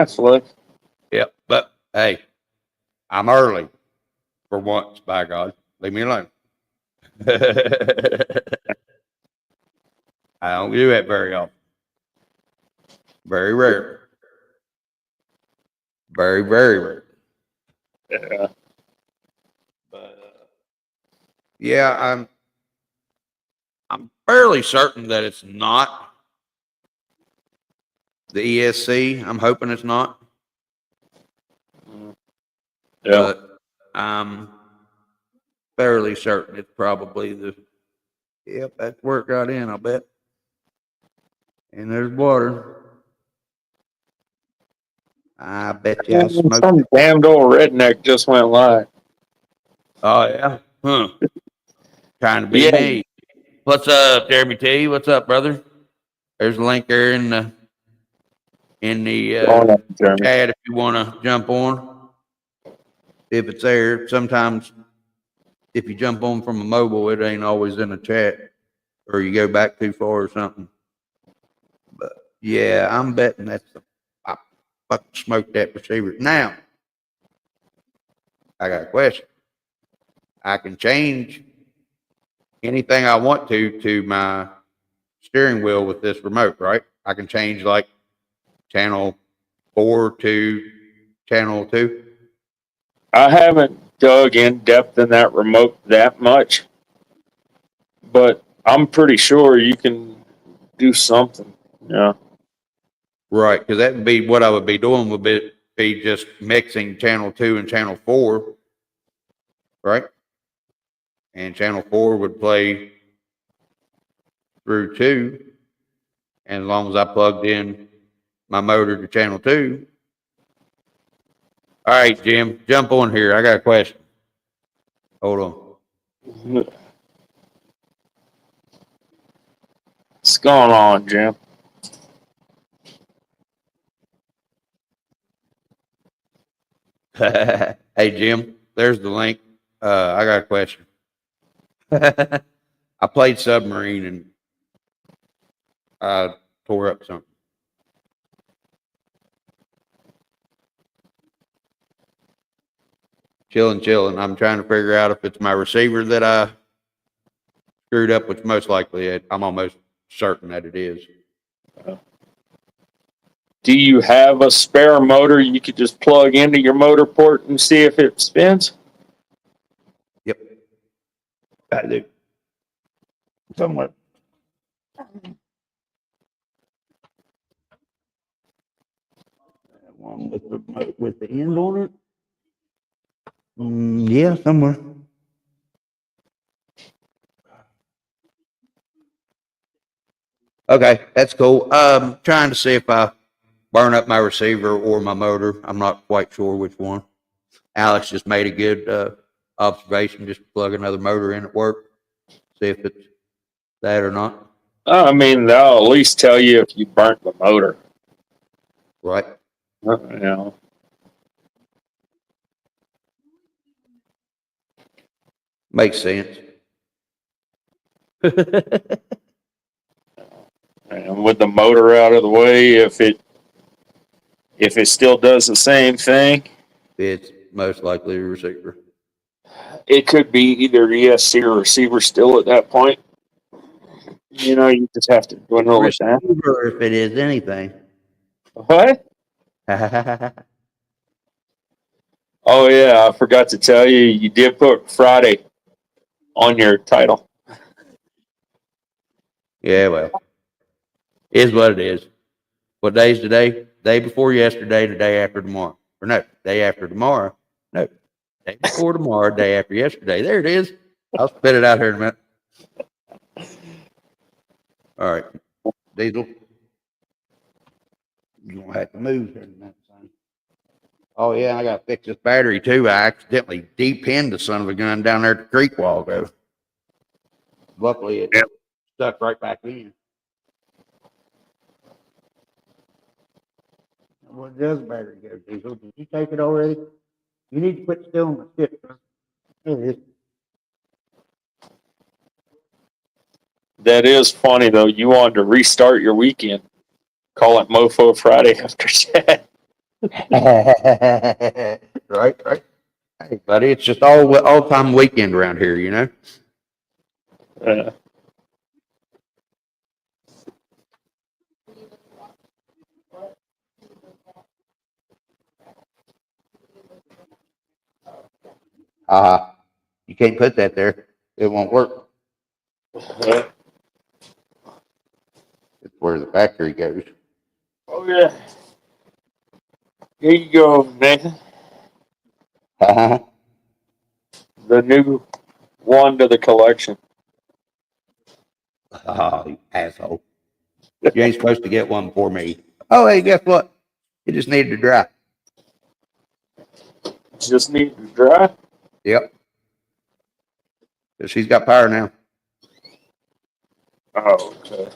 Absolutely. Yep. But hey, I'm early for once, by God. Leave me alone. I don't do that very often. Very rare. Very, very rare. Yeah. But yeah, I'm fairly certain that it's not the ESC. I'm hoping it's not. Yeah. But I'm fairly certain it's probably the. Yep, that's where it got in, I bet. And there's water. I bet you I smoked Some it. damned old redneck just went live. Oh, yeah? Huh. Trying to be Yeah. me. What's up, Jeremy T? What's up, brother? There's a link there in the Going up, Jeremy. chat if you want to jump on. If it's there, sometimes if you jump on from a mobile, it ain't always in the chat, or you go back too far or something. But yeah, I'm betting I fucking smoked that receiver. Now, I got a question. I can change anything I want to my steering wheel with this remote, right? I can change like channel 4 to channel 2. I haven't dug in depth in that remote that much, but I'm pretty sure you can do something. Yeah. Right, because that would be what I would be doing would be just mixing channel 2 and channel 4, right? And channel 4 would play through 2, and as long as I plugged in my motor to channel 2. All right, Jim, jump on here. I got a question. Hold on. What's going on, Jim? Hey, Jim, there's the link. I got a question. I played submarine and I tore up something. Chilling. I'm trying to figure out if it's my receiver that I screwed up, which most likely I'm almost certain that it is. Do you have a spare motor you could just plug into your motor port and see if it spins? Yep. I do. Somewhere. That one with the end on it? Yeah, somewhere. Okay, that's cool. Trying to see if I burn up my receiver or my motor. I'm not quite sure which one. Alex just made a good observation. Just plug another motor in at work. See if it's that or not. I mean, they'll at least tell you if you burnt the motor. Right. You know. Makes sense. And with the motor out of the way, if it still does the same thing, It's most likely a receiver. it could be either ESC or receiver still at that point. You know, you just have to dwindle it down. Receiver, if it is anything. What? Oh yeah, I forgot to tell you, you did put Friday on your title. Yeah, well, is what it is. What day is today? Day before yesterday, the day after tomorrow. Or no, day after tomorrow. No, day before tomorrow, day after yesterday. There it is. I'll spit it out here in a minute. All right, Diesel. You're going to have to move here in a minute, son. Oh, yeah, I got to fix this battery, too. I accidentally de-pinned the son of a gun down there at the creek a while ago. Luckily, it stuck right back in. Where does the battery go, Diesel? Did you take it already? You need to quit stealing my shit, bro. There it is. That is funny though. You wanted to restart your weekend. Call it Mofo Friday after chat. Right, right. Hey, buddy, it's just all time weekend around here, you know. Uh, You can't put that there. It won't work. It's where the factory goes. oh yeah. Here you go, Nathan. The new one to the collection. Oh, you asshole. You ain't supposed to get one for me. Oh, hey, guess what? It just needed to dry. Just need to dry. Yep. She's got power now. Oh, okay.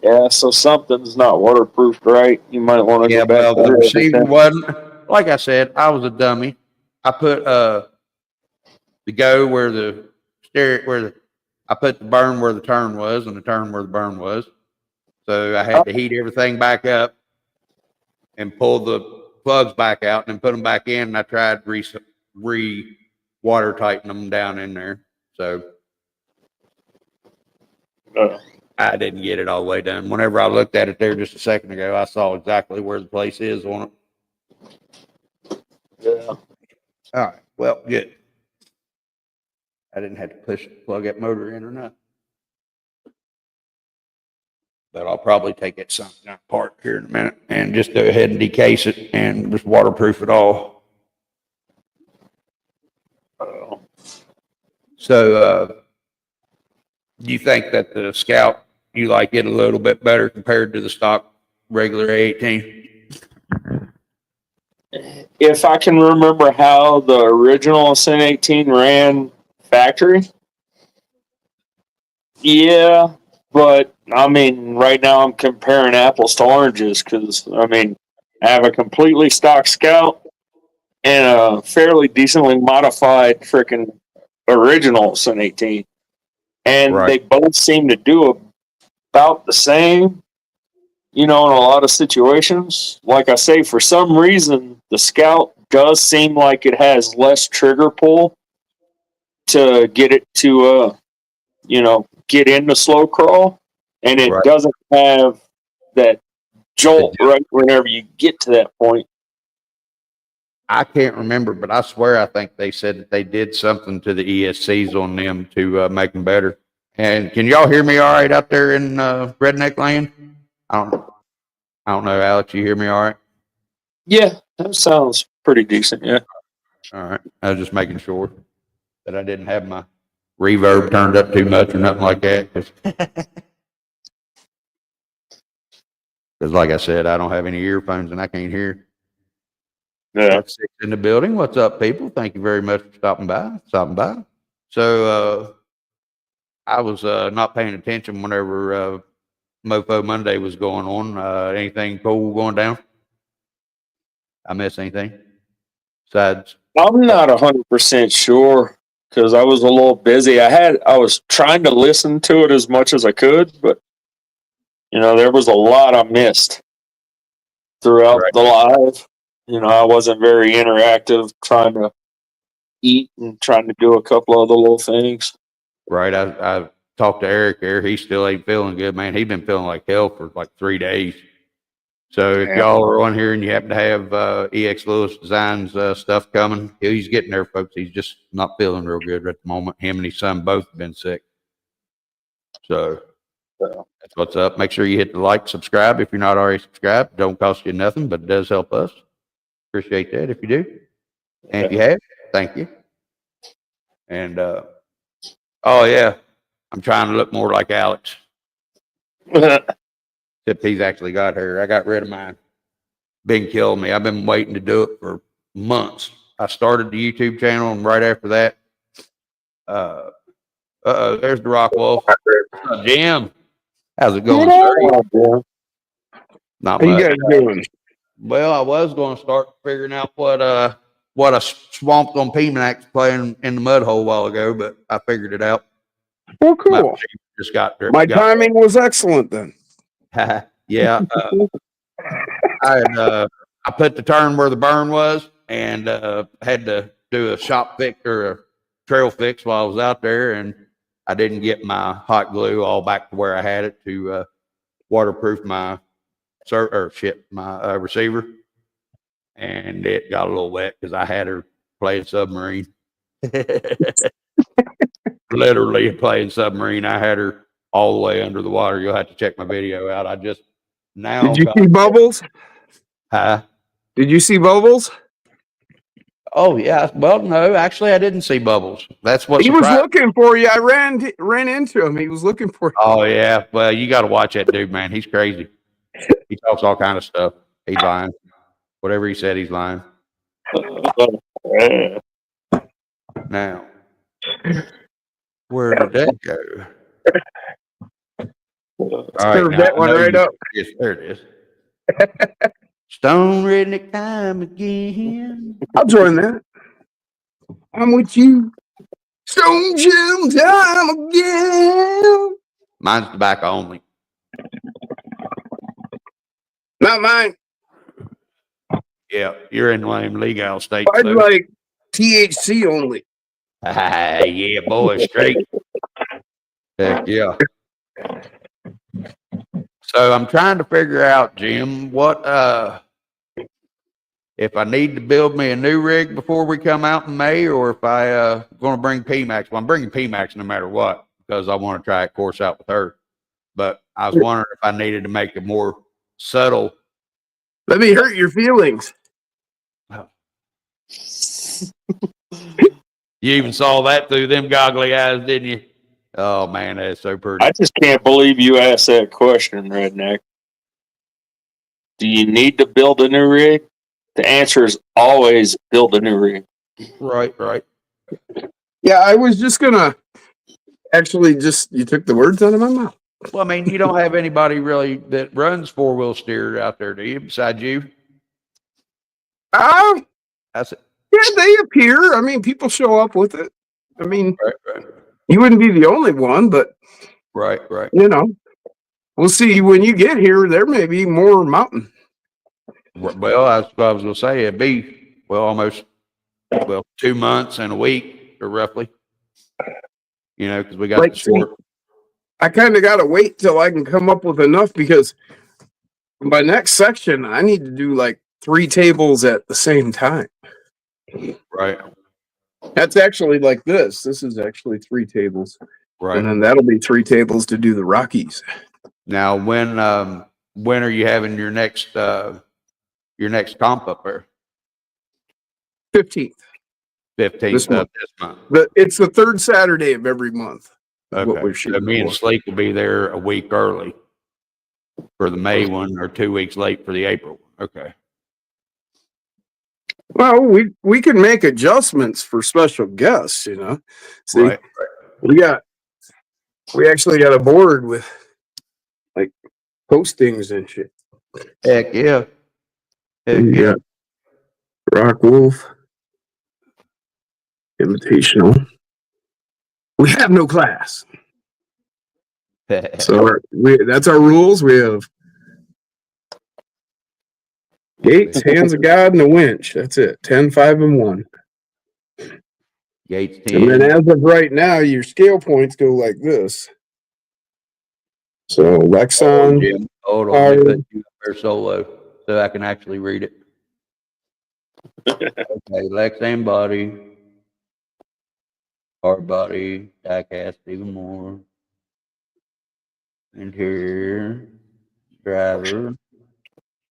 Yeah, so something's not waterproofed right. You might want to Yeah, go back well, to the receiver everything. wasn't, like I said, I was a dummy. I put the go where the stereo, I put the burn where the turn was and the turn where the burn was. So I had to heat everything back up and pull the plugs back out and then put them back in. And I tried water tighten them down in there. So I didn't get it all the way done. Whenever I looked at it there just a second ago, I saw exactly where the place is on it. Yeah. All right. Well, good. I didn't have to plug that motor in or not. But I'll probably take that something apart here in a minute and just go ahead and decase it and just waterproof it all. So, do you think that the Scout, you like it a little bit better compared to the stock regular A18? If I can remember how the original Ascent 18 ran factory, yeah, but I mean, right now I'm comparing apples to oranges because I mean, I have a completely stock Scout and a fairly decently modified freaking original Ascent 18, and Right. they both seem to do about the same. You know, in a lot of situations, like I say, for some reason, the Scout does seem like it has less trigger pull to get it to, get into slow crawl, and it Right. doesn't have that jolt right whenever you get to that point. I can't remember, but I swear I think they said that they did something to the ESCs on them to make them better. And can y'all hear me all right out there in Redneck Land? I don't know, Alex. You hear me all right? Yeah, that sounds pretty decent. Yeah. All right. I was just making sure that I didn't have my reverb turned up too much or nothing like that. Because, like I said, I don't have any earphones and I can't hear. Yeah. Six in the building. What's up, people? Thank you very much for stopping by. So I was not paying attention whenever Mofo Monday was going on. Anything cool going down? I miss anything? Besides, I'm not 100% sure because I was a little busy. I was trying to listen to it as much as I could, but there was a lot I missed throughout Right. the live. I wasn't very interactive, trying to eat and trying to do a couple other little things. Right. I talked to Eric here. He still ain't feeling good, man. He's been feeling like hell for like 3 days. So if y'all are on here and you happen to have EX Lewis Designs stuff coming, he's getting there, folks. He's just not feeling real good at the moment. Him and his son both have been sick. So that's what's up. Make sure you hit the like, subscribe if you're not already subscribed. Don't cost you nothing, but it does help us. Appreciate that if you do. And if you have, thank you. And oh yeah, I'm trying to look more like Alex. Except he's actually got her. I got rid of mine. Been killing me. I've been waiting to do it for months. I started the YouTube channel, and right after that, there's the Rock Wolf. Jim, how's it going, sir? Not How you much. guys doing? Well, I was going to start figuring out what I swamped on PIMAx playing in the mud hole a while ago, but I figured it out. Oh, cool. Just got My timing was excellent then. yeah. I had I put the turn where the burn was, and had to do a shop fix or a trail fix while I was out there, and I didn't get my hot glue all back to where I had it to waterproof my receiver, and it got a little wet because I had her playing submarine. Literally playing submarine. I had her all the way under the water. You'll have to check my video out. I just now Did you see bubbles? Huh? Did you see bubbles? Oh yeah. Well, no, actually, I didn't see bubbles. That's what He was surprised. looking for you. I ran into him. He was looking for you. Oh yeah. Well, you got to watch that dude, man. He's crazy. He talks all kind of stuff. He's lying. Whatever he said, he's lying. Now, where did that go? All right, Serve that one right up. Yes, there it is. Stone redneck time again. I'll join that. I'm with you. Stone Jim time again. Mine's tobacco only. Not mine. Yeah, you're in lame legal state. I'd like THC only. Yeah, boy, straight. Heck yeah. So I'm trying to figure out, Jim, what if I need to build me a new rig before we come out in May, or if I going to bring PIMAx. Well, I'm bringing PIMAx no matter what because I want to try a course out with her. But I was wondering if I needed to make a more subtle. Let me hurt your feelings. You even saw that through them goggly eyes, didn't you? Oh man, that's so pretty. I just can't believe you asked that question, Redneck. Do you need to build a new rig? The answer is always build a new rig. Right. Yeah, I was just gonna you took the words out of my mouth. Well, I mean, you don't have anybody really that runs 4-wheel steer out there, do you? Besides you? That's it. Yeah, they appear. I mean, people show up with it. I mean, Right. you wouldn't be the only one, but Right. you know, we'll see when you get here. There may be more mountain. Well, I was going to say it'd be almost 2 months and a week, or roughly. You know, because we got the short. I kind of got to wait till I can come up with enough because by next section I need to do like 3 tables at the same time. Right. That's actually like this. This is actually 3 tables. Right. And then that'll be 3 tables to do the Rockies. Now, when are you having your next comp up there? 15th. 15th of this month. It's the 3rd Saturday of every month. Okay. So me and Sleek will be there a week early for the May one, or 2 weeks late for the April one. Okay. Well, we can make adjustments for special guests, you know. See, Right. we actually got a board with like postings and shit. Heck yeah. Yeah. Rock Wolf. Invitational. We have no class. So that's our rules. We have Gates, Hands of God, and a winch. That's it. 10, 5, and 1. Gates 10. And then as of right now, your scale points go like this. So Lexon. Hold on, let me put you up there solo so I can actually read it. Okay, Lex and body, hard body, diecast even more. Interior, driver.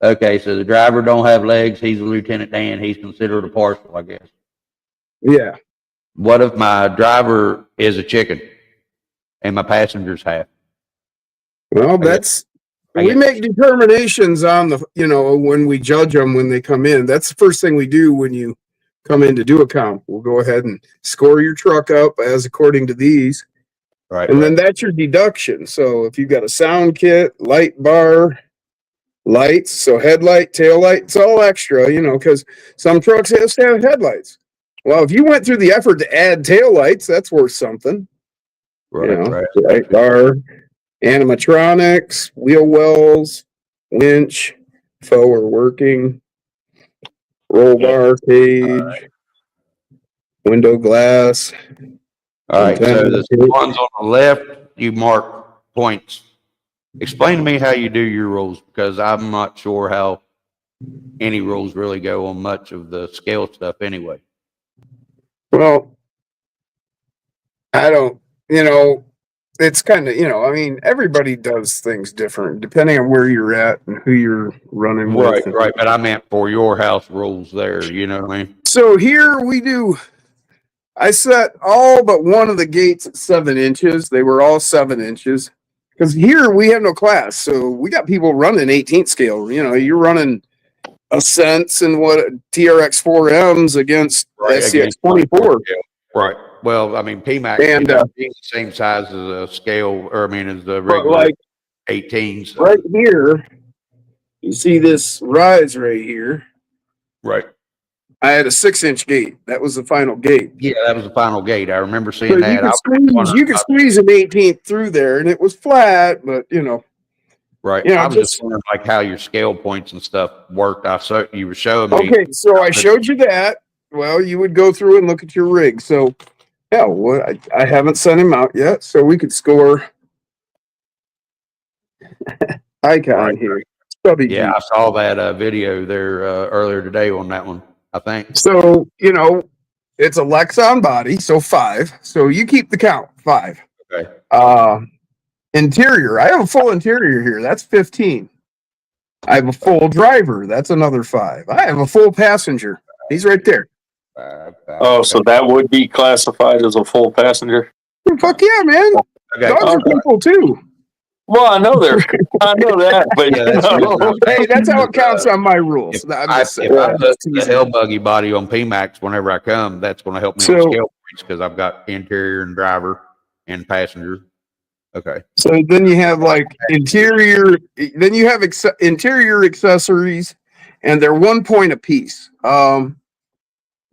Okay, so the driver don't have legs. He's a Lieutenant Dan. He's considered a partial, I guess. Yeah. What if my driver is a chicken and my passenger's half? Well, we make determinations on when we judge them when they come in. That's the first thing we do when you come in to do a comp. We'll go ahead and score your truck up as according to these. Right. And then that's your deduction. So if you've got a sound kit, light bar, lights, so headlight, tail light, it's all extra, because some trucks have to have headlights. Well, if you went through the effort to add tail lights, that's worth something. Right. Light bar, animatronics, wheel wells, winch, forward working. roll bar, cage, window glass. All right, so antenna, the cage. ones on the left, you mark points. Explain to me how you do your rules, because I'm not sure how any rules really go on much of the scale stuff anyway. Well, I don't, it's kind of, I mean, everybody does things different depending on where you're at and who you're running with. Right, but I meant for your house rules there, you know what I mean? So here I set all but one of the gates at 7 inches. They were all 7 inches. Because here we have no class. So we got people running 18th scale. You're running Ascents and what TRX 4Ms against SCX 24. Right. Well, I mean, PIMAx And being the same size as a scale, or I mean, as the but regular like 18. So. right here, you see this rise right here. Right. I had a 6-inch gate. That was the final gate. Yeah, that was the final gate. I remember seeing So that. you could squeeze an 18th through there, and it was flat, but Right. I was just wondering like how your scale points and stuff worked. You were showing me. Okay, so I showed you that. Well, you would go through and look at your rig. So, yeah, I haven't sent him out yet, so we could score icon here. WG. Yeah, I saw that video there earlier today on that one, I think. So, it's a Lexon body, so 5. So you keep the count, 5. Okay. Interior, I have a full interior here. That's 15. I have a full driver. That's another 5. I have a full passenger. He's right there. Oh, so that would be classified as a full passenger? Fuck yeah, man. Okay. Dogs are people too. Well, I know that, but hey, that's how it counts on my rules. If I put the hell buggy body on PIMAx whenever I come, that's going to help me on scale points because I've got interior and driver and passenger. Okay. So then you have like interior, then you have interior accessories, and they're 1 point a piece.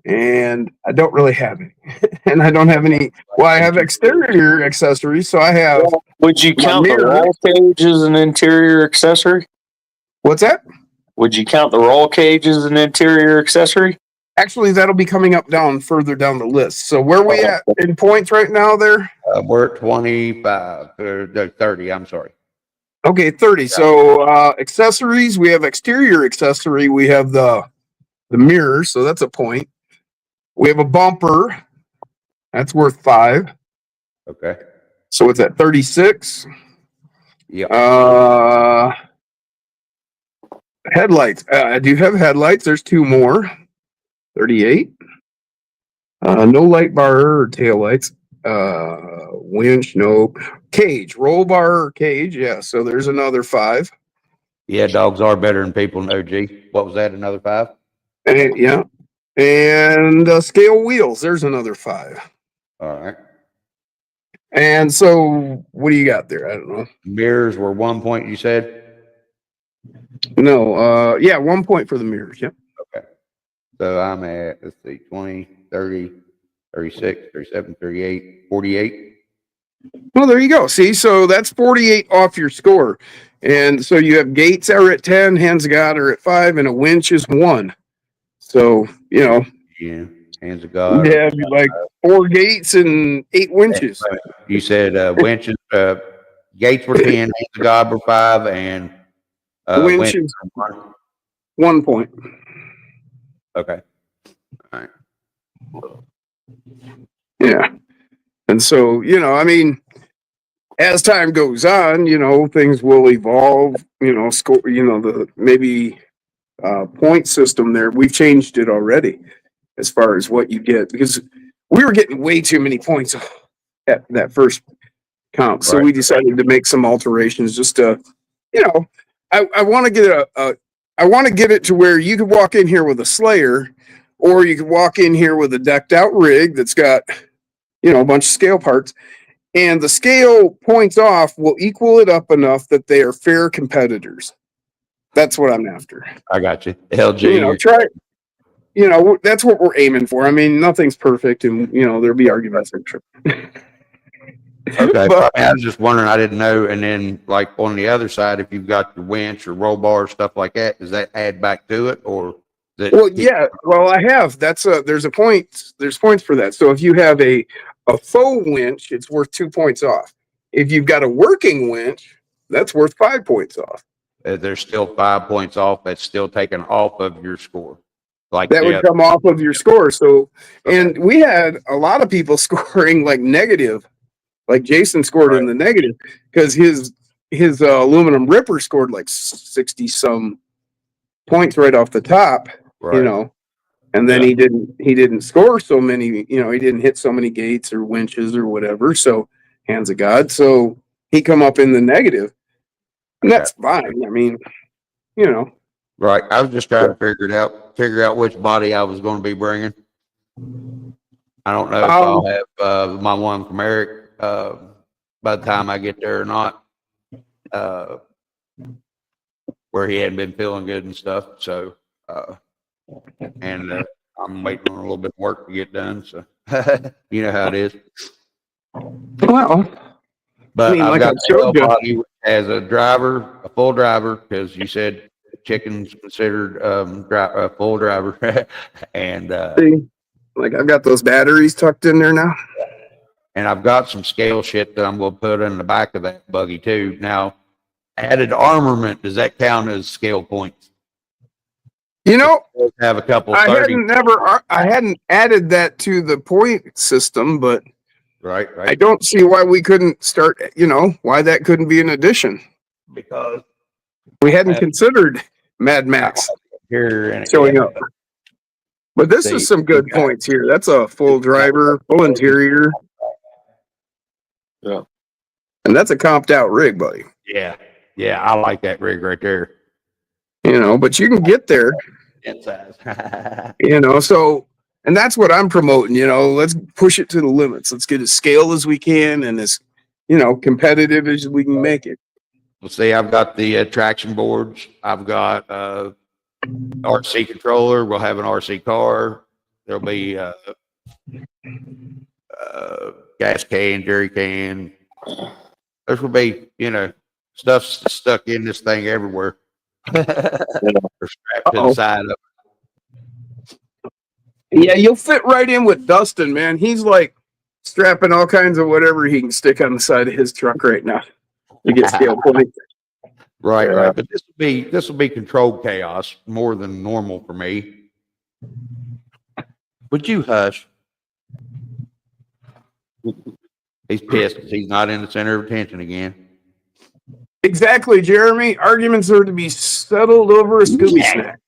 And I don't really have any, and I don't have any. Well, I have exterior accessories, so I have. Would you count the roll cage as an interior accessory? What's that? Would you count the roll cage as an interior accessory? Actually, that'll be coming up further down the list. So where we at in points right now there? We're at 25 or 30. I'm sorry. Okay, 30. So accessories, we have exterior accessory. We have the mirror, so that's a point. We have a bumper. That's worth 5. Okay. So it's at 36. Yeah. Headlights. I do have headlights. There's 2 more. 38. No light bar or tail lights. Winch, no. Cage, roll bar or cage. Yeah, so there's another 5. Yeah, dogs are better than people. No, G. What was that? Another 5? And, yeah. And scale wheels. There's another 5. All right. And so, what do you got there? I don't know. Mirrors were 1 point, you said? No. Yeah, 1 point for the mirrors. Yep. Okay. So I'm at, let's see, 20, 30, 36, 37, 38, 48. Well, there you go. See, so that's 48 off your score. And so you have gates are at 10, hands of God are at 5, and a winch is 1. So, Yeah, hands of God. You have like 4 gates and 8 winches. You said winches, gates were 10, hands of God were 5, and winches 1 point. Okay. All right. Yeah. And so, I mean, as time goes on, things will evolve, score, the maybe point system there. We've changed it already as far as what you get because we were getting way too many points at that first count. So we decided to make some alterations just to, I want to get I want to get it to where you could walk in here with a Slayer or you could walk in here with a decked out rig that's got, a bunch of scale parts. And the scale points off will equal it up enough that they are fair competitors. That's what I'm after. I got you. LG. That's what we're aiming for. I mean, nothing's perfect and, there'll be arguments. Okay. I was just wondering, I didn't know. And then like on the other side, if you've got your winch or roll bar, stuff like that, does that add back to it or is Well, yeah. Well, I have. There's a point. There's points for that. So if you have a faux winch, it's worth 2 points off. If you've got a working winch, that's worth 5 points off. There's still 5 points off. That's still taken off of your score. Like That would come off of your score. So, and we had a lot of people scoring like negative, like Jason scored in the negative because his aluminum ripper scored like 60 some points right off the top, you know, and then he didn't score so many, you know, he didn't hit so many gates or winches or whatever. So hands of God. So he come up in the negative, and that's fine. I mean, you know. Right. I was just trying to figure out which body I was going to be bringing. I don't know if I'll have my one from Eric by the time I get there or not, where he hadn't been feeling good and stuff. So, and I'm waiting on a little bit of work to get done. So, you know how it is. Well, but I mean, I've like got I showed you, body as a driver, a full driver, because you said chicken's considered a full driver, and see, like I've got those batteries tucked in there now. And I've got some scale shit that I'm going to put in the back of that buggy too. Now, added armament, does that count as scale points? You know, have a couple. I hadn't added that to the point system, but right. I don't see why we couldn't start. You know, why that couldn't be an addition, because we hadn't considered Mad Max here showing up. But this is some good points here. That's a full driver, full interior. Yeah. And that's a comped out rig, buddy. Yeah. Yeah. I like that rig right there. You know, but you can get there. You know, so, and that's what I'm promoting, you know, let's push it to the limits. Let's get as scale as we can and as, you know, competitive as we can make it. Well, see, I've got the traction boards. I've got RC controller. We'll have an RC car. There'll be gas can, jerry can. There will be, you know, stuff stuck in this thing everywhere. Or strapped to the side of it. Yeah, you'll fit right in with Dustin, man. He's like strapping all kinds of whatever he can stick on the side of his truck right now to get scale points. Right. But this will be controlled chaos more than normal for me. Would you hush? He's pissed because he's not in the center of attention again. Exactly, Jeremy. Arguments are to be settled over a Scooby snack.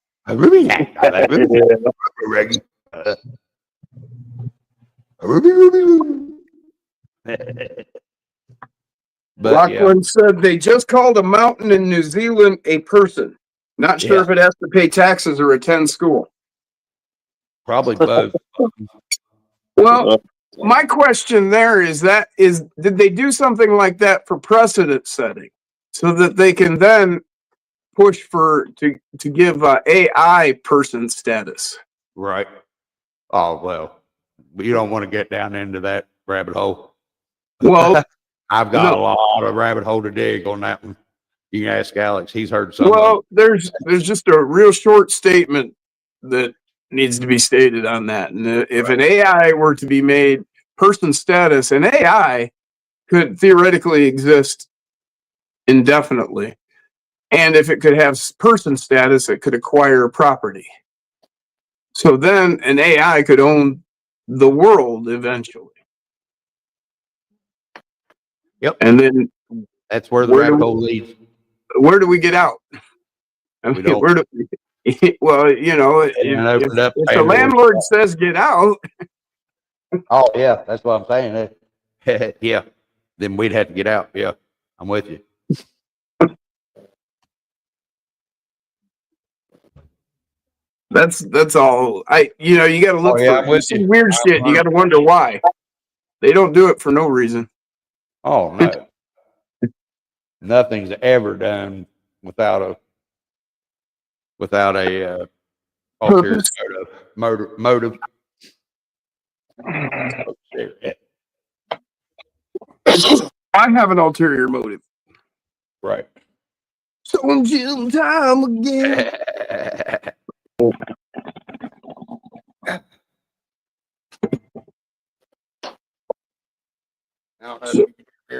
Lachlan said they just called a mountain in New Zealand a person. Not sure if it has to pay taxes or attend school. Probably both. Well, my question there is did they do something like that for precedent setting so that they can then push to give AI person status? Right. Oh, well, but you don't want to get down into that rabbit hole. Well, I've got a lot of rabbit hole to dig on that one. You can ask Alex. He's heard something. Well, there's just a real short statement that needs to be stated on that. And if an AI were to be made person status, an AI could theoretically exist indefinitely. And if it could have person status, it could acquire property. So then an AI could own the world eventually. Yep. And then that's where the rabbit hole leads. Where do we get out? I mean, where do we, well, you know, if the landlord says get out. Oh, yeah, that's what I'm saying. Yeah, then we'd have to get out. Yeah, I'm with you. That's all. You know, you got to look for some weird shit. You got to wonder why. They don't do it for no reason. Oh, no. Nothing's ever done without a ulterior motive. I have an ulterior motive. Right. So Jim time again.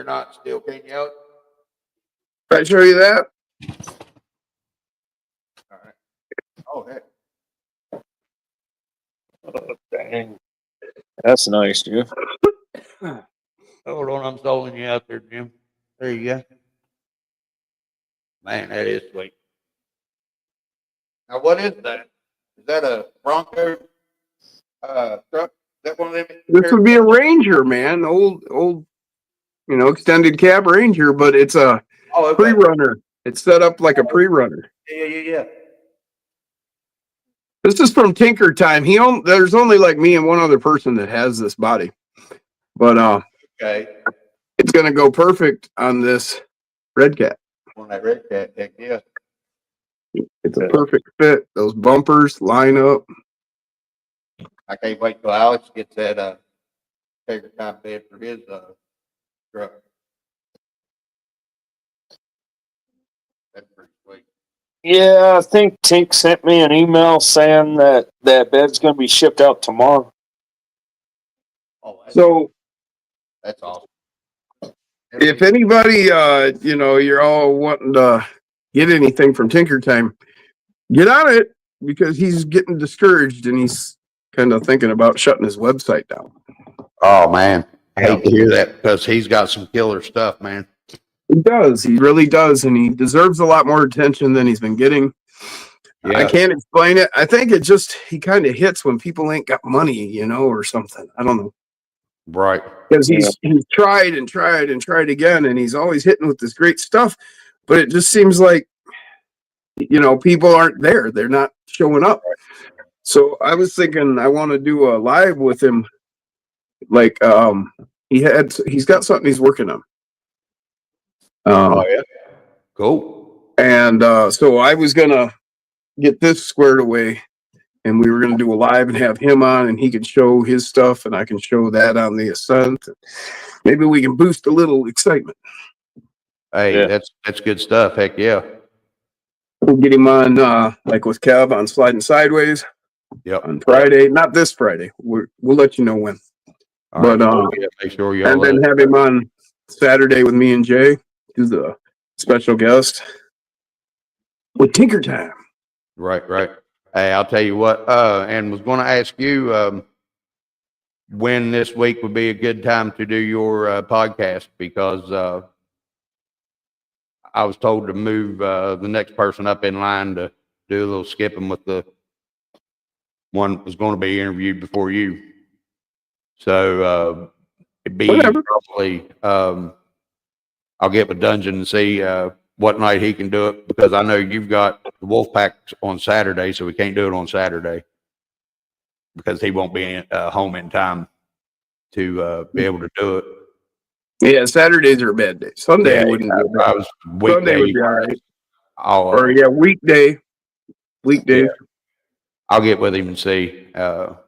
or not, still can't yell it? Can I show you that? All right. Oh, heck. Oh, dang. That's nice, Jeff. Hold on, I'm stalling you out there, Jim. There you go. Man, that is sweet. Now, what is that? Is that a Bronco truck? Is that one of them? This would be a Ranger, man. Old, extended cab Ranger, but it's a okay. pre-runner. It's set up like a pre-runner. Yeah. This is from Tinker Time. There's only like me and one other person that has this body, but Okay. it's gonna go perfect on this Red Cat. On that Red Cat, heck yeah. It's a perfect fit. Those bumpers line up. I can't wait till Alex gets that Tinker Time bed for his truck. That's pretty sweet. Yeah, I think Tink sent me an email saying that that bed's going to be shipped out tomorrow. Oh, That's awesome. If anybody, you're all wanting to get anything from Tinker Time, get on it because he's getting discouraged and he's kind of thinking about shutting his website down. Oh man, I hate to hear that because he's got some killer stuff, man. He does. He really does. And he deserves a lot more attention than he's been getting. Yeah. I can't explain it. I think he kind of hits when people ain't got money, or something. I don't know. Right. Because he's tried and tried and tried again, and he's always hitting with this great stuff. But it just seems like, people aren't there. They're not showing up. So I was thinking I want to do a live with him. Like, he's got something he's working on. Oh yeah. Cool. And so I was gonna get this squared away, and we were gonna do a live and have him on, and he could show his stuff, and I can show that on the Ascent. Maybe we can boost a little excitement. Hey, yeah. That's good stuff. Heck yeah. We'll get him on like with Kev on Sliding Sideways. Yep. On Friday, not this Friday. We'll let you know when. All but right, make sure you. And then have him on Saturday with me and Jay. Who's the special guest with Tinker Time. Right. Hey, I'll tell you what, and was going to ask you when this week would be a good time to do your podcast, because I was told to move the next person up in line to do a little skipping with the one that was going to be interviewed before you. So it'd be probably I'll get with Dungeon and see what night he can do it, because I know you've got the Wolfpack on Saturday, so we can't do it on Saturday because he won't be home in time to be able to do it. Yeah, Saturdays are a bad day. Sunday wouldn't be bad. Sunday would be all right. Weekday. Yeah. I'll get with him and see. I'll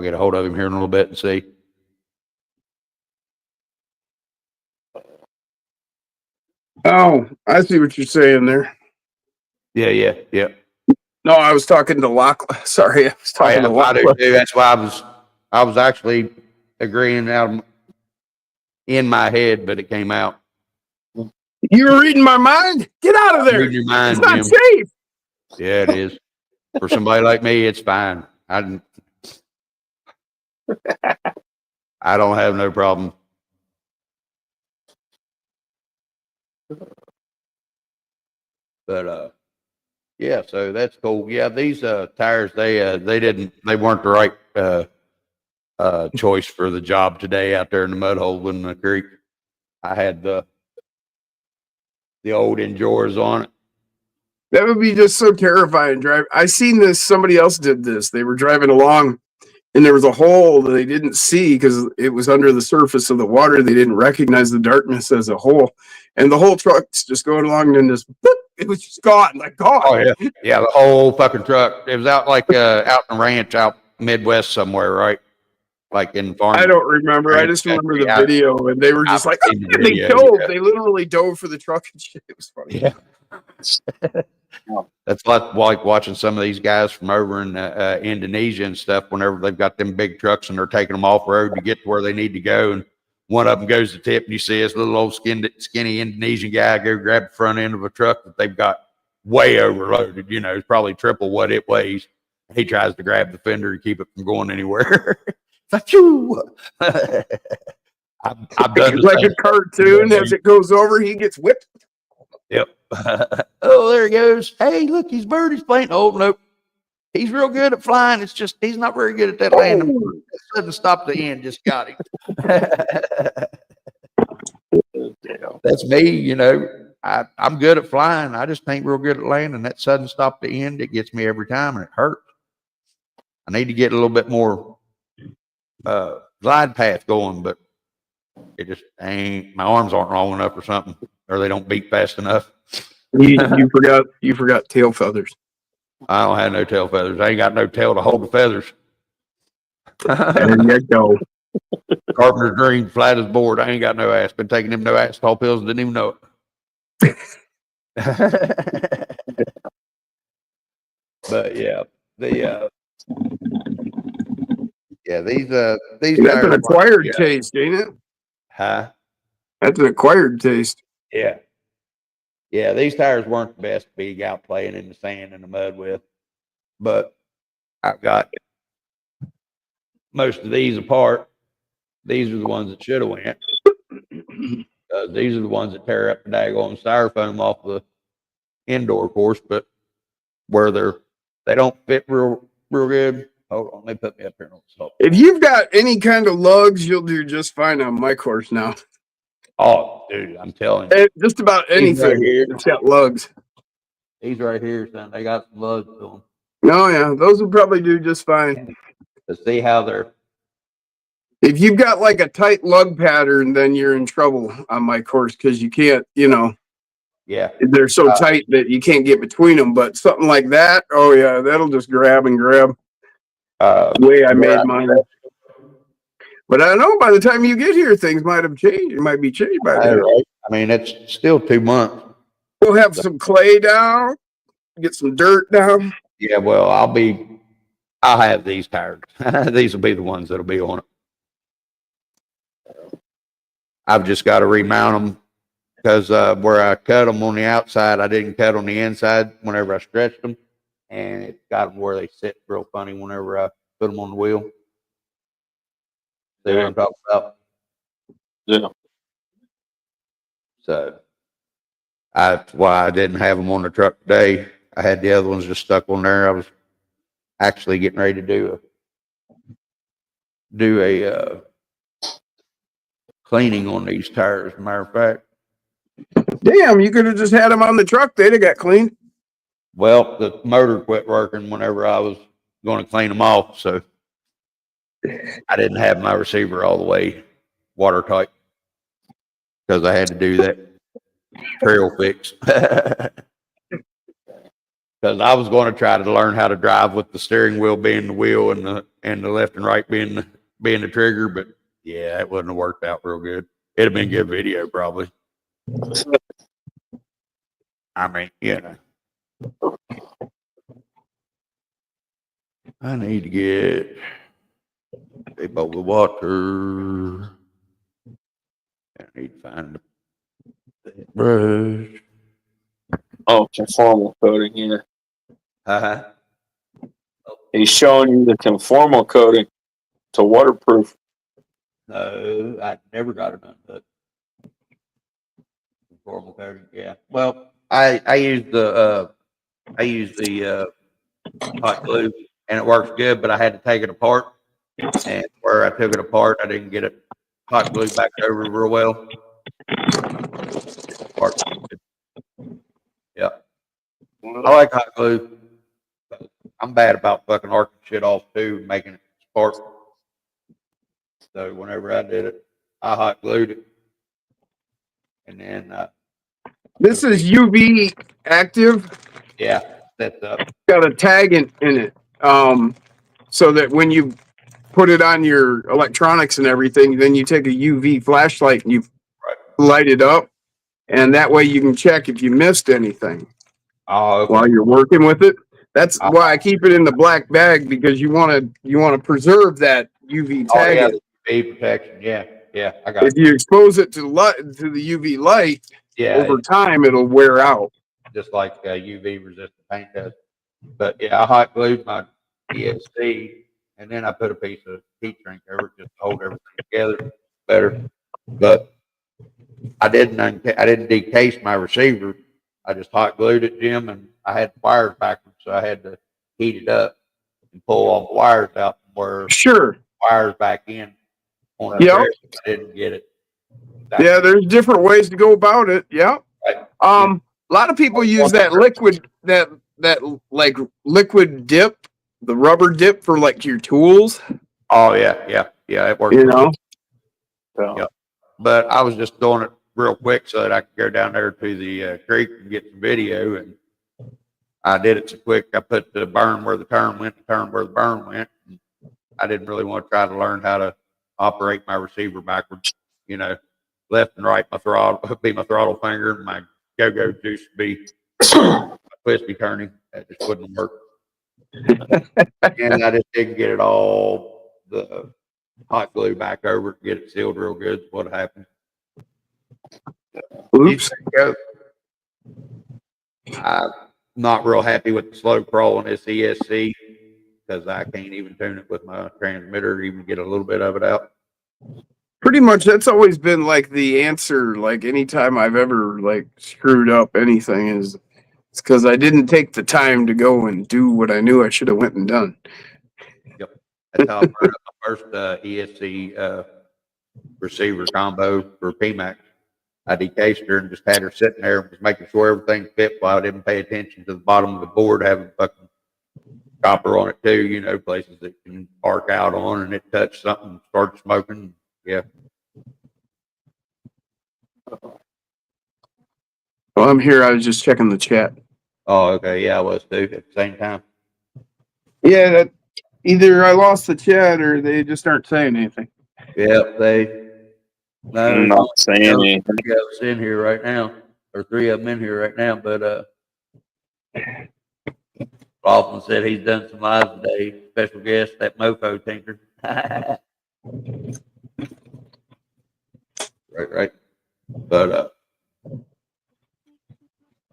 get a hold of him here in a little bit and see. Oh, I see what you're saying there. Yeah. No, I was talking to Lachlan. Sorry, I was talking to Lachlan. That's why I was actually agreeing out in my head, but it came out. You were reading my mind? Get out of there. Reading your mind, it's not Jim. safe. Yeah, it is. For somebody like me, it's fine. I don't have no problem. But yeah, so that's cool. Yeah, these tires they weren't the right choice for the job today out there in the mud hole in the creek. I had the old Endures on it. That would be just so terrifying. I seen this. Somebody else did this. They were driving along, and there was a hole that they didn't see because it was under the surface of the water. They didn't recognize the darkness as a hole, and the whole truck's just going along, and just it was just gone, like gone. Oh yeah, the whole fucking truck. It was out like out in the ranch out Midwest somewhere, right? Like in farm. I don't remember. I just remember the video, and they were just like, oh, they dove. Yeah. They literally dove for the truck and shit. It was funny. Yeah. That's like watching some of these guys from over in Indonesia and stuff. Whenever they've got them big trucks and they're taking them off road to get to where they need to go, and one of them goes to tip, and you see this little old skinny Indonesian guy go grab the front end of a truck that they've got way overloaded. You know, it's probably triple what it weighs. He tries to grab the fender and keep it from going anywhere. I've done like a cartoon. As it goes over, he gets whipped. Yep. Oh, there he goes. Hey, look, he's Birdie's playing. Oh, nope. He's real good at flying. It's just he's not very good at that landing. Sudden stop at the end just got him. That's me, you know. I'm good at flying. I just ain't real good at landing. That sudden stop at the end, it gets me every time, and it hurts. I need to get a little bit more glide path going, but it just ain't. My arms aren't long enough or something, or they don't beat fast enough. You forgot tail feathers. I don't have no tail feathers. I ain't got no tail to hold the feathers. There you go. Carpenter's dream, flat as board. I ain't got no ass. Been taking them no asphalt pills and didn't even know it. But yeah, these That's an acquired taste, ain't it? Huh? That's an acquired taste. Yeah. Yeah, these tires weren't the best to be out playing in the sand and the mud with, but I've got most of these apart. These are the ones that should have went. These are the ones that tear up the daggone styrofoam off the indoor course, but where they don't fit real good. Hold on, they put me up here on the slope. If you've got any kind of lugs, you'll do just fine on my course now. Oh, dude, I'm telling you. Just about anything. Right here. It's got lugs. These right here, son, they got some lugs to them. Oh, yeah. Those will probably do just fine. To see how they're. If you've got like a tight lug pattern, then you're in trouble on my course because you can't, Yeah. They're so tight that you can't get between them. But something like that, oh, yeah, that'll just grab and grab. The way I made mine. But I don't know, by the time you get here, things might have changed. It might be changed by then. Right. I mean, it's still 2 months. We'll have some clay down, get some dirt down. Yeah, well, I'll have these tires. These will be the ones that'll be on it. I've just got to remount them because where I cut them on the outside, I didn't cut on the inside whenever I stretched them. And it got them where they sit real funny whenever I put them on the wheel. See what I'm talking about? Yeah. So that's why I didn't have them on the truck today. I had the other ones just stuck on there. I was actually getting ready to do a cleaning on these tires, as a matter of fact. Damn, you could have just had them on the truck. They'd have got cleaned. Well, the motor quit working whenever I was going to clean them off, so I didn't have my receiver all the way watertight because I had to do that trail fix. Because I was going to try to learn how to drive with the steering wheel being the wheel and the left and right being the trigger, but yeah, it wouldn't have worked out real good. It'd have been good video probably. I mean, I need to get a bowl of water. I need to find the brush. Oh, conformal coating here. Uh-huh. He's showing you the conformal coating to waterproof. No, I never got it done, but conformal coating, yeah. Well, I use the hot glue and it works good, but I had to take it apart. And where I took it apart, I didn't get it hot glue back over real well. Yeah. I like hot glue. I'm bad about fucking arcing shit off too, making it spark. So whenever I did it, I hot glued it. And then This is UV active. yeah, that's up. Got a tag in it. So that when you put it on your electronics and everything, then you take a UV flashlight and you light it up. And that way you can check if you missed anything while you're working with it. That's why I keep it in the black bag, because you want to preserve that UV tag. UV protection, yeah. Yeah, I got If it. you expose it to the UV light, Yeah, over time it'll wear out. just like UV resistant paint does. But yeah, I hot glued my ESC and then I put a piece of heat shrink over it just to hold everything together better. But I didn't decase my receiver. I just hot glued it, Jim, and I had wires backwards, so I had to heat it up and pull all the wires out where Sure. wires back in on the Yep. trigger. I didn't get it. Yeah, there's different ways to go about it. Yep. Right. A lot of people use that liquid, that like liquid dip, the rubber dip for like your tools. Oh yeah, it works. You know. So, Yep. But I was just doing it real quick so that I could go down there to the creek and get some video. And I did it so quick. I put the burn where the turn went, the turn where the burn went. And I didn't really want to try to learn how to operate my receiver backwards. You know, left and right, my throttle be my throttle finger, and my go-go juice would be my twisty turning. That just wouldn't work. And I just didn't get it all the hot glue back over it, get it sealed real good. Is what happened. Oops. I'm not real happy with the slow crawl on this ESC because I can't even tune it with my transmitter or even get a little bit of it out. Pretty much that's always been like the answer. Like anytime I've ever like screwed up anything is it's because I didn't take the time to go and do what I knew I should have went and done. Yep. That's how I burned up my first ESC receiver combo for PIMAx. I decased her and just had her sitting there and was making sure everything fit while I didn't pay attention to the bottom of the board having fucking copper on it too, you know, places that can arc out on, and it touched something and started smoking. Yeah. Well, I'm here. I was just checking the chat. Oh, okay. Yeah, I was too at the same time. Yeah, that either I lost the chat or they just aren't saying anything. Yep, I'm not saying anything. Three of us in here right now, or three of them in here right now. But Hoffman said he's done some live today. Special guest, that mofo tinker. Right. But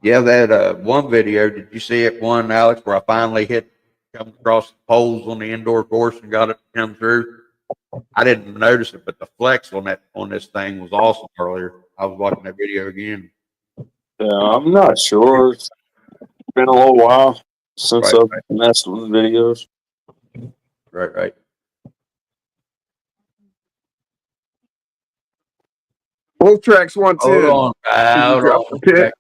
yeah, that one video. Did you see it? One, Alex, where I finally come across the poles on the indoor course and got it to come through. I didn't notice it, but the flex on this thing was awesome earlier. I was watching that video again. Yeah, I'm not sure. It's been a little while since I've messed with videos. Right. Both tracks once in. Hold on. Drop the pit.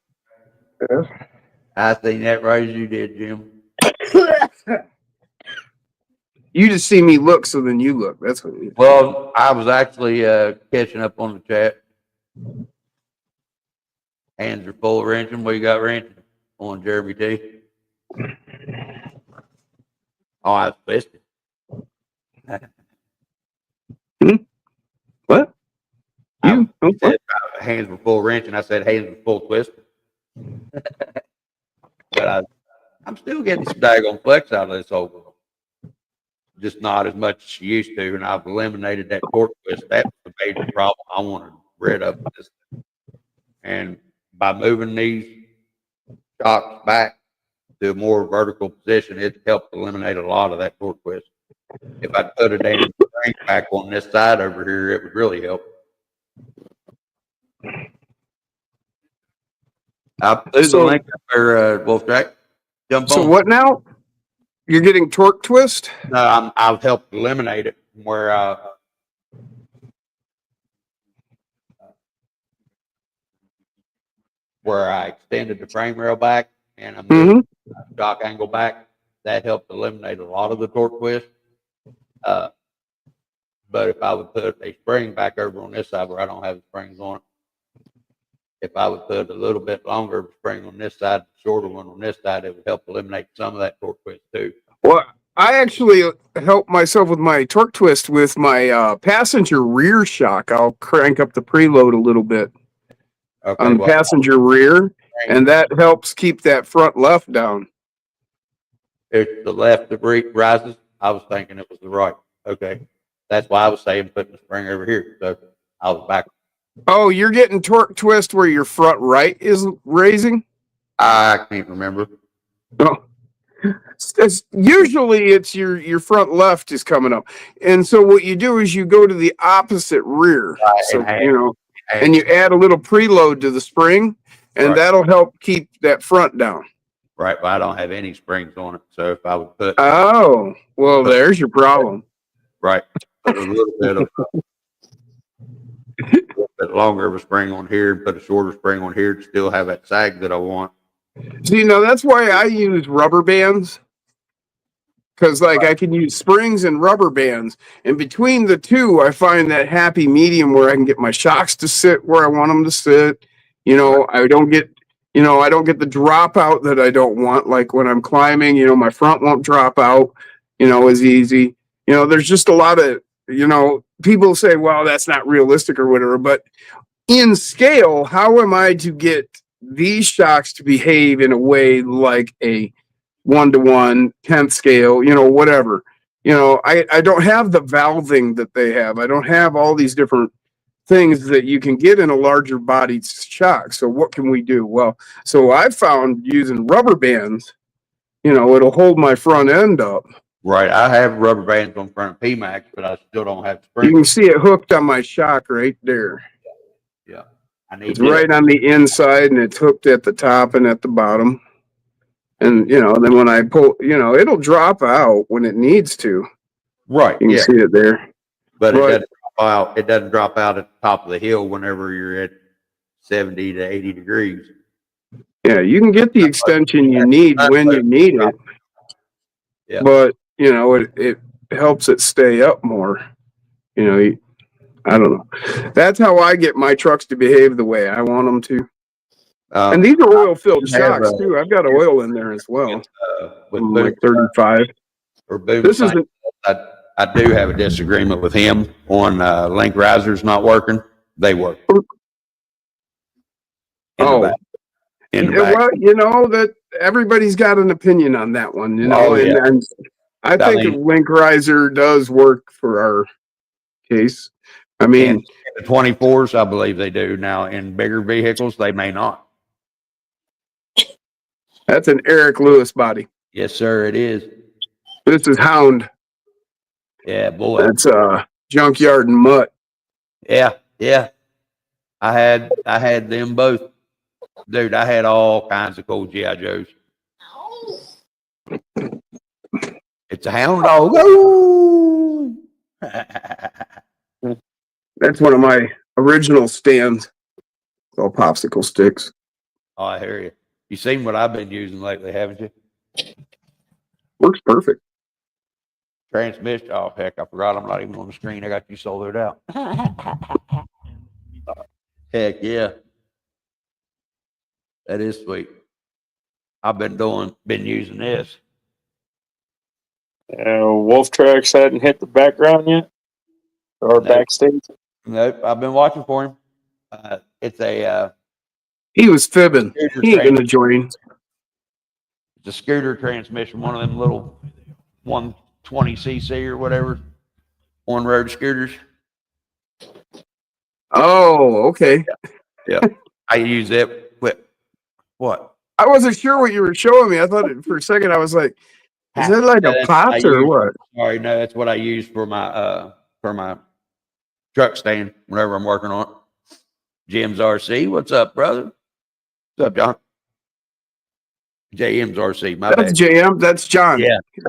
I think that right as you did, Jim. You just see me look, so then you look. That's what it is. Well, I was actually catching up on the chat. Hands are full of wrenching. What you got wrenching on Jeremy T? Oh, I was twisted. What? You? Said, hands were full of wrenching. I said hands were full of twisted. But I'm still getting some daggone flex out of this overall. Just not as much as you used to, and I've eliminated that torque twist. That was the major problem I wanted rid of this. And by moving these shocks back to a more vertical position, it helped eliminate a lot of that torque twist. If I put a damn crank back on this side over here, it would really help. There's a link up there, Wolfjack. Jump on. So what now? You're getting torque twist? No, I've helped eliminate it where I extended the frame rail back and I'm moving the shock angle back. That helped eliminate a lot of the torque twist. But if I would put a spring back over on this side where I don't have the springs on it, if I would put a little bit longer spring on this side, shorter one on this side, it would help eliminate some of that torque twist too. Well, I actually help myself with my torque twist with my passenger rear shock. I'll crank up the preload a little bit on the passenger rear, and that helps keep that front left down. If the left rises, I was thinking it was the right. Okay. That's why I was saying putting the spring over here. So I was back. Oh, you're getting torque twist where your front right is raising? I can't remember. Oh. Usually it's your front left is coming up. And so what you do is you go to the opposite rear. So, and you add a little preload to the spring, and that'll help keep that front down. Right, but I don't have any springs on it. So if I would put there's your problem. right, put a little bit of a little bit longer of a spring on here, put a shorter spring on here to still have that sag that I want. So that's why I use rubber bands. Because I can use springs and rubber bands, and between the two, I find that happy medium where I can get my shocks to sit where I want them to sit. I don't get the dropout that I don't want. Like when I'm climbing, my front won't drop out, as easy. There's just a lot of, people say, well, that's not realistic or whatever. But in scale, how am I to get these shocks to behave in a way like a 1-to-1 10th scale, whatever. I don't have the valving that they have. I don't have all these different things that you can get in a larger bodied shock. So what can we do? Well, so I found using rubber bands, it'll hold my front end up. Right, I have rubber bands on front of PIMAx, but I still don't have springs. You can see it hooked on my shock right there. Yeah, it's right on the inside, and it's hooked at the top and at the bottom. And, then when I pull, it'll drop out when it needs to. Right. You can see it there. But it doesn't drop out. It doesn't drop out at the top of the hill whenever you're at 70 to 80 degrees. Yeah, you can get the extension you need when you need it. Yeah. But, it helps it stay up more. I don't know. That's how I get my trucks to behave the way I want them to. And these are oil-filled shocks too. I've got oil in there as well. With like 35. Or boom. This isn't. I do have a disagreement with him on link risers not working. They work. Well, that everybody's got an opinion on that one. And I think a link riser does work for our case. I mean, the 24s, I believe they do. Now in bigger vehicles, they may not. That's an Eric Lewis body. Yes, sir, it is. This is Hound. Yeah, boy. That's Junkyard and Mutt. Yeah. I had them both. Dude, I had all kinds of cool G.I. Joes. It's a Hound dog. Woo! That's one of my original stands. It's all popsicle sticks. Oh, I hear you. You seen what I've been using lately, haven't you? Works perfect. Transmission. Oh, heck, I forgot I'm not even on the screen. I got you soloed out. Heck, yeah. That is sweet. I've been using this. Wolf Tracks hadn't hit the background yet? Or backstage? Nope, I've been watching for him. It's a... he was fibbing. He ain't going to join. It's a scooter transmission, one of them little 120cc or whatever, on-road scooters. Oh, okay. Yeah. I use it with... What? I wasn't sure what you were showing me. I thought for a second I was like, is that like a pot or what? Sorry, no, that's what I use for my truck stand whenever I'm working on it. Jim's RC, what's up, brother? What's up, John? JM's RC, my bad. That's JM, that's John. Yeah, he's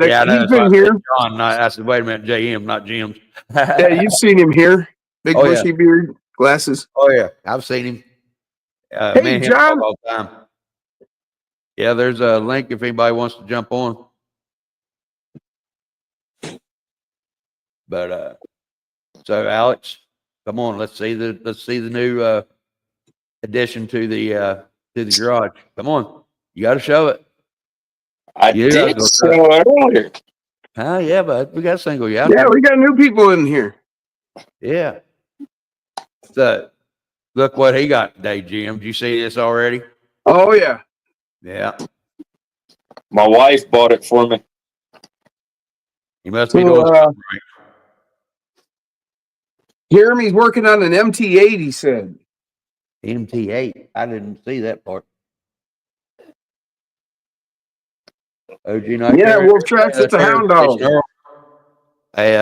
been here. John, I said, wait a minute, JM, not Jim's. Yeah, you've seen him here. Big bushy beard, glasses. Oh yeah, I've seen him. Hey, John. All the time. Yeah, there's a link if anybody wants to jump on. But so Alex, come on, let's see the new addition to the garage. Come on, you got to show it. I did so earlier. Yeah, but we got a single. Yeah, we got new people in here. Yeah. So look what he got today, Jim. Did you see this already? Oh yeah. Yeah. My wife bought it for me. He must be doing something right. Jeremy's working on an MT8, he said. MT8. I didn't see that part. OG Night. Yeah, Wolf Tracks, it's a hound dog. Hey,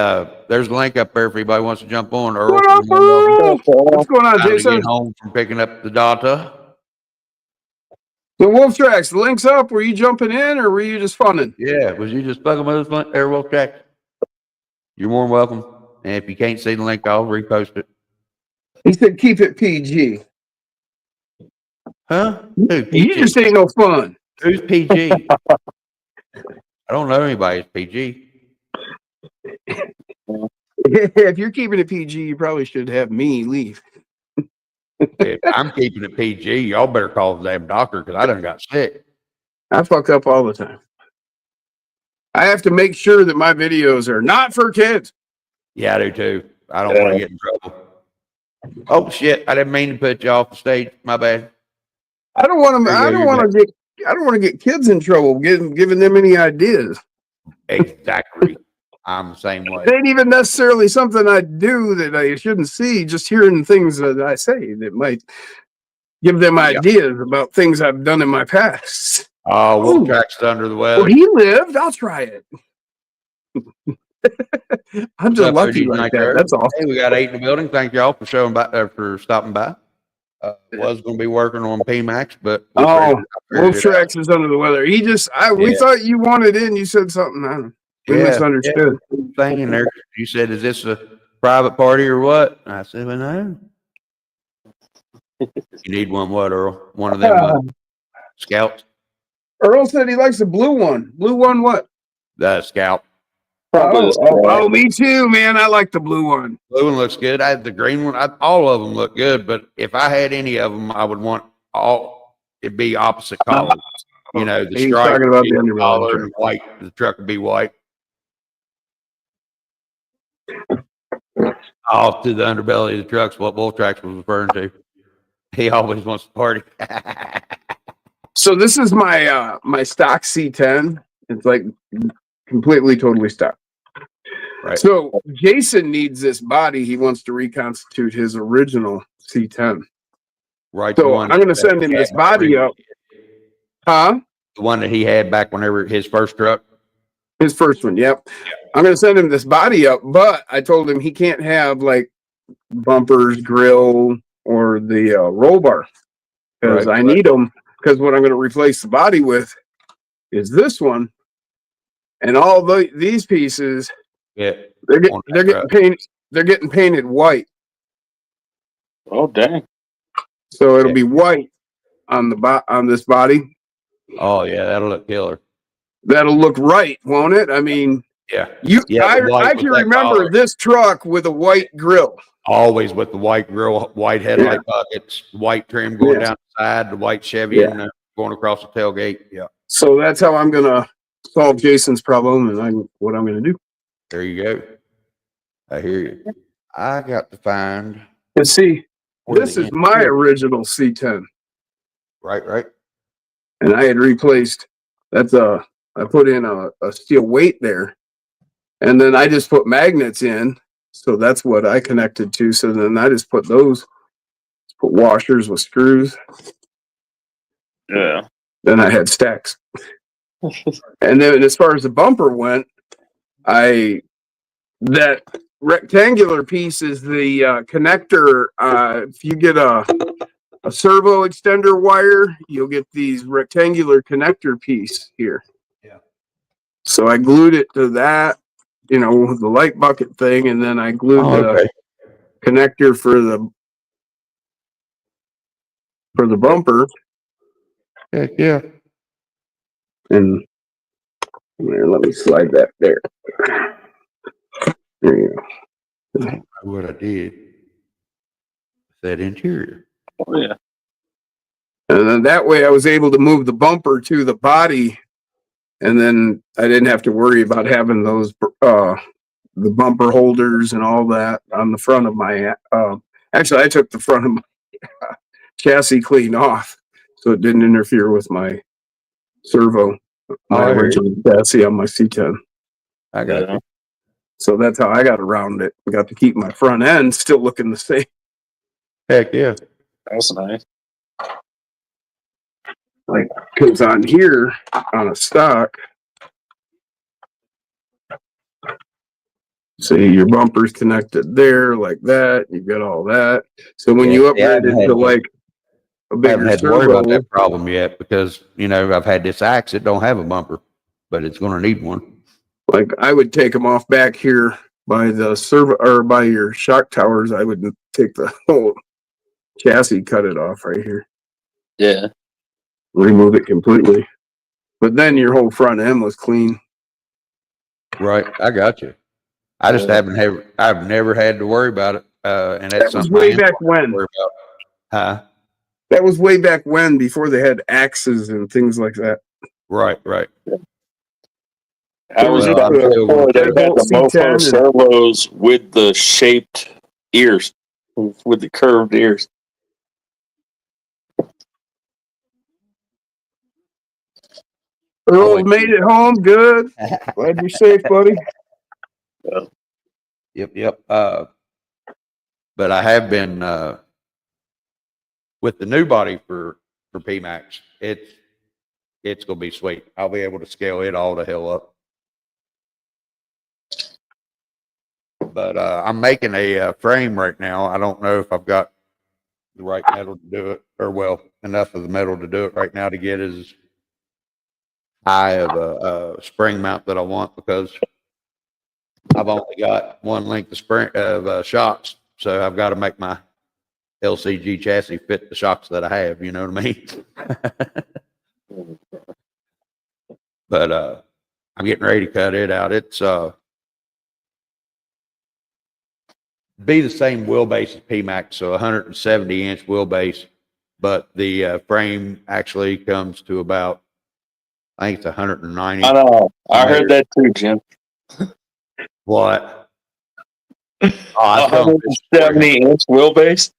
there's a link up there if anybody wants to jump on. Earl, What up, Earl? What's going on, Time to Jason? get home from picking up the data. So Wolf Tracks, the link's up. Were you jumping in or were you just funning? Yeah, was you just fucking with us, Airwolf Track? You're more than welcome. And if you can't see the link, I'll repost it. He said keep it PG. Huh? Who? You just ain't no fun. Who's PG? I don't know anybody's PG. If you're keeping it PG, you probably should have me leave. If I'm keeping it PG, y'all better call the damn doctor because I done got sick. I fuck up all the time. I have to make sure that my videos are not for kids. Yeah, I do too. I don't want to get in trouble. Oh shit! I didn't mean to put you off the stage. My bad. I don't want to. I don't want to get kids in trouble giving them any ideas. Exactly. I'm the same way. It ain't even necessarily something I do that I shouldn't see. Just hearing things that I say that might give them ideas about things I've done in my past. Oh, Wolf Track's under the weather. Well, he lived. I'll try it. I'm just lucky like that. That's awesome. Hey, we got 8 in the building. Thank y'all for for stopping by. Was going to be working on PIMAx, but Wolf Tracks is under the weather. We thought you wanted in. You said something. We misunderstood. Thing in there. You said, "Is this a private party or what?" And I said, "Well, no." You need one, what, Earl? One of them scouts. Earl said he likes the blue one. Blue one, what? The scout. Oh, me too, man. I like the blue one. Blue one looks good. I had the green one. All of them look good, but if I had any of them, I would want it'd be opposite colors. You know, the stripe talking about the color and white. The truck would be white. Off to the underbelly of the truck's what Wolf Tracks was referring to. He always wants to party. So this is my my stock C10. It's like completely, totally stock. Right. So Jason needs this body. He wants to reconstitute his original C10. Right. So I'm going to send him this body up. Huh? The one that he had back whenever his first truck. His first one. Yep. I'm going to send him this body up, but I told him he can't have like bumpers, grill, or the roll bar because I need them. Because what I'm going to replace the body with is this one, and all these pieces. Yeah, they're getting painted. They're getting painted white. Oh dang! So it'll be white on this body. Oh yeah, that'll look killer. That'll look right, won't it? I mean, yeah. I can remember this truck with a white grill. Always with the white grill, white headlight buckets, white trim going down the side, the white Chevy and going across the tailgate. Yeah. So that's how I'm gonna solve Jason's problem, and what I'm gonna do. There you go. I hear you. I got to find. And see, this is my original C10. Right. And I had replaced. I put in a steel weight there, and then I just put magnets in. So that's what I connected to. So then I just put put washers with screws. Yeah. Then I had stacks. And then as far as the bumper went, that rectangular piece is the connector. If you get a servo extender wire, you'll get these rectangular connector piece here. Yeah. So I glued it to that, the light bucket thing, and then I glued the connector for the bumper. Heck yeah. And let me slide that there. There you go. I don't know what I did with that interior. Oh yeah. And then that way I was able to move the bumper to the body, and then I didn't have to worry about having those the bumper holders and all that on the front of my actually I took the front of my chassis clean off so it didn't interfere with my servo, my original chassis on my C10. I got you. So that's how I got around it. I got to keep my front end still looking the same. Heck yeah. That's nice. Like, because on here, on a stock, see, your bumper's connected there like that. You've got all that. So when you upgrade it to like a I haven't bigger had to worry about servo, that problem yet because, you know, I've had this axe that don't have a bumper, but it's going to need one. like I would take them off back here by the servo or by your shock towers. I would take the whole chassis, cut it off right here, Yeah. remove it completely. But then your whole front end was clean. Right. I got you. I just I've never had to worry about it. And that's That was something way back when. Huh? That was way back when, before they had axes and things like that. Right. I was Well, back before they had the C10 mofo and- servos with the shaped ears, with the curved ears. Earl made it home. Good. Glad you're safe, buddy. Yep. But I have been with the new body for PIMAx. It's gonna be sweet. I'll be able to scale it all the hell up. But I'm making a frame right now. I don't know if I've got the right metal to do it, or well, enough of the metal to do it right now to get as high of a spring mount that I want, because I've only got one length of spring of shocks, so I've got to make my LCG chassis fit the shocks that I have. You know what I mean? But I'm getting ready to cut it out. It's be the same wheelbase as PIMAx, so 170-inch wheelbase, but the frame actually comes to about, I think it's 190. I know. I heard that too, Jim. What? Oh, 170-inch wheelbase?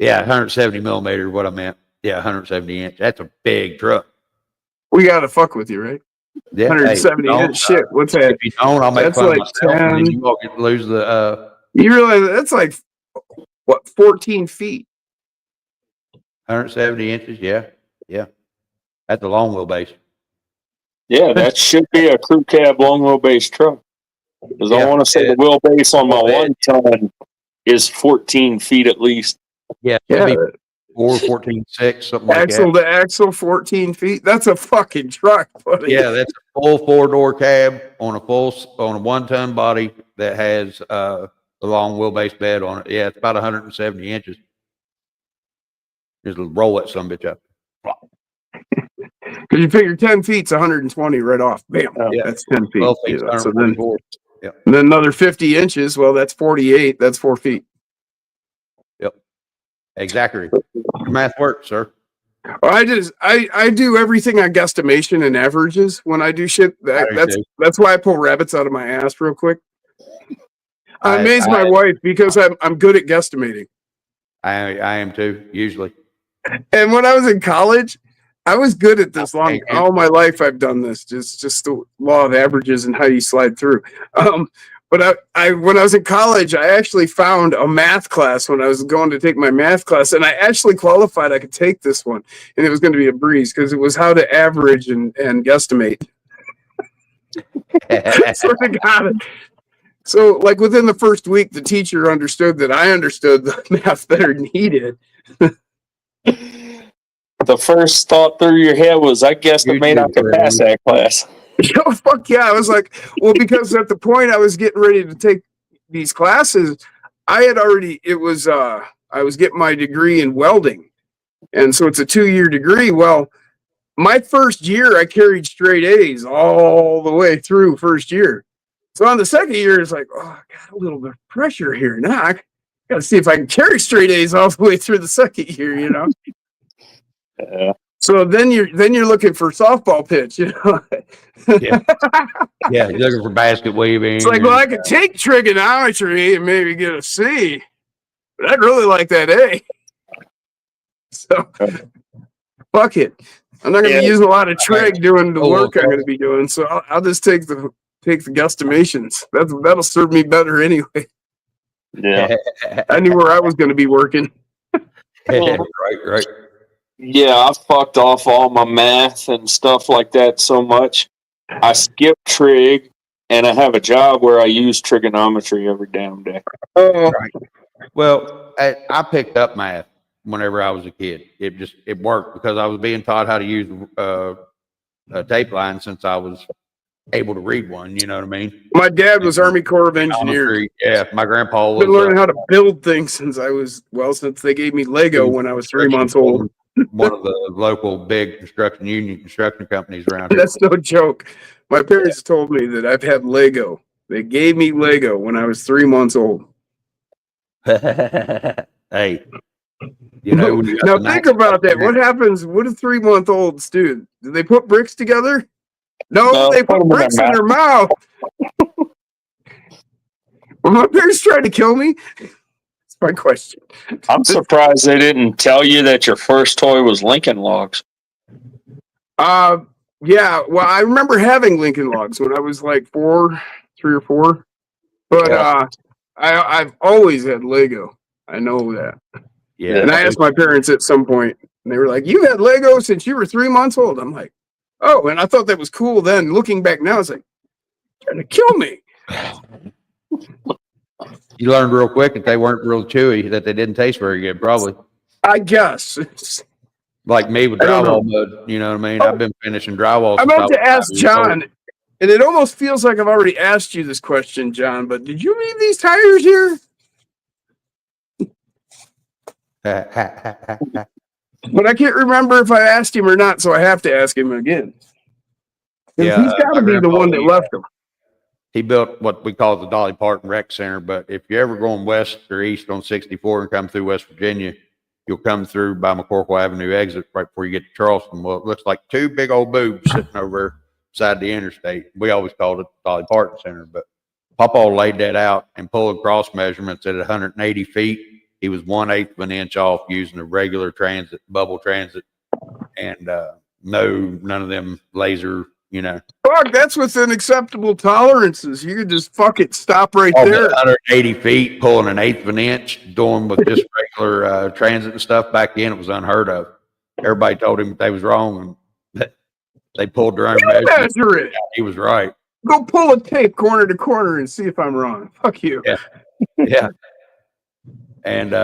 Yeah, 170 millimeter, what I meant. Yeah, 170 inch. That's a big truck. We got to fuck with you, right? Yeah, 170 inch shit. What's that? If you don't, I'll make That's fun like of myself, 10. and then you won't get to lose the You realize that's like, what, 14 feet? 170 inches. Yeah. That's a long wheelbase. Yeah, that should be a crew cab long wheelbase truck. Because I want to say the wheelbase on my 1-ton is 14 feet at least. Yeah, Yeah. 14.6, something like Axle that. to axle, 14 feet. That's a fucking truck, buddy. Yeah, that's a full 4-door cab on a 1-ton body that has a long wheelbase bed on it. Yeah, it's about 170 inches. Just roll that some bitch up. Because you figure 10 feet's 120 right off. Bam. Yeah. That's 10 feet. 12 feet, Yeah, so then, 144. and then another 50 inches. Well, that's 48. That's 4 feet. Yep. Exactly. Math works, sir. Well, I do everything on guesstimation and averages when I do shit. That's why I pull rabbits out of my ass real quick. I amaze my wife because I'm good at guesstimating. I am too, usually. And when I was in college, I was good at this all my life. I've done this, just the law of averages and how you slide through. But when I was in college, I actually found a math class when I was going to take my math class, and I actually qualified I could take this one, and it was going to be a breeze because it was how to average and guesstimate. So, like within the first week, the teacher understood that I understood the math better than he did. The first thought through your head was, I guess I could pass that class. Oh, fuck yeah. I was like, well, because at the point I was getting ready to take these classes, I was getting my degree in welding. And so it's a 2-year degree. Well, my first year, I carried straight A's all the way through first year. So on the second year, it's like, oh, I got a little bit of pressure here. Now I got to see if I can carry straight A's all the way through the second year, you know? So then you're looking for softball pitch, you know? Yeah, you're looking for basket weaving. It's like, well, I could take trigonometry and maybe get a C, but I'd really like that A. So, fuck it. I'm not going to be using a lot of trig doing the work I'm going to be doing, so I'll just take the take the guesstimations. That'll serve me better anyway. Yeah. I knew where I was going to be working. Right. Yeah, I fucked off all my math and stuff like that so much. I skipped trig, and I have a job where I use trigonometry every damn day. Oh, Right. Well, I picked up math whenever I was a kid. It worked because I was being taught how to use a tape line since I was able to read one. You know what I mean? my dad was Army Corps of Engineers. Geometry, yeah, my grandpa I've been was learning how to build things since they gave me Lego when I was 3 months old. one of the local big construction companies around here. That's no joke. My parents told me that I've had Lego. They gave me Lego when I was 3 months old. Hey, you know, when you got Now the think nice- about that. What happens? What do 3-month-olds do? Do they put bricks together? No, they put bricks in their mouth. Well, my parents tried to kill me. That's my question. I'm surprised they didn't tell you that your first toy was Lincoln Logs. Yeah. Well, I remember having Lincoln Logs when I was like 3 or 4. But Yeah. I've always had Lego. I know that. Yeah, And I asked my parents at some point, and they were like, "You had Lego since you were 3 months old." I'm like, "Oh," and I thought that was cool then. Looking back now, it's like, trying to kill me. you learned real quick that they weren't real chewy, that they didn't taste very good, probably. I guess. Like me with I don't know. drywall mud, you know what I mean? Oh. I've been finishing drywall. I since meant to was ask 5 years old. John, and it almost feels like I've already asked you this question, John, but did you leave these tires here? But I can't remember if I asked him or not, so I have to ask him again. 'Cause Yeah, he's got my to be the grandpa, one that left them. He built what we call the Dolly Parton Rec Center, but if you're ever going west or east on 64 and come through West Virginia, you'll come through by McCorkle Avenue exit right before you get to Charleston. Well, it looks like 2 big old boobs sitting over beside the interstate. We always called it the Dolly Parton Center, but Papa laid that out and pulled cross measurements at 180 feet. He was 1/8 of an inch off using a regular bubble transit, and none of them laser, you know. Fuck, that's within acceptable tolerances. You could just stop right Oh, there. 180 feet, pulling 1/8 of an inch, doing with just regular transit and stuff back then, it was unheard of. Everybody told him they was wrong, and they pulled their own measurements. Measure it. He was right. Go pull a tape corner to corner and see if I'm wrong. Fuck you. Yeah. Yeah. And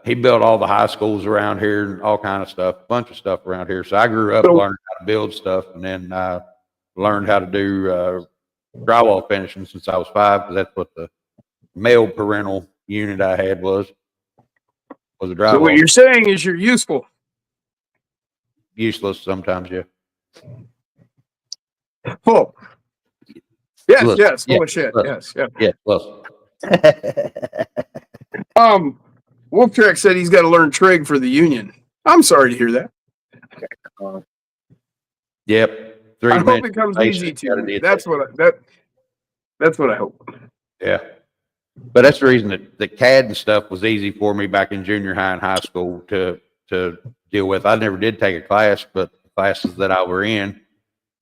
he built all the high schools around here and all kind of stuff, a bunch of stuff around here. So I grew up learning how to build stuff, and then I learned how to do drywall finishing since I was 5, because that's what the male parental unit I had was a drywall. So what you're saying is you're useful. Useless sometimes, yeah. Full. Yes, Look, yes, full yeah, of shit. look. Yes, yeah. Yeah, well. Wolftrack said he's got to learn trig for the union. I'm sorry to hear that. Yep. I hope it comes easy to you. That's what I hope. Yeah. But that's the reason that the CAD and stuff was easy for me back in junior high and high school to deal with. I never did take a class, but the classes that I were in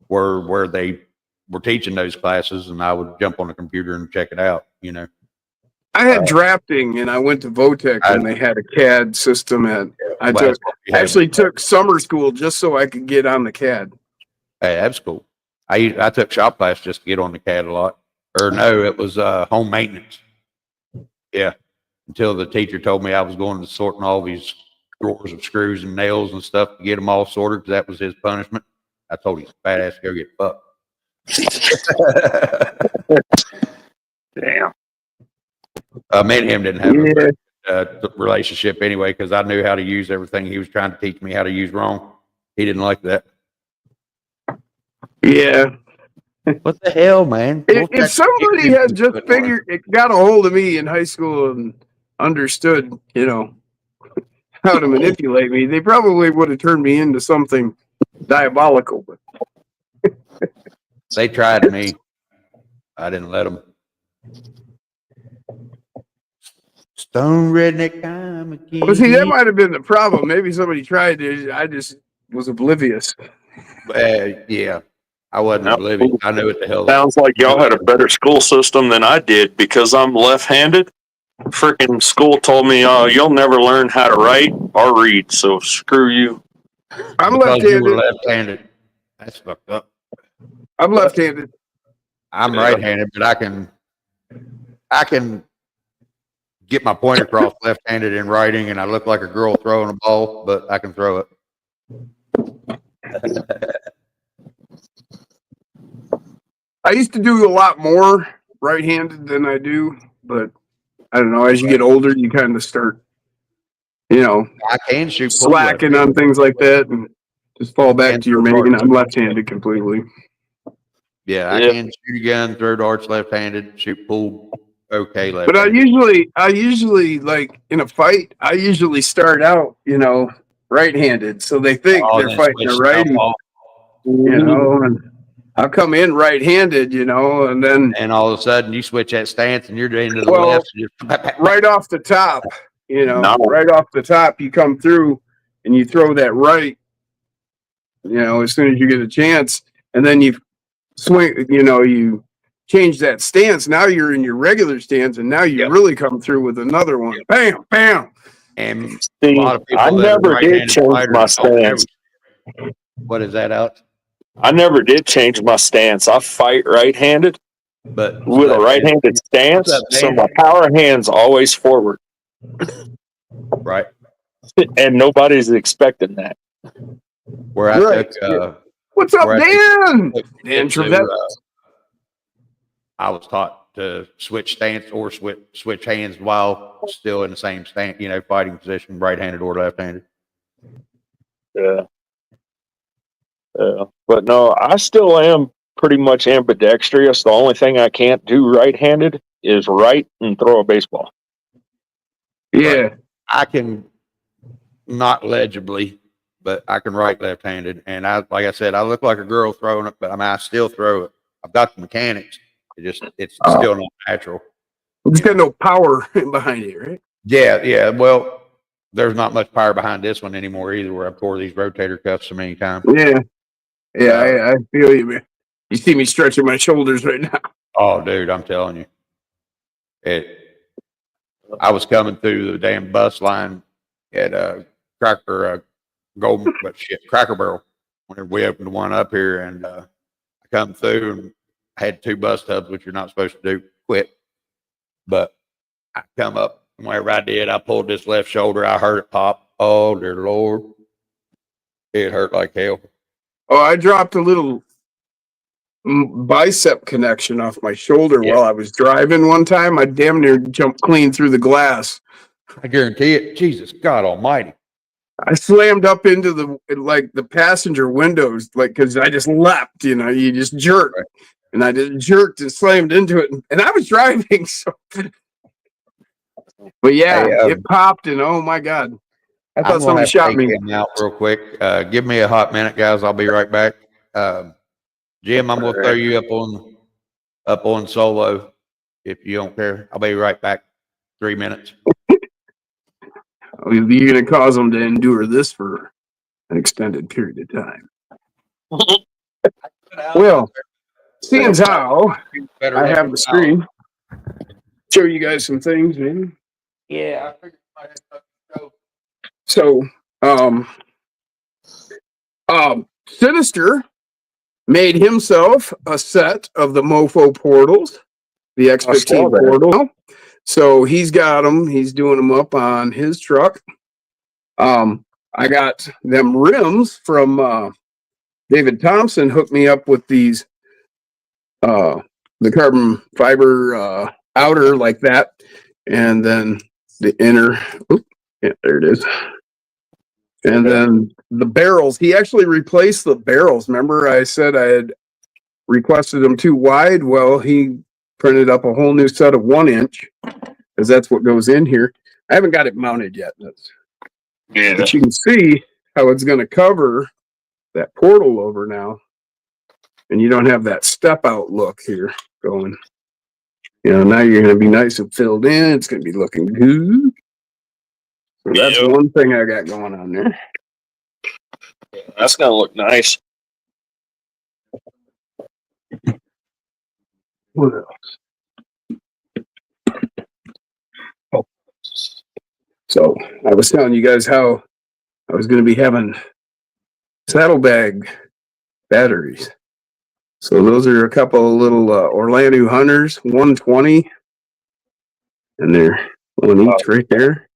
were where they were teaching those classes, and I would jump on the computer and check it out, you know. I had drafting, and I went to Votech when they had a CAD system. I actually took summer school just so I could get on the CAD. Hey, that's cool. I took shop class just to get on the CAD a lot. Or no, it was home maintenance. Yeah. Until the teacher told me I was going to sorting all these drawers of screws and nails and stuff to get them all sorted, because that was his punishment. I told him, fat ass, go get fucked. Damn. Me and him didn't have a relationship anyway, because I knew how to use everything he was trying to teach me how to use wrong. He didn't like that. Yeah. What the hell, man? If somebody had just got a hold of me in high school and understood, you know, how to manipulate me, they probably would have turned me into something diabolical. They tried me. I didn't let them. Stone redneck time again. Well, see, that might have been the problem. Maybe somebody tried it. I just was oblivious. Yeah. I wasn't Now, oblivious. I knew what the hell. sounds like y'all had a better school system than I did because I'm left-handed. Freaking school told me, you'll never learn how to write or read, so screw you. I'm Because you were left-handed. left-handed. That's fucked up. I'm left-handed. I'm right-handed, but I can get my point across left-handed in writing, and I look like a girl throwing a ball, but I can throw it. I used to do a lot more right-handed than I do, but I don't know. As you get older, you kind of start, I can shoot pool slacking on things like that, and just fall back And to your throw main. darts. I'm left-handed completely. Yeah, I can shoot a gun, throw darts left-handed, shoot pool okay But I usually like in a fight, I usually start out, right-handed, so they think they're fighting a righty, and I'll come in right-handed, and then and all of a sudden you switch that stance and you're into the Well, left. And right off the top, No. right off the top, you come through and you throw that right, as soon as you get a chance, and then you swing, you change that stance. Now you're in your regular stance, and now you really come through with another one. Bam, bam. And See, a lot of people I that are never did right-handed change fighters my don't know. stance. What is that, Alex? I never did change my stance. I fight right-handed But with a right-handed stance, What's up, so man? my power hand's always forward, right and nobody's expecting that. where I Right. took, What's up, where I Dan? took Dan jujitsu, Trevette. I was taught to switch stance or switch hands while still in the same stance, fighting position, right-handed or left-handed. Yeah. But no, I still am pretty much ambidextrous. The only thing I can't do right-handed is write and throw a baseball. Yeah. I can not legibly, but I can write left-handed. And like I said, I look like a girl throwing it, but I still throw it. I've got the mechanics. It's still not natural. There's got no power behind it, right? Yeah. Well, there's not much power behind this one anymore either, where I've tore these rotator cuffs so many times. Yeah, I feel you, man. You see me stretching my shoulders right now. Oh, dude, I'm telling you. I was coming through the damn bus line at Cracker Barrel whenever we opened one up here, and I come through and I had 2 bus tubs, which you're not supposed to do quick. But I come up, and whenever I did, I pulled this left shoulder. I heard it pop. Oh, dear Lord. It hurt like hell. Oh, I dropped a little bicep connection off my shoulder while I was driving one time. I damn near jumped clean through the glass. I guarantee it. Jesus God Almighty! I slammed up into the passenger windows, because I just leapt. You just jerk, and I just jerked and slammed into it, and I was driving. So, but yeah, it popped, and oh my God, I thought somebody shot me. Out real quick. Give me a hot minute, guys. I'll be right back. Jim, I'm gonna throw you up on solo if you don't care. I'll be right back. 3 minutes. You're gonna cause them to endure this for an extended period of time. Well, seeing how I have the screen, show you guys some things, maybe. Yeah. So, Sinister made himself a set of the mofo portals, the X15 portal. So he's got them. He's doing them up on his truck. I got them rims from David Thompson. Hooked me up with these, the carbon fiber outer like that, and then the inner. Yeah, there it is. And then the barrels. He actually replaced the barrels. Remember, I said I had requested them too wide. Well, he printed up a whole new set of 1 inch, because that's what goes in here. I haven't got it mounted yet. But you can see how it's going to cover that portal over now, and you don't have that step out look here going. Now you're going to be nice and filled in. It's going to be looking good. So that's one thing I got going on there. That's gonna look nice. What else? Oh, so I was telling you guys how I was going to be having saddlebag batteries. So those are a couple of little Orlando Hunters, 120, and they're one each right there,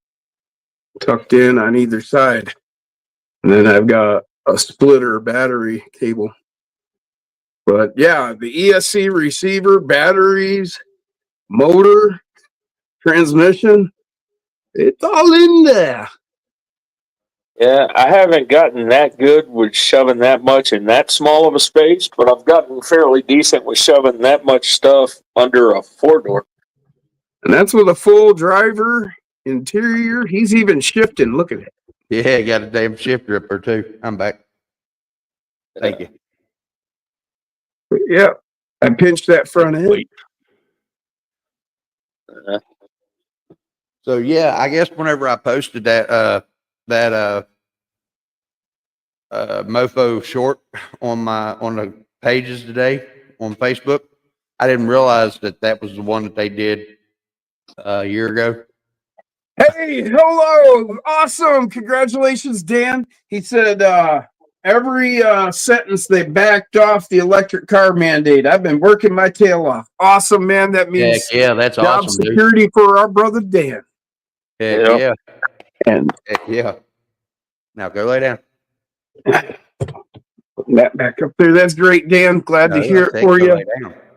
tucked in on either side. And then I've got a splitter battery cable. But yeah, the ESC receiver, batteries, motor, transmission, it's all in there. Yeah, I haven't gotten that good with shoving that much in that small of a space, but I've gotten fairly decent with shoving that much stuff under a 4-door. And that's with a full driver interior. He's even shifting. Look at it. Yeah, you got a damn shifter up there too. I'm back. Thank you. Yeah, I pinched that front end. So yeah, I guess whenever I posted that mofo short on the pages today on Facebook, I didn't realize that was the one that they did a year ago. Hey, hello, awesome, congratulations, Dan. He said every sentence they backed off the electric car mandate. I've been working my tail off. Awesome, man. That means Yeah, that's job awesome, security for our brother Dan. Heck Yeah. yeah. And Heck yeah. Now go lay down. putting that back up there. That's great, Dan. Glad to hear it for you.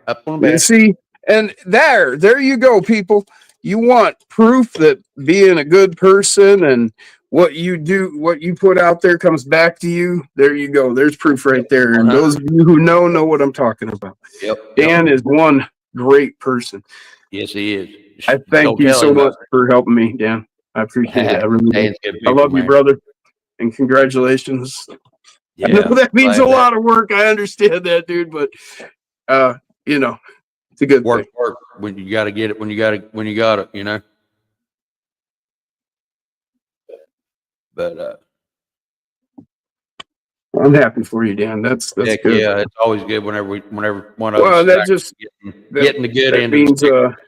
Up on You bed. see, and there you go, people. You want proof that being a good person and what you do, what you put out there comes back to you. There you go. There's proof right there. And those of you who know what I'm talking about. Yep. Dan is one great person. Yes, he is. I thank you so much for helping me, Dan. I appreciate it. I really do. I love you, brother. And congratulations. Yeah, I know that means a lot of work. I understand that, dude, but you know, it's a good work thing. when you got to get it when you got it, you know. But I'm happy for you, Dan. That's heck, good. yeah, it's always good whenever one of Well, us that just getting the good end means of the stick,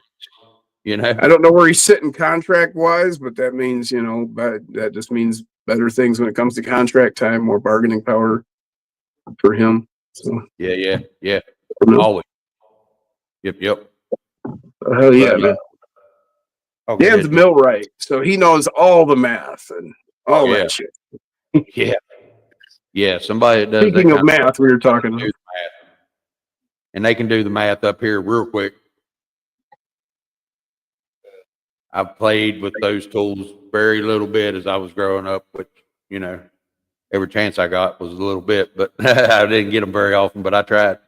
you know. I don't know where he's sitting contract wise, but that means, you know, but that just means better things when it comes to contract time, more bargaining power for him. So Yeah. Always. Yep. Hell yeah, man. Okay. Dan's millwright, so he knows all the math and all that shit. Yeah. Somebody that does Speaking of math, we were talking about. And they can do the math up here real quick. I've played with those tools very little bit as I was growing up, which, you know, every chance I got was a little bit, but I didn't get them very often, but I tried.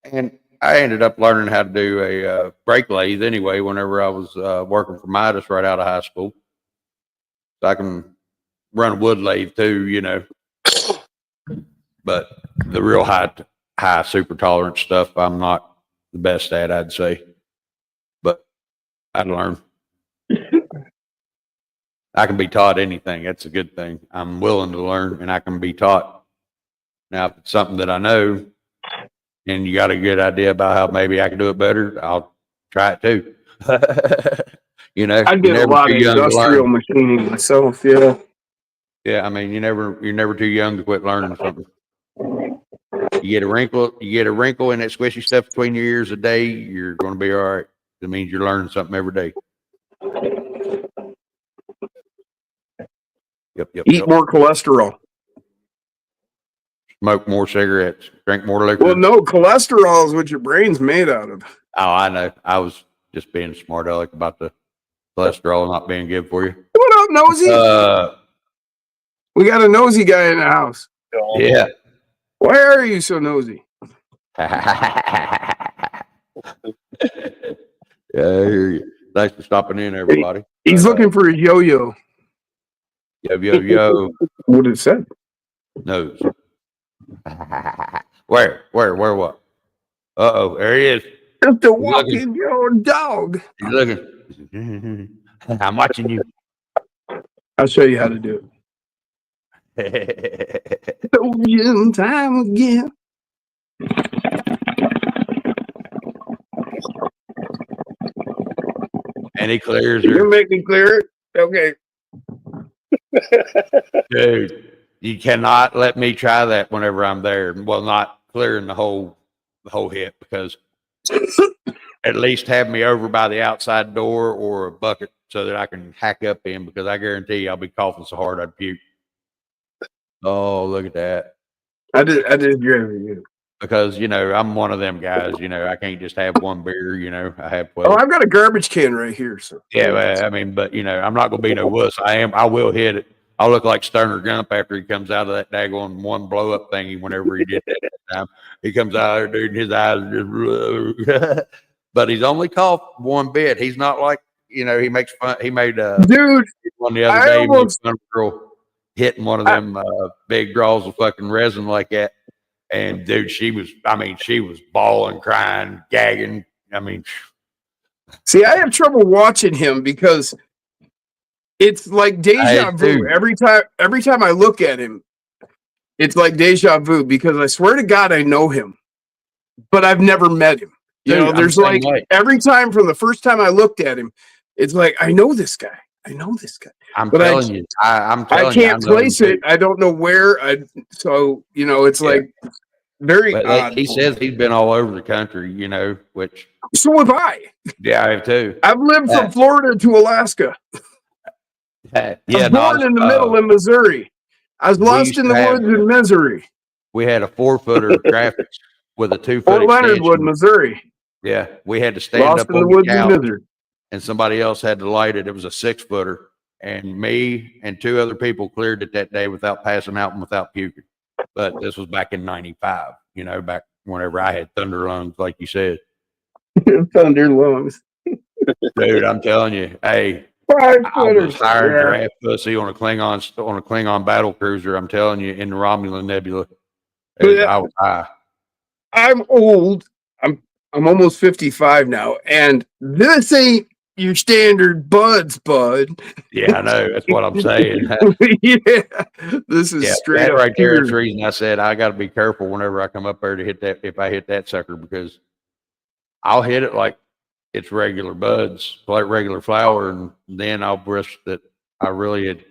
And I ended up learning how to do a brake lathe anyway whenever I was working for Midas right out of high school. So I can run a wood lathe too, you know. But the real high super tolerant stuff, I'm not the best at, I'd say. But I'd learn. I can be taught anything. That's a good thing. I'm willing to learn and I can be taught. Now, if it's something that I know and you got a good idea about how maybe I can do it better, I'll try it too. You know, I did a lot of industrial machining myself. Yeah. Yeah. I mean, you're never too young to quit learning something. You get a wrinkle in that squishy stuff between your ears a day, you're going to be all right. It means you're learning something every day. Yep. Eat more cholesterol. Smoke more cigarettes. Drink more liquor. Well, no, cholesterol is what your brain's made out of. Oh, I know. I was just being smart aleck about the cholesterol not being good for you. What up, nosy? We got a nosy guy in the house. Yeah. Why are you so nosy? Yeah, I hear you. Thanks for stopping in, everybody. He's looking for a yo-yo. Yo. What it said? Nose. Where, what? Uh-oh, there he is. Just a walking your dog. He's looking. I'm watching you. I'll show you how to do it. Told you time again. And he clears You her. make me clear it? Okay. Dude, you cannot let me try that whenever I'm there. Well, not clearing the whole hip, because at least have me over by the outside door or a bucket so that I can hack up in, because I guarantee you I'll be coughing so hard I'd puke. Oh, look at that. I did agree with you. Because, I'm one of them guys, I can't just have one beer, I have 12. Oh, I've got a garbage can right here, so. Yeah, well, I mean, but I'm not gonna be no wuss. I will hit it. I'll look like Stoner Gump after he comes out of that daggone one blow up thingy whenever he did that time. He comes out there, dude, and his eyes are just but he's only coughed one bit. He's not like, he makes fun. He made Dude, one the other day, made fun of a girl hitting one of them big draws of fucking resin like that. And dude, she was bawling, crying, gagging. I mean, see, I have trouble watching him because it's like deja vu. Every time I look at him, it's like deja vu, because I swear to God I know him, but I've never met him. Dude, There's like every time from the first time I looked at him, it's like I know this guy. I'm telling you, I'm telling you, I can't place it. I don't know where. It's like very odd. He says he's been all over the country, which. So have I. Yeah, I have too. I've lived from Florida to Alaska. I was born in the middle in Missouri. I was lost in the woods in Missouri. We had a 4-footer graphics with a 2-foot Fort Leonard Wood, Missouri. Yeah, we had to stand lost up in the on woods the couch, in Missouri. And somebody else had to light it. It was a 6-footer, and me and 2 other people cleared it that day without passing out and without puking. But this was back in '95, back whenever I had thunder lungs, like you said. Thunder lungs. Dude, I'm telling you, hey, 5 I was hiring giraffe pussy on a Klingon battle cruiser. I'm telling you, in the Romulan Nebula, I was high. I'm old. I'm almost 55 now, and this ain't your standard buds, bud. Yeah, I know. That's what I'm saying. Yeah, this is straight up right there. That's the reason I said I got to be careful whenever I come up there to hit that. If I hit that sucker, because I'll hit it like it's regular buds, like regular flower, and then I'll wish that I really had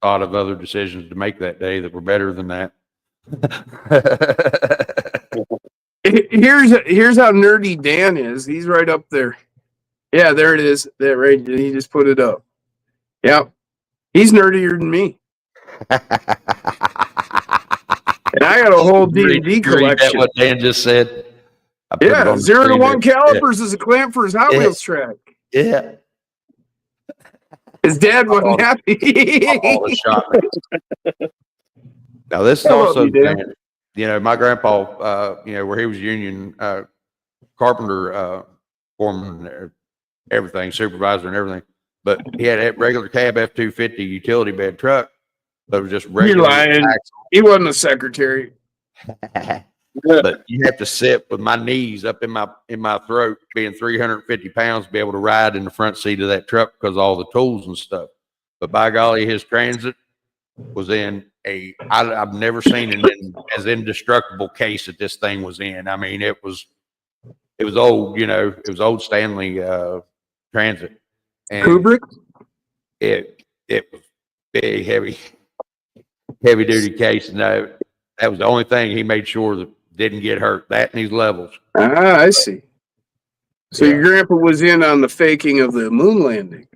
thought of other decisions to make that day that were better than that. Here's how nerdy Dan is. He's right up there. Yeah, there it is. That right. He just put it up. Yep. He's nerdier than me. And I got a whole D&D collection. What Dan just said. Yeah, 0 to 1 calipers is a clamp for his Hot Wheels track. Yeah. His dad wasn't happy. Now this is also, my grandpa, where he was union carpenter, foreman, everything, supervisor and everything. But he had a regular cab F-250 utility bed truck, but it was just regular. You're lying. He wasn't a secretary. But you have to sit with my knees up in my throat, being 350 pounds, to be able to ride in the front seat of that truck because of all the tools and stuff. But by golly, his Transit was in I've never seen an as indestructible case that this thing was in. I mean, it was old, it was old Stanley Transit. And Kubrick? It was big, heavy duty case. No, that was the only thing he made sure that didn't get hurt. That and these levels. Ah, I see. So your grandpa was in on the faking of the moon landing.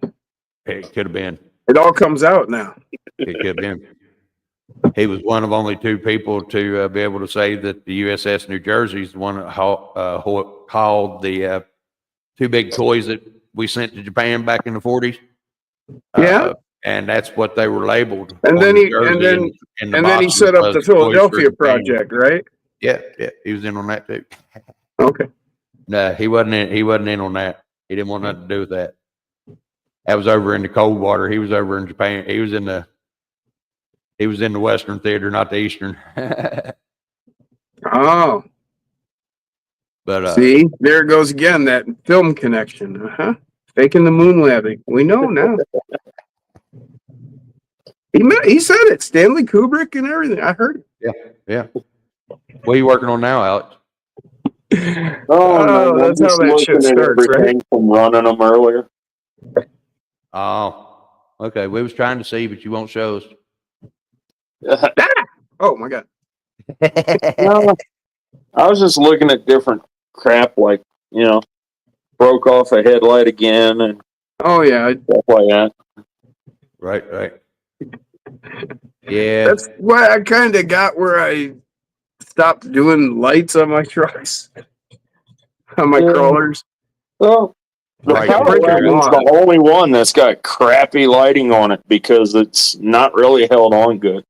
It could have been. It all comes out now. It could have been. He was one of only 2 people to be able to say that the USS New Jersey is the one that hauled the 2 big toys that we sent to Japan back in the 40s. Yeah. And that's what they were labeled. And then he set up the Philadelphia project, right? Yeah, he was in on that too. Okay. No, he wasn't in on that. He didn't want nothing to do with that. That was over in the cold water. He was over in Japan. He was in the Western theater, not the Eastern. Oh. But see, there it goes again, that film connection. Faking the moon landing. We know now. He said it. Stanley Kubrick and everything. I heard it. Yeah. What are you working on now, Alex? Oh, no, that's how that shit starts, right? From running them earlier. Oh, okay. We was trying to see, but you won't show us. Oh my God. No, I was just looking at different crap, like, broke off a headlight again and Oh yeah. stuff like that. Right. Yeah. That's why I kind of got where I stopped doing lights on my trucks, on my Yeah. crawlers. Well, the Right. can Power break them Wagon's on. the only one that's got crappy lighting on it because it's not really held on good.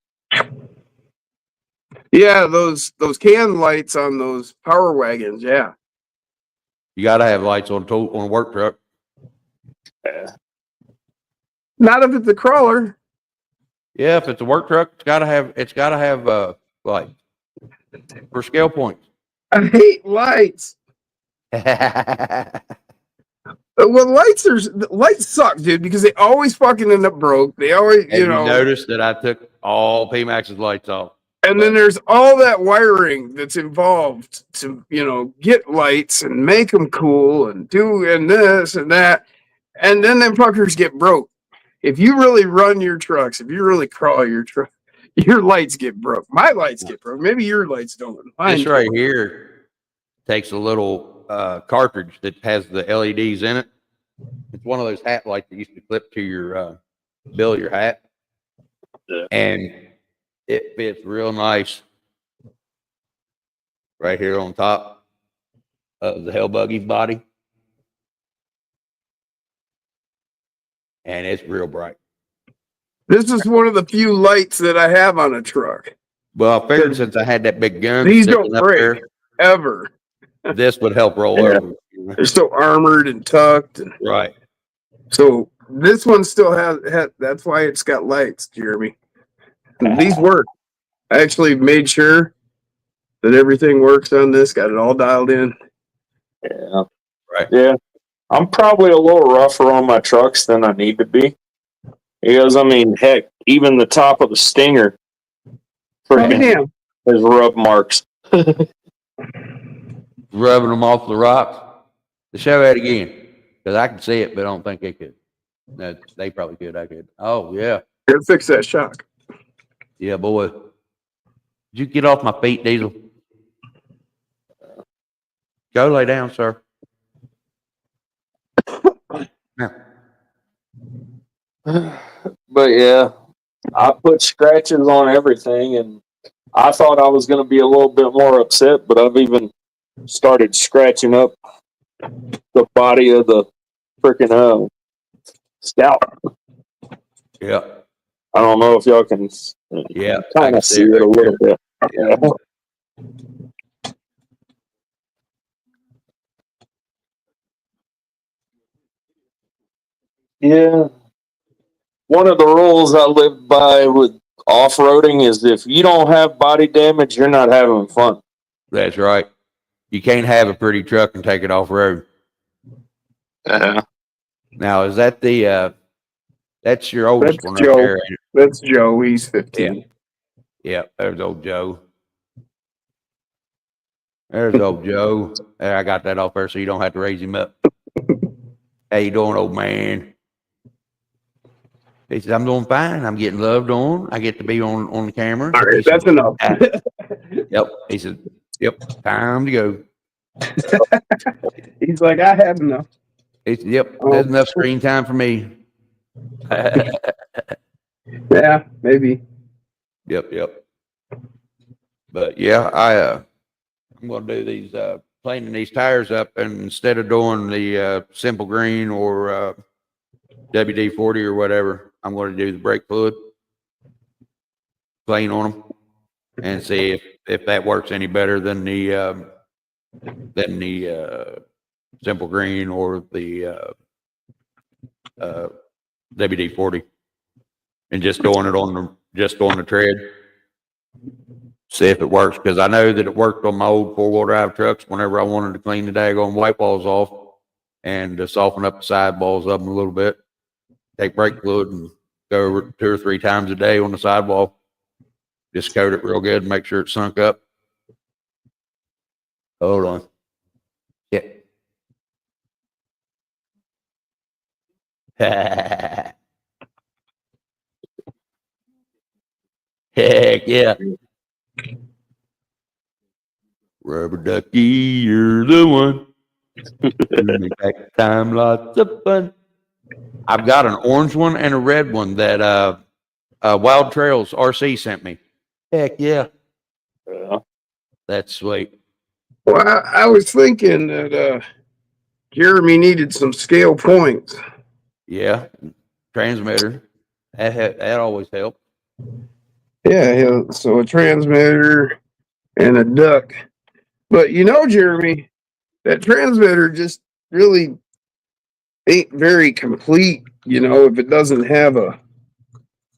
Yeah, those can lights on those Power Wagons. Yeah. You got to have lights on a work truck. Yeah. Not if it's a crawler. Yeah, if it's a work truck, it's got to have lights for scale points. I hate lights. Well, lights suck, dude, because they always fucking end up broke. They always, Have you noticed that I took all PIMAX's lights off? and then there's all that wiring that's involved to, get lights and make them cool and do and this and that. And then them fuckers get broke. If you really run your trucks, if you really crawl your truck, your lights get broke. My lights get broke. Maybe your lights don't. Mine This right here takes a little cartridge that has the LEDs in it. It's one of those hat lights that used to clip to your bill of your hat. Yeah. And it fits real nice right here on top of the Hell Buggy's body. And it's real bright. This is one of the few lights that I have on a truck. Well, I figured since I had that big gun These sitting don't up break there, ever. this would help roll Yeah. over. They're so armored and tucked. And Right. so this one still has that's why it's got lights, Jeremy. And these work. I actually made sure that everything works on this, got it all dialed in. Yeah. Right. Yeah. I'm probably a little rougher on my trucks than I need to be. Because, heck, even the top of the Stinger freaking Damn. has rub marks. Rubbing them off the rocks. To show that again. Because I can see it, but I don't think they could. No, they probably could. I could. Oh, yeah. Here, fix that shock. Yeah, boy. Did you get off my feet, Diesel? Go lay down, sir. Now. But yeah, I put scratches on everything, and I thought I was going to be a little bit more upset, but I've even started scratching up the body of the freaking Scout. Yeah. I don't know if y'all can Yeah. I kind can of see it right a little there. bit. Yeah. Yeah. One of the rules I live by with off-roading is if you don't have body damage, you're not having fun. That's right. You can't have a pretty truck and take it off road. Now, is that that's your oldest That's one Joe. right there? Ain't it? That's Joe. He's 15. Yeah, there's old Joe. There's old Joe. There, I got that off there so you don't have to raise him up. How you doing, old man? He said, I'm doing fine. I'm getting loved on. I get to be on the camera. All right, He said, that's enough. yep. He said, yep, time to go. He's like, I had enough. He said, yep, that's enough screen time for me. Yeah, maybe. Yep. But yeah, I'm gonna do these planing these tires up, and instead of doing the simple green or WD-40 or whatever, I'm going to do the brake fluid, plane on them, and see if that works any better than the simple green or the WD-40, and just doing it on the tread. See if it works, because I know that it worked on my old four-wheel drive trucks whenever I wanted to clean the daggone white balls off and to soften up the sidewalls of them a little bit. Take brake fluid and go over it 2 or 3 times a day on the sidewall. Just coat it real good and make sure it's sunk up. Hold on. Yeah. Heck yeah. Rubber ducky, you're the one. You make that time lots of fun. I've got an orange one and a red one that Wild Trails RC sent me. Heck yeah. Yeah. That's sweet. Well, I was thinking that Jeremy needed some scale points. Yeah. Transmitter. That always helps. Yeah, so a transmitter and a duck. But you know, Jeremy, that transmitter just really ain't very complete, you know, if it doesn't have a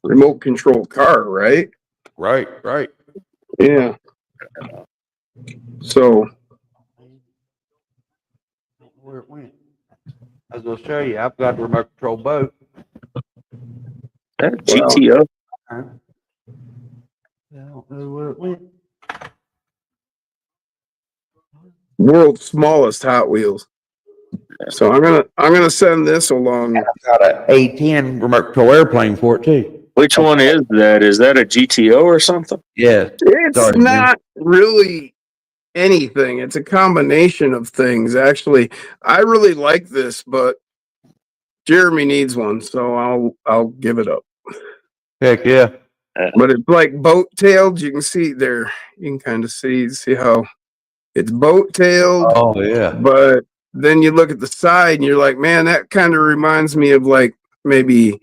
remote control car, right? Right. Yeah. So Where it went. I was gonna show you. I've got a remote control boat. That GTO. I don't know where it went. world's smallest Hot Wheels. So I'm gonna send this along. I've got a A10 remote control airplane for it too. Which one is that? Is that a GTO or something? Yeah. It's Sorry, not really anything. It's a combination of things. Actually, I really like this, but Jeremy needs one, so I'll give it up. Heck yeah. But it's like boat tailed. You can see there. You can kind of see how it's boat tailed. Oh yeah. But then you look at the side and you're like, man, that kind of reminds me of like maybe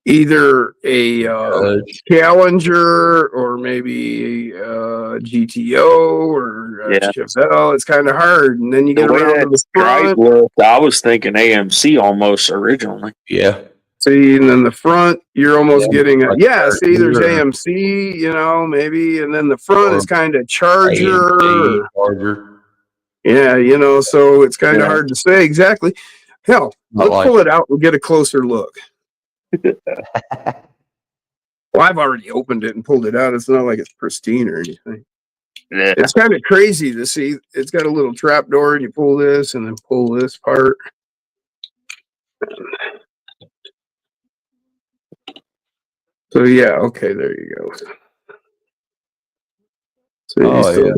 either a Challenger or maybe a GTO or a Yeah. Chevelle. It's kind of hard. And then you get The way around to that the stripe front. looked, I was thinking AMC almost originally. Yeah. See, and then the front, you're almost Yeah, getting a like see, there's Charger. AMC, you know, maybe, and then the front Or is kind of Charger. AMC, Charger. Yeah, you know, so it's kind of Yeah. hard to say exactly. Hell, Not let's like pull it out and get a closer look. Well, I've already opened it and pulled it out. It's not like it's pristine or anything. Yeah. It's kind of crazy to see. It's got a little trap door, and you pull this and then pull this part. So yeah, okay, there you go. So Oh yeah.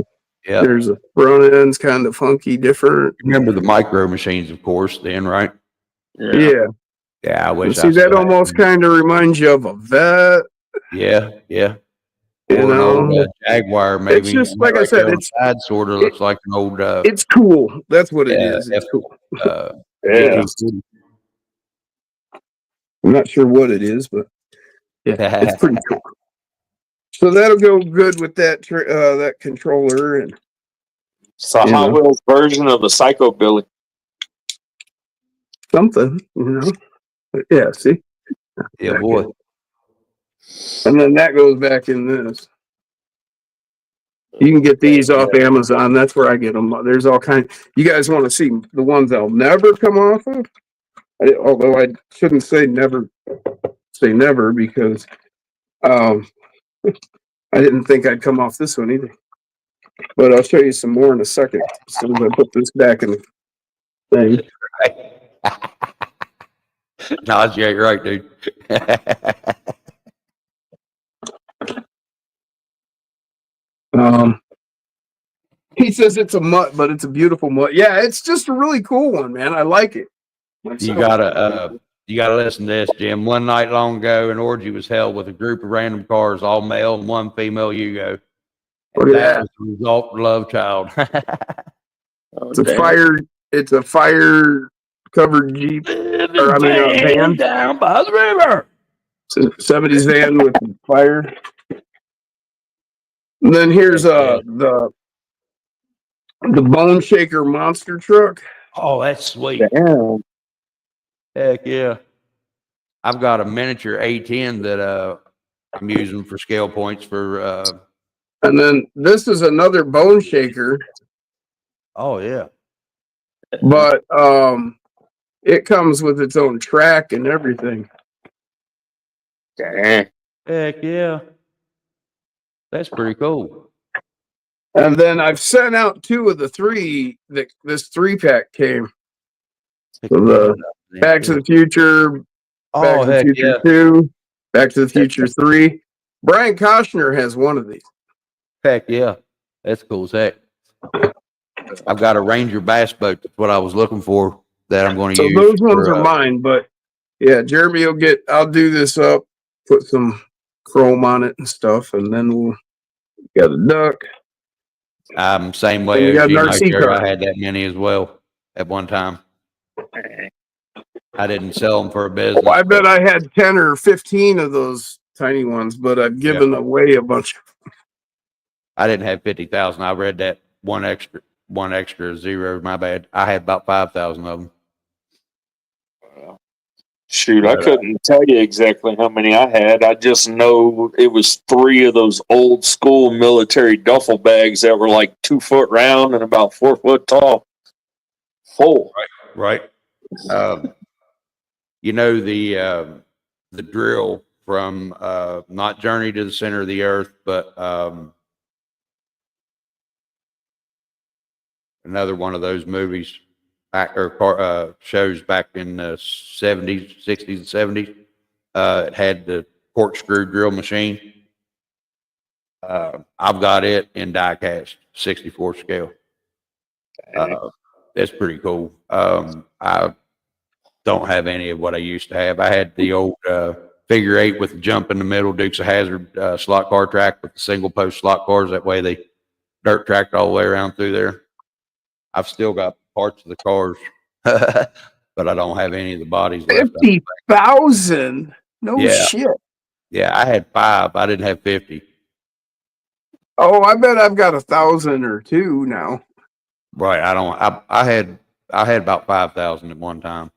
Yeah. there's a front end's kind of funky, different. Remember the micro machines, of course, then, right? Yeah. Yeah, I wish See, I that still had almost them. kind of reminds you of a vet. Yeah. You Or an old know, Jaguar, maybe. it's just like I right said. there on the side sort of looks like an old It's cool. That's what it yeah, is. It's cool. Yeah. GT40. I'm not sure what it is, but yeah, it's pretty cool. So that'll go good with that that controller and It's a Hot Wheels version of the Psycho Billy. something, you know. But yeah, see. Yeah, boy. And then that goes back in this. You can get these off Amazon. That's where I get them. There's all kinds. You guys want to see the ones that'll never come off of? Although I shouldn't say never because I didn't think I'd come off this one either. But I'll show you some more in a second. As soon as I put this back in the thing. No, you're right, dude. He says it's a mutt, but it's a beautiful mutt. Yeah, it's just a really cool one, man. I like it. You gotta listen to this, Jim. One night long ago, an orgy was held with a group of random cars, all male and one female Yugo. And that was the result of Love Child. It's a fire covered Jeep. Or, I mean, a van down by the river. It's a 70s van with fire. And then here's the Bone Shaker monster truck. Oh, that's sweet. Damn. Heck yeah. I've got a miniature A10 that I'm using for scale points for and then this is another Bone Shaker. Oh yeah. But it comes with its own track and everything. Damn. Heck yeah. That's pretty cool. And then I've sent out 2 of the 3 that this 3-pack came. So Back to the Future, Back Oh, to the heck Future yeah. 2, Back to the Future 3. Brian Koshner has one of these. Heck yeah. That's cool as heck. I've got a Ranger bass boat. That's what I was looking for that I'm going to So use. those ones are mine, but yeah, Jeremy I'll do this up, put some chrome on it and stuff, and then we'll got a duck. Same And way we got OG an RC Nitro. car. I had that many as well at one time. I didn't sell them for a business. Oh, I bet I had 10 or 15 of those tiny ones, but I've given away a bunch. I didn't have 50,000. I read that one extra zero. My bad. I had about 5,000 of them. Shoot, I couldn't tell you exactly how many I had. I just know it was 3 of those old school military duffel bags that were like 2 foot round and about 4 foot tall. Full. Right. You know the drill from not Journey to the Center of the Earth, but another one of those movies shows back in the 70s, 60s, and 70s. It had the corkscrew drill machine. I've got it in die cast, 64 scale. That's pretty cool. I don't have any of what I used to have. I had the old figure 8 with the jump in the middle, Dukes of Hazzard slot car track with the single post slot cars. That way they dirt tracked all the way around through there. I've still got parts of the cars, but I don't have any of the bodies left. 50,000? No shit. Yeah, I had 5. I didn't have 50. Oh, I bet I've got 1,000 or 2 now. Right. I had about 5,000 at one time.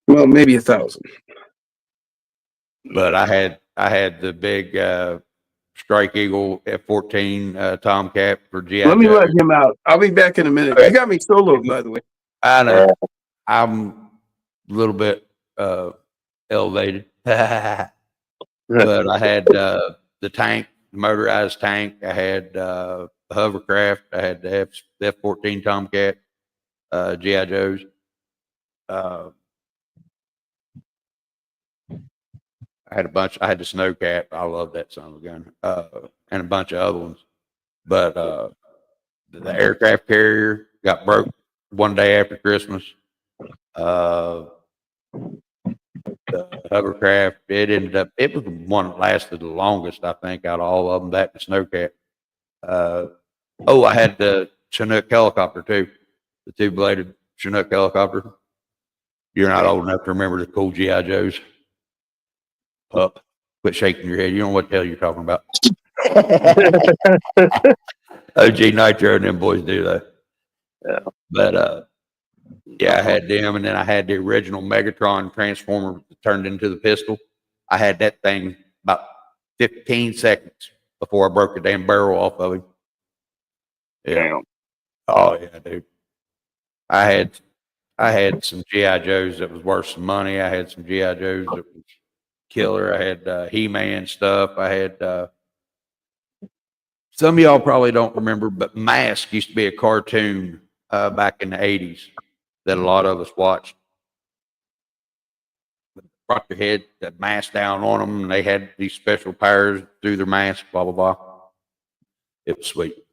Well, maybe 1,000. But I had the big Strike Eagle F-14 Tomcat for GI. Let me let him out. I'll be back in a minute. You got me soloed, by the way. I know. I'm a little bit elevated. But I had the tank, the motorized tank. I had the hovercraft. I had the F-14 Tomcat, GI Joes. I had the Snowcat. I love that son of a gun. And a bunch of other ones. But the aircraft carrier got broke one day after Christmas. The hovercraft, it was the one that lasted the longest, I think, out of all of them, that and Snowcat. I had the Chinook helicopter too, the 2-bladed Chinook helicopter. You're not old enough to remember the cool GI Joes. Pup, quit shaking your head. You don't know what the hell you're talking about. OG Nitro and them boys do that. Yeah. But I had them, and then I had the original Megatron transformer that turned into the pistol. I had that thing about 15 seconds before I broke the damn barrel off of him. Yeah. Damn. Oh yeah, dude. I had some GI Joes that was worth some money. I had some GI Joes that was killer. I had He-Man stuff. I had some of y'all probably don't remember, but Mask used to be a cartoon back in the 80s that a lot of us watched. Brought their head, that mask down on them, and they had these special powers through their mask, blah, blah, blah. It was sweet.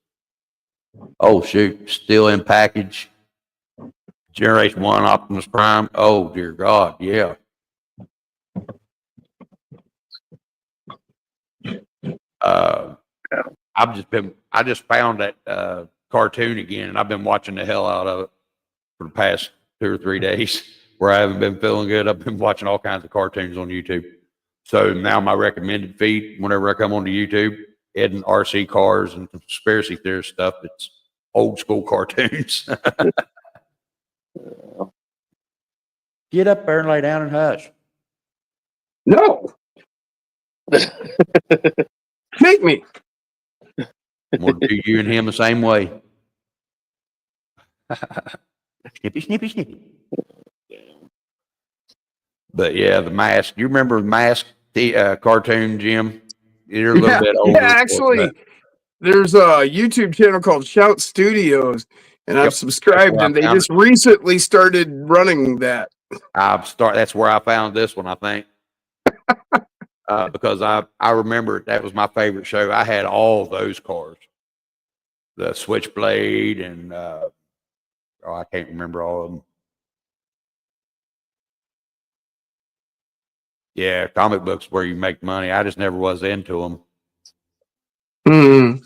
Oh, shoot. Still in package. Generation 1 Optimus Prime. Oh, dear God. Yeah. I just found that cartoon again, and I've been watching the hell out of it for the past 2 or 3 days. Where I haven't been feeling good, I've been watching all kinds of cartoons on YouTube. So now my recommended feed, whenever I come onto YouTube, adding RC cars and conspiracy theory stuff, it's old school cartoons. Get up there and lay down and hush. No. Make me. We'll do you and him the same way. Snippy, snippy, snippy. But yeah, the Mask. You remember the Mask cartoon, Jim? You're a little bit older. Yeah, actually, there's a YouTube channel called Shout Studios, and I've Yep. subscribed, and they just recently started running that. That's where I found this one, I think. Because I remember that was my favorite show. I had all those cars, the Switchblade, and I can't remember all of them. Yeah, comic books where you make money. I just never was into them. Hmm.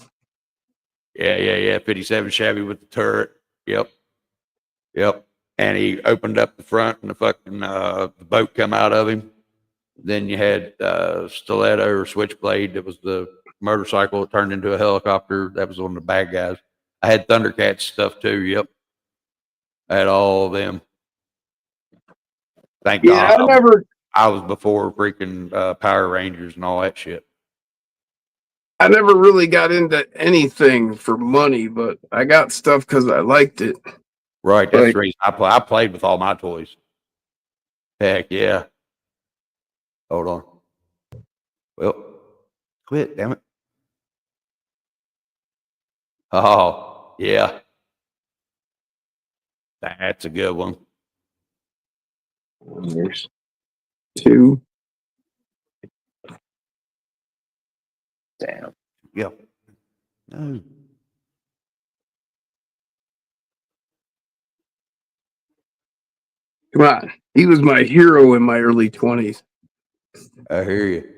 Yeah. 57 Chevy with the turret. Yep. And he opened up the front, and the fucking the boat come out of him. Then you had Stiletto or Switchblade. That was the motorcycle that turned into a helicopter. That was one of the bad guys. I had Thundercats stuff too. Yep. I had all of them. Thank Yeah, God. I was before freaking Power Rangers and all that shit. I never really got into anything for money, but I got stuff because I liked it. Right. That's the reason I played with all my toys. Heck yeah. Hold on. Well, quit, damn it. Oh, yeah. That's a good one. There's 2. Damn. Yep. No. Come on. He was my hero in my early 20s. I hear you.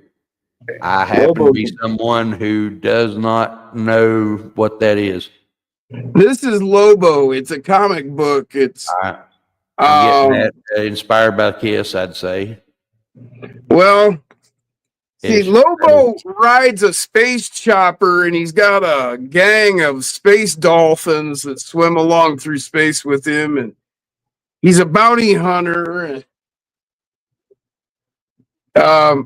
I happen to be someone who does not know what that is. This is Lobo. It's a comic book. It's I'm getting that inspired by Kiss, I'd say. Well, see, Lobo rides a space chopper, and he's got a gang of space dolphins that swim along through space with him, and he's a bounty hunter. All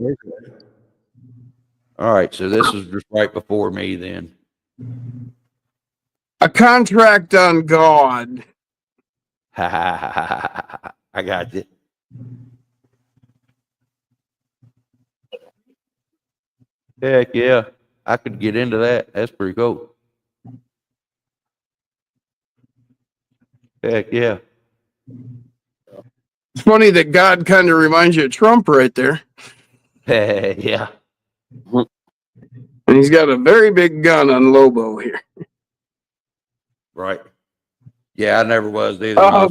right, so this is just right before me then. A contract on God. I got it. Heck yeah, I could get into that. That's pretty cool. Heck yeah. It's funny that God kind of reminds you of Trump right there. Yeah. And he's got a very big gun on Lobo here. Right. Yeah, I never was either.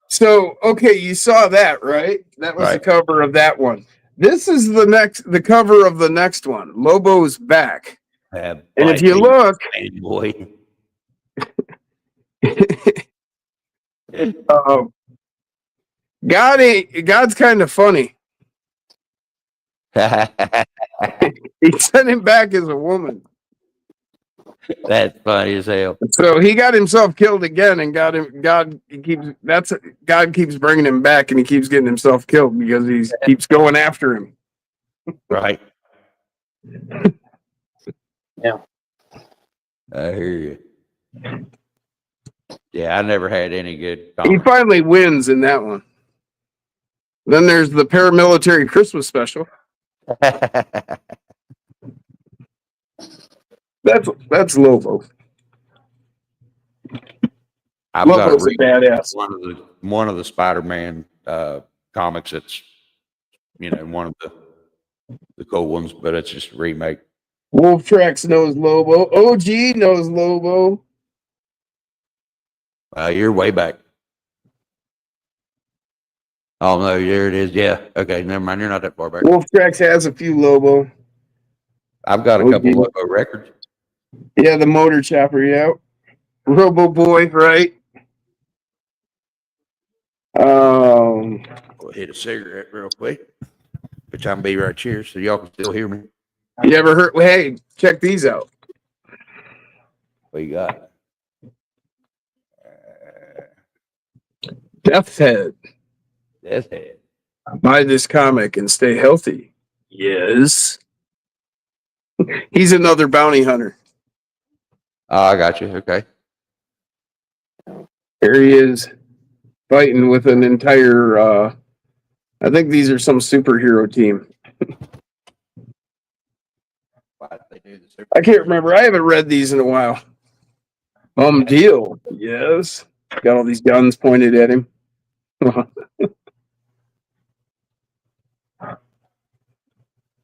So, okay, you saw that, right? That was the cover of that one. This is the cover of the next one. Lobo's back. And if you look, boy. God's kind of funny. He sent him back as a woman. That's funny as hell. So he got himself killed again, and God keeps bringing him back, and he keeps getting himself killed because he keeps going after him. Right. Yeah. I hear you. Yeah, I never had any good He finally wins in that one. Then there's the paramilitary Christmas special. That's Lobo. I've got Lobo's to a badass. One of the Spider-Man comics. It's one of the cool ones, but it's just a remake. Wolf Tracks knows Lobo. OG knows Lobo. You're way back. Oh no, there it is. Yeah. Okay, never mind. You're not that far back. Wolf Tracks has a few Lobo. I've got a couple Lobo records. Yeah, the Motor Chopper. Yeah, Robo Boy. Right. Go hit a cigarette real quick, which I'm be right here, so y'all can still hear me. You ever heard? Hey, check these out. What you got? Death's Head. Death's Head. Buy this comic and stay healthy. Yes. He's another bounty hunter. Oh, I got you. Okay. Here he is, fighting with an entire. I think these are some superhero team. I can't remember. I haven't read these in a while. Deal. Yes. Got all these guns pointed at him.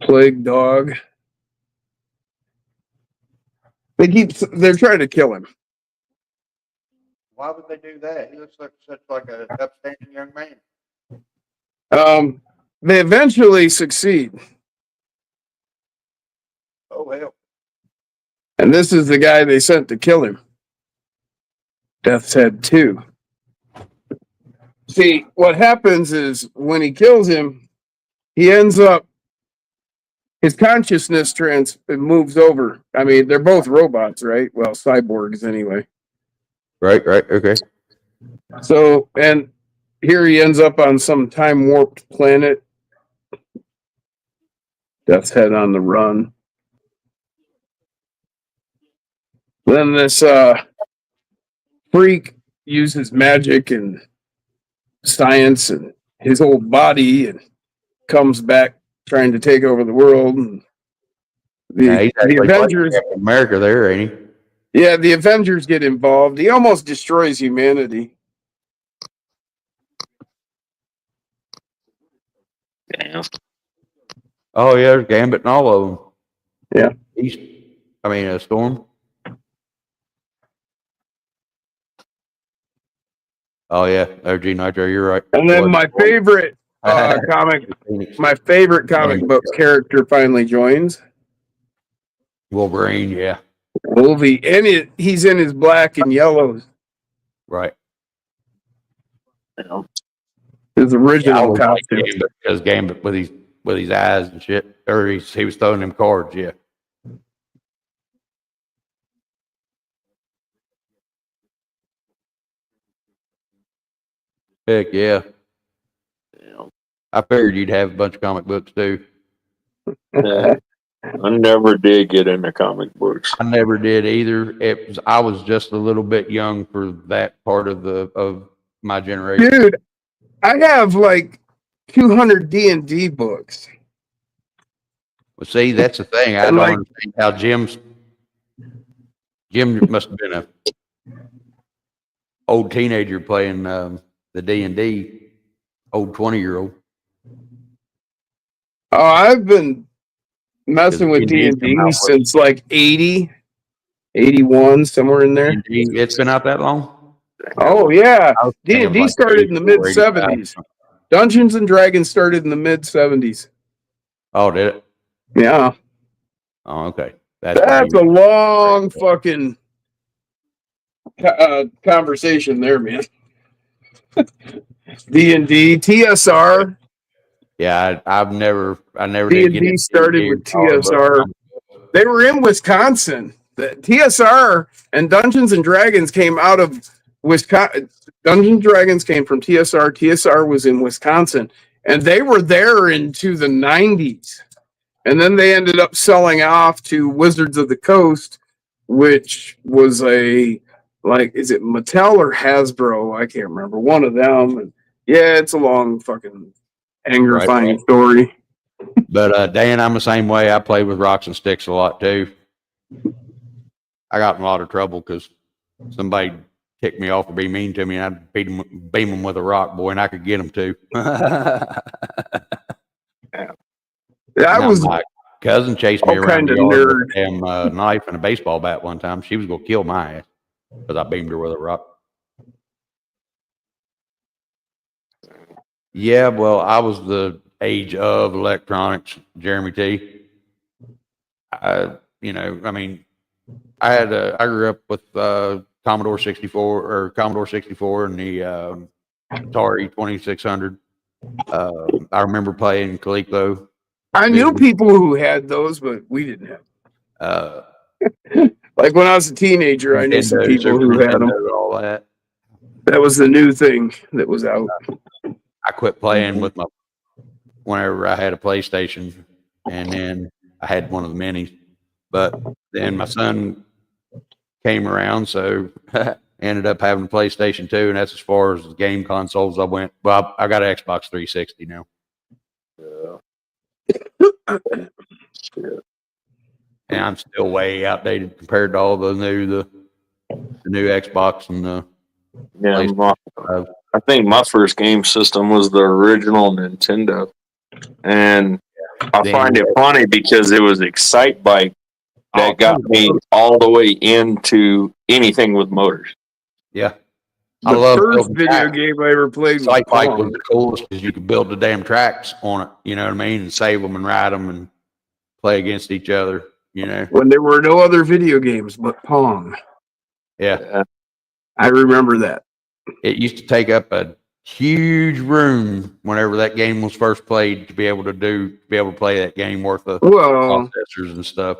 Plague dog. They're trying to kill him. Why would they do that? He looks like such like a upstanding young man. They eventually succeed. Oh hell. And this is the guy they sent to kill him. Death's Head 2. See, what happens is when he kills him, he ends up, his consciousness moves over. I mean, they're both robots, right? Well, cyborgs anyway. Right, okay. So, and here he ends up on some time warped planet. Death's Head on the run. Then this freak uses magic and science and his old body and comes back trying to take over the world. And the Avengers, like America there, ain't he? Yeah, the Avengers get involved. He almost destroys humanity. Damn. Oh yeah, there's Gambit and all of them. Yeah. Storm. Oh yeah, OG Nitro, you're right. And then my favorite comic book character finally joins. Wolverine, yeah. Wolvie, and he's in his black and yellows. Right. His original costume. Because Gambit with his eyes and shit, or he was throwing them cards, yeah. Heck yeah. I figured you'd have a bunch of comic books too. I never did get into comic books. I never did either. I was just a little bit young for that part of my generation. Dude, I have like 200 D&D books. Well, see, that's the thing. I don't understand how Jim must have been a old teenager playing the D&D, old 20-year-old. Oh, I've been messing with D&D since like 80, 81, somewhere in there. It's been out that long? Oh, yeah. D&D started in the mid-70s. Dungeons and Dragons started in the mid-70s. Oh, did it? Yeah. Oh, okay. That's a long fucking conversation there, man. D&D, TSR. Yeah, I never D&D started with TSR. They were in Wisconsin. The TSR and Dungeons and Dragons came out of Wisconsin. Dungeons and Dragons came from TSR. TSR was in Wisconsin, and they were there into the 90s. And then they ended up selling off to Wizards of the Coast, which was is it Mattel or Hasbro? I can't remember. One of them. And yeah, it's a long fucking anger-finding story. But Dan, I'm the same way. I play with rocks and sticks a lot too. I got in a lot of trouble because somebody kicked me off or be mean to me, and I'd beam them with a rock, boy, and I could get them too. My cousin chased me around the yard with a damn knife and a baseball bat one time. She was gonna kill my ass because I beamed her with a rock. Yeah, well, I was the age of electronics, Jeremy T. I grew up with Commodore 64 and the Atari 2600. I remember playing Coleco. I knew people who had those, but we didn't have them. Like when I was a teenager, I knew some people who had them. All that. That was the new thing that was out. I quit playing with whenever I had a PlayStation, and then I had one of the minis. But then my son came around, so ended up having a PlayStation 2, and that's as far as the game consoles I went. Well, I got an Xbox 360 now. And I'm still way outdated compared to all the the new Xbox and the Yeah, PlayStation. I think my first game system was the original Nintendo, and I find it funny because it was Excite Bike that got me all the way into anything with motors. Yeah. The first video game I ever played was Excite Bike was Pong. the coolest because you could build the damn tracks on it. You know what I mean? And save them and ride them and play against each other. You know? When there were no other video games but Pong. Yeah. I remember that. It used to take up a huge room whenever that game was first played to be able to play that game worth of processors and stuff.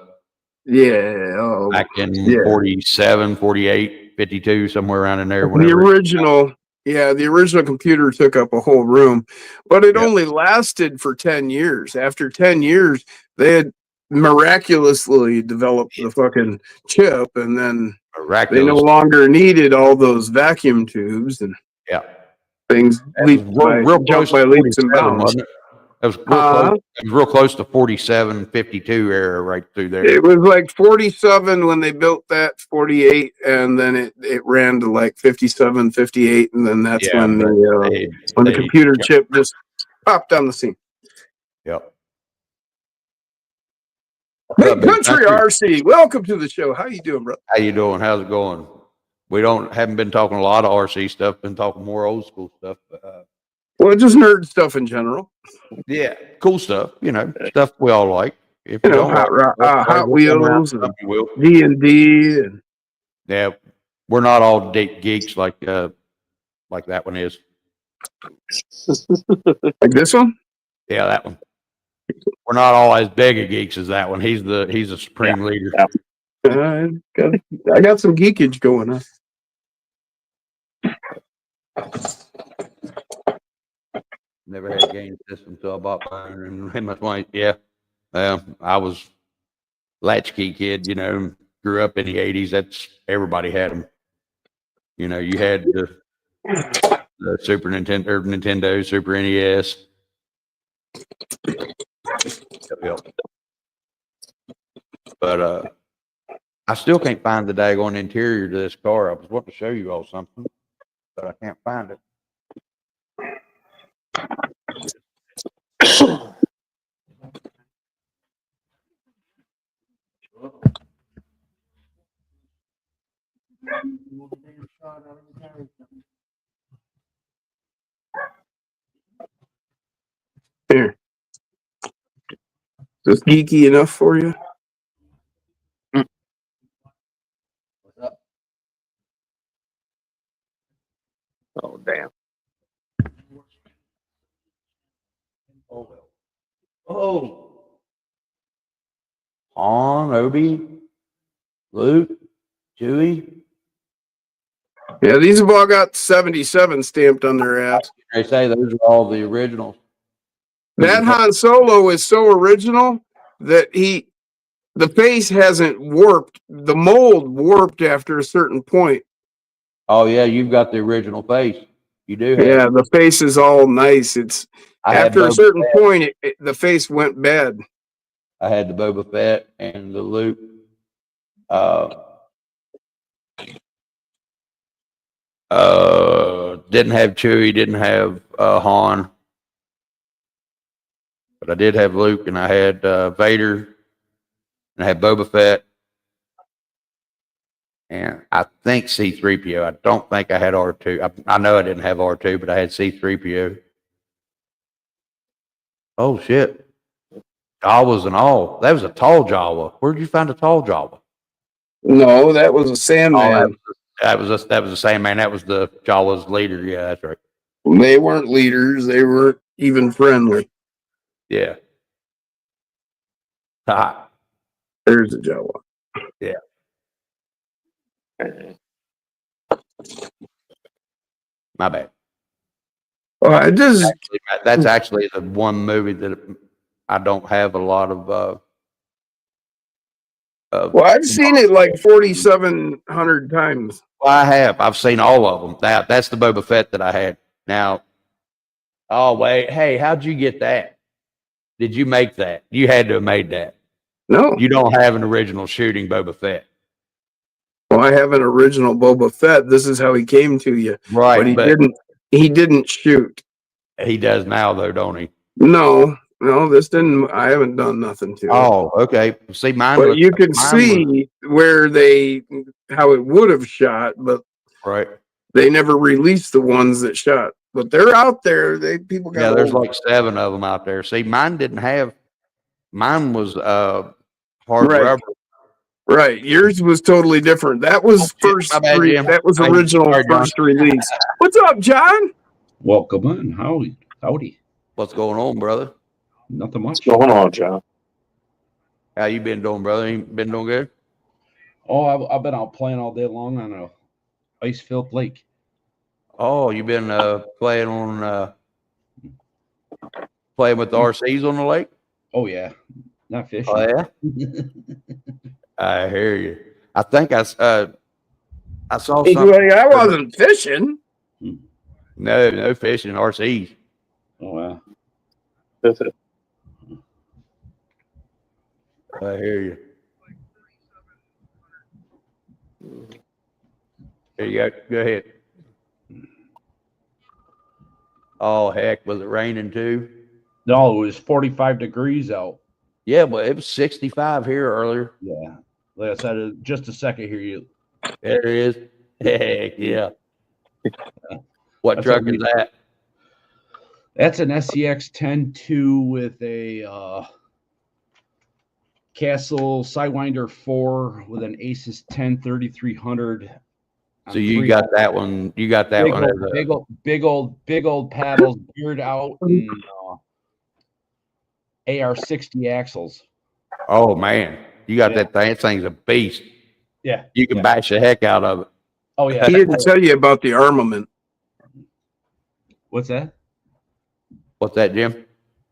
Yeah. Back in 47, 48, 52, somewhere around in there. The original computer took up a whole room, but it only lasted for 10 years. After 10 years, they had miraculously developed the fucking chip, and then they no longer needed all those vacuum tubes and things jumped by leaps and bounds. It was real close. It was real close to 47, 52 era right through there. It was like 47 when they built that, 48, and then it ran to like 57, 58, and then that's when the computer chip just popped on the scene. Yep. Big Country RC, welcome to the show. How you doing, bro? How you doing? How's it going? We haven't been talking a lot of RC stuff. Been talking more old school stuff. Well, just nerd stuff in general. Yeah, cool stuff. You know, stuff we all like. If you know, Hot Wheels, D&D, and yeah, we're not all geeks like that one is. Like this one? Yeah, that one. We're not all as big a geeks as that one. He's a supreme leader. I got some geekage going on. Never had a game system until I bought mine. And my wife, I was latchkey kid, you know, grew up in the 80s. That's everybody had them. You know, you had the Super Nintendo, or Nintendo, Super NES. But I still can't find the daggone interior to this car. I was wanting to show you all something, but I can't find it. Here. Is this geeky enough for you? What's up? Oh, damn. Oh, well. Oh. Han, Obi, Luke, Chewie. Yeah, these have all got 77 stamped on their ass. They say those are all the originals. That Han Solo is so original that the face hasn't warped. The mold warped after a certain point. Oh yeah, you've got the original face. You do. Yeah, the face is all nice. It's after a certain point, the face went bad. I had the Boba Fett and the Luke. Didn't have Chewie, didn't have Han, but I did have Luke, and I had Vader, and I had Boba Fett, and I think C-3PO. I don't think I had R2. I know I didn't have R2, but I had C-3PO. Oh shit! Jawas and all. That was a tall Jawa. Where'd you find a tall Jawa? No, that was a Sandman. That was the same man. That was the Jawa's leader. Yeah, that's right. They weren't leaders. They weren't even friendly. Yeah. Ha. There's a Jawa. Yeah. My bad. Well, that's actually the one movie that I don't have a lot of. Well, I've seen it like 4,700 times. Well, I have. I've seen all of them. That's the Boba Fett that I had. Now, oh wait, hey, how'd you get that? Did you make that? You had to have made that. No, you don't have an original shooting Boba Fett. Well, I have an original Boba Fett. This is how he came to you. Right, But he didn't shoot. he does now though, don't he? No, this didn't. I haven't done nothing to it. Oh, okay. See, mine But was. you can mine was- see where how it would have shot, but right. they never released the ones that shot. But they're out there. People got. Yeah, there's like 7 of them out there. See, mine didn't have. Mine was hard Right. rubber. Right, yours was totally different. That was first. My bad, Jim. That was Thank you. original Sorry, John. first release. What's up, John? Welcome in. Howdy. What's going on, brother? Nothing much. What's going on, John? How you been doing, brother? You been doing good? Oh, I've been out playing all day long on a ice-filled lake. Oh, you been playing with the RCs on the lake? Oh yeah, not fishing. Oh yeah. I hear you. I think I saw He's something. like, I wasn't fishing. No fishing RCs. Oh wow. I hear you. Here you go. Go ahead. Oh heck, was it raining too? No, it was 45 degrees out. Yeah, but it was 65 here earlier. Yeah. Like I said, just a second here. There it is. Heck yeah. What That's truck what is that? That's an SCX 10-2 with a Castle Sidewinder 4 with an Asus 10 3300. So you got that one. You got that one. Big old paddles, geared out, and AR-60 axles. Oh man, you got that thing. That thing's a beast. Yeah, You can bash the heck out of it. Oh yeah. He didn't tell you about the armament. What's that? What's that, Jim?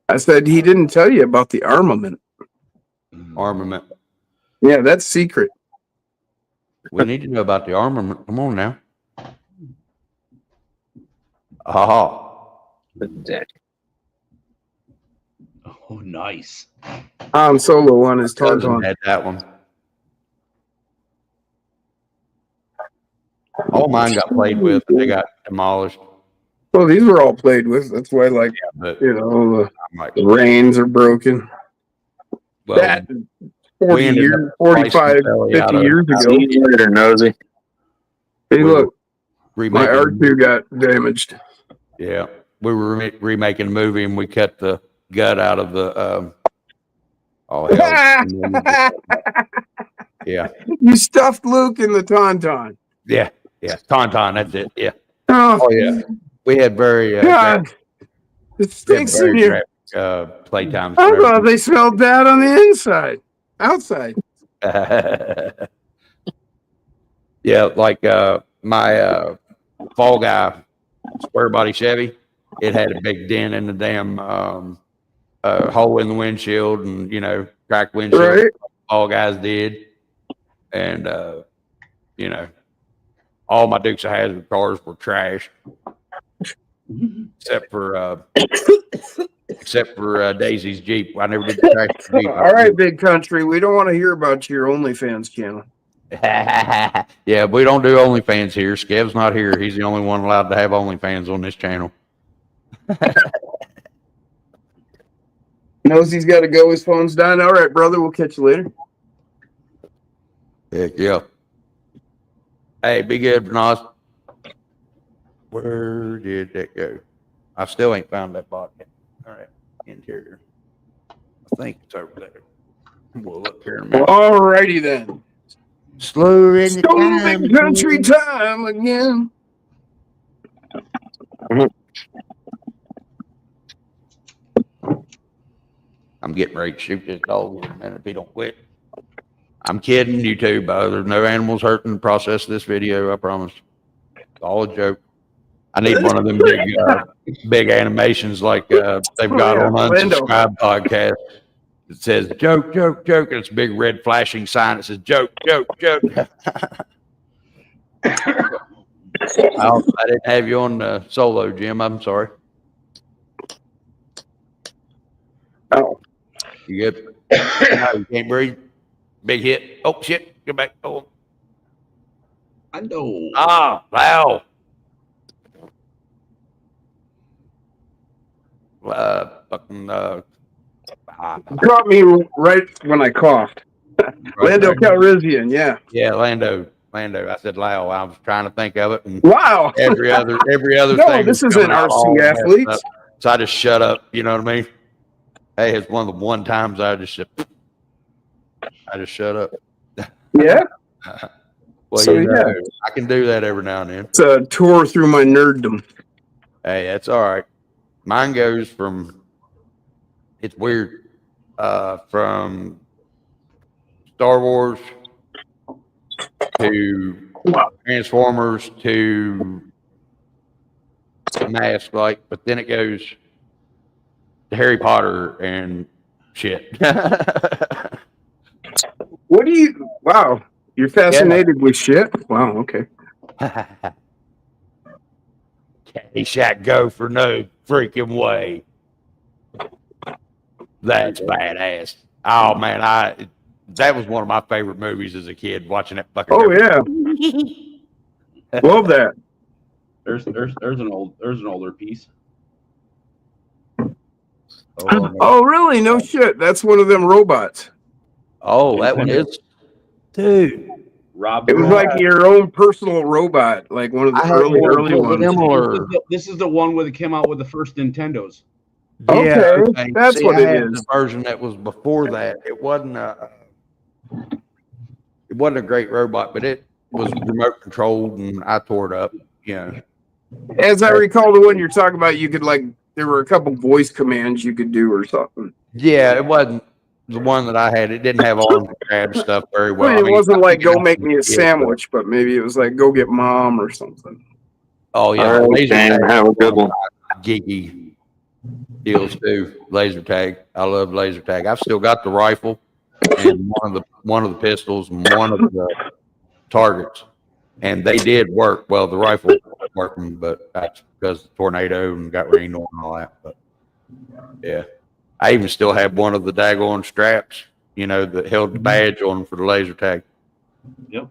I said he didn't tell you about the armament. Armament. Yeah, that's secret. We need to know about the armament. Come on now. Oh, Oh, nice. Solo on his cousin tauntaun. had that one. All mine got played with. They got demolished. Well, these were all played with. That's why, like, But the I'm like, reins are broken. well, That we 40 ended years, up 45, pricing the belly 50 out of years ago. See you later, nosy. Hey, We look, my remaking. R2 got damaged. Yeah, we were remaking a movie and we cut the gut out of the. Oh hell! Yeah, You stuffed Luke in the tauntaun. yeah. Tauntaun. That's it. Yeah. Oh, Yeah. We had very God. It stinks in here. playtimes. I thought they smelled bad on the inside. Outside. Yeah, like my Fall Guy square body Chevy, it had a big dent in the damn hole in the windshield, and cracked windshield. Right. All guys did, and all my Dukes of Hazzard cars were trash, except for Daisy's Jeep. I never did the trash Jeep. All right, big country. We don't want to hear about your OnlyFans channel. Yeah, we don't do OnlyFans here. Skev's not here. He's the only one allowed to have OnlyFans on this channel. Knows he's got to go. His phone's done. All right, brother. We'll catch you later. Heck yeah. Hey, be good, Nas. Where did that go? I still ain't found that bot yet. All right, interior. I think it's over there. We'll look here in a minute. All righty then. Slower in the Stolen time. big country time again. I'm getting ready to shoot this dog in a minute if he don't quit. I'm kidding you too, but there's no animals hurt in the process of this video, I promise. It's all a joke. I need one of them big animations like they've got on Unsubscribed podcast. It says joke, joke, joke, and it's a big red flashing sign that says joke, joke, joke. I didn't have you on solo, Jim. I'm sorry. Oh. You good? No, you can't breathe. Big hit. Oh shit! Get back. Oh. I know. Ah, wow. Fucking, Caught me right when I coughed. right Lando there. Calrissian, yeah. Yeah, Lando. I said Lau. I was trying to think of it, and Wow. every other No, thing this was isn't coming out RC all messed athletes. up. So I just shut up. You know what I mean? Hey, it's one of the one times I just shut up. Yeah. Well, So, you know, yeah. I can do that every now and then. It's a tour through my nerddom. Hey, that's all right. Mine goes from, it's weird, from Star Wars to Transformers to Mask, like, but then it goes to Harry Potter and shit. What do you, wow. You're fascinated with shit? Wow, okay. Caddyshack go for no freaking way. That's badass. Oh man, that was one of my favorite movies as a kid, watching that fucking. Oh, yeah. Love that. There's an older piece. Oh, really? No shit. That's one of them robots. Oh, that one is, dude. Rob. It was like your own personal robot, like one of the early ones. This is the one where they came out with the first Nintendos. Yeah, Okay, that's what I it had is. the version that was before that. It wasn't a great robot, but it was remote controlled, and I tore it up. Yeah. As I recall, the one you're talking about, you could there were a couple voice commands you could do or something. Yeah, it wasn't the one that I had. It didn't have arms and grab stuff very well. It wasn't like go make me a sandwich, but maybe it was like go get mom or something. Oh yeah, All right, Dan, have a good one. Geeky deals too. Laser tag. I love laser tag. I've still got the rifle and one of the pistols and one of the targets, and they did work. Well, the rifle wasn't working, but that's because of the tornado and got rained on and all that. But yeah, I even still have one of the daggone straps, you know, that held the badge on for the laser tag. Yep.